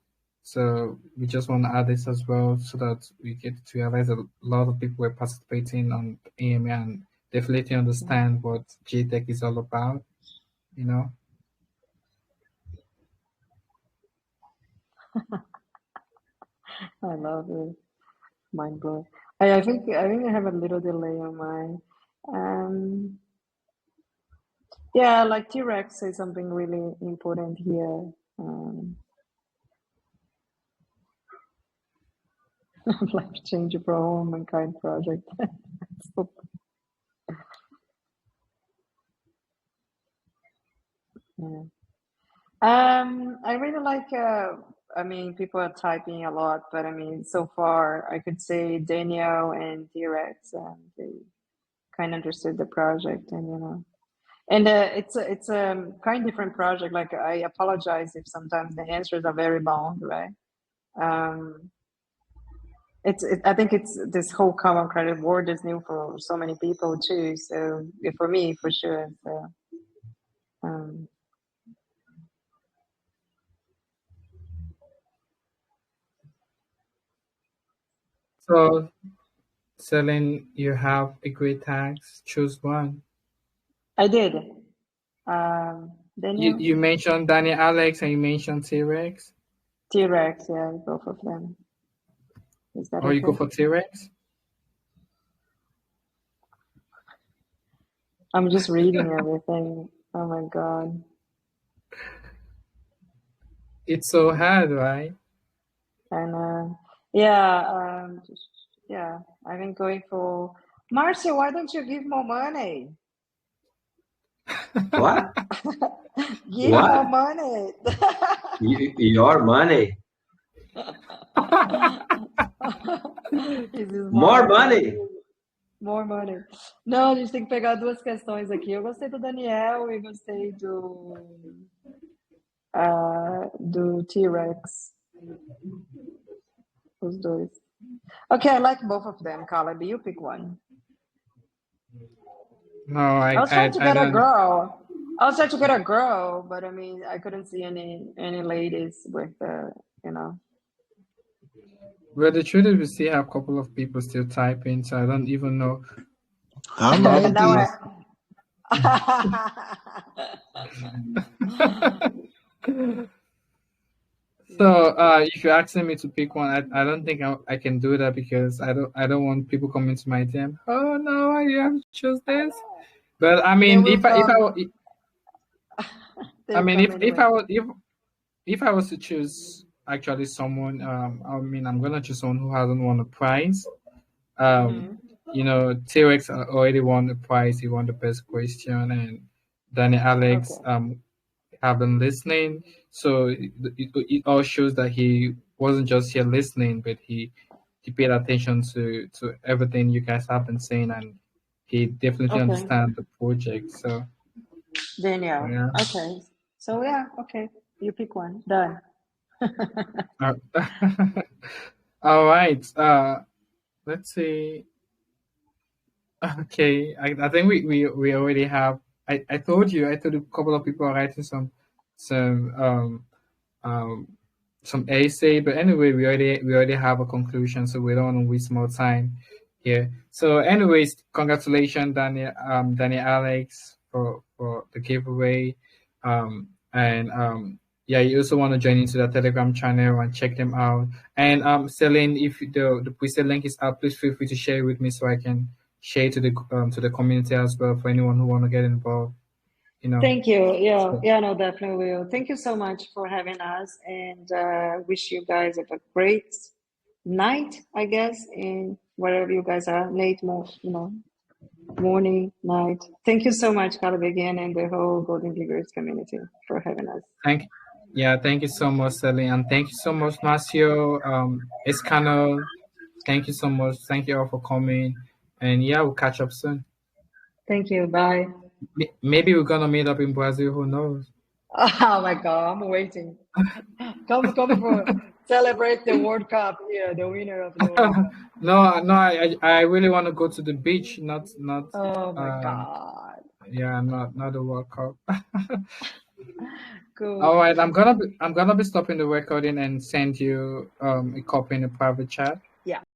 so we just want to add this as well so that we get to realize a lot of people were participating on AMA and definitely understand what GTECH is all about, you know. I love it. Mind blowing. I think I have a little delay on mine. Yeah, like T-Rex says something really important here. Life changer for humankind project. So, yeah. I really like I mean, people are typing a lot, but I mean, so far I could say Daniel and T-Rex, they kind of understood the project, and and it's a kind of different project. Like, I apologize if sometimes the answers are very long, right? Um, I think it's this whole common credit word is new for so many people too. So for me, for sure. So, um, So, Celine, you have a great tax. Choose one. I did. You Daniel, mentioned Danny Alex and you mentioned T-Rex. T-Rex, yeah, both of them. Is that Or you go okay? for T-Rex? I'm just reading everything. Oh my God. It's so hard, right? And yeah, yeah, I've been going for Marcia. Why don't you give more money? What? Give more What? money. Your money? This is More Marcia. money? More money. Não, a gente tem que pegar duas questões aqui. Eu gostei do Daniel e gostei do T-Rex. Os dois. Okay, I like both of them, Caleb. You pick one. No, I was trying to get a don't. girl. I was trying to get a girl, but I mean, I couldn't see any ladies with Well, the truth is, we still have a couple of people still typing, so I don't even know. How A lot many of Now do I. So, if you're asking me to pick one, I don't think I can do that because I don't want people coming to my DM. Oh no, I have to choose this. But I They mean, will if I come. They I will mean, come anyway. if I was to choose actually someone, I mean, I'm gonna choose someone who hasn't won a prize. Mhm. T-Rex already won the prize. He won the best question, and Danny Alex Okay. have been listening. So it all shows that he wasn't just here listening, but he paid attention to everything you guys have been saying, and he definitely Okay. understands the project. So Daniel. yeah. Okay. So yeah, okay. You pick one. Done. Uh, all right. Let's see. Okay, I think we already have. I told you. I told a couple of people are writing some um some essay, but anyway, we already have a conclusion, so we don't want to waste more time here. So, anyways, congratulations, Danny Alex, for the giveaway, and yeah, you also want to join into the Telegram channel and check them out. And Celine, if the pre-sale link is up, please feel free to share it with me so I can share it to the community as well for anyone who want to get involved. Thank you. Yeah, So, yeah, no, definitely will. Thank you so much for having us, and wish you guys have a great night, I guess, in wherever you guys are, late, morning, night. Thank you so much, Caleb, again, and the whole Golden Diggers community for having us. thank thank you so much, Celine, and thank you so much, Marcio, Escano. Thank you so much. Thank you all for coming, and yeah, we'll catch up soon. Thank you. Bye. Maybe we're gonna meet up in Brazil. Who knows? Oh my God, I'm waiting. Come for celebrate the World Cup. Yeah, the winner of the World Cup. No, I really want to go to the beach, not Oh my God. yeah, not the World Cup. Cool. All right, I'm gonna be stopping the recording and send you a copy in a private chat. Yeah.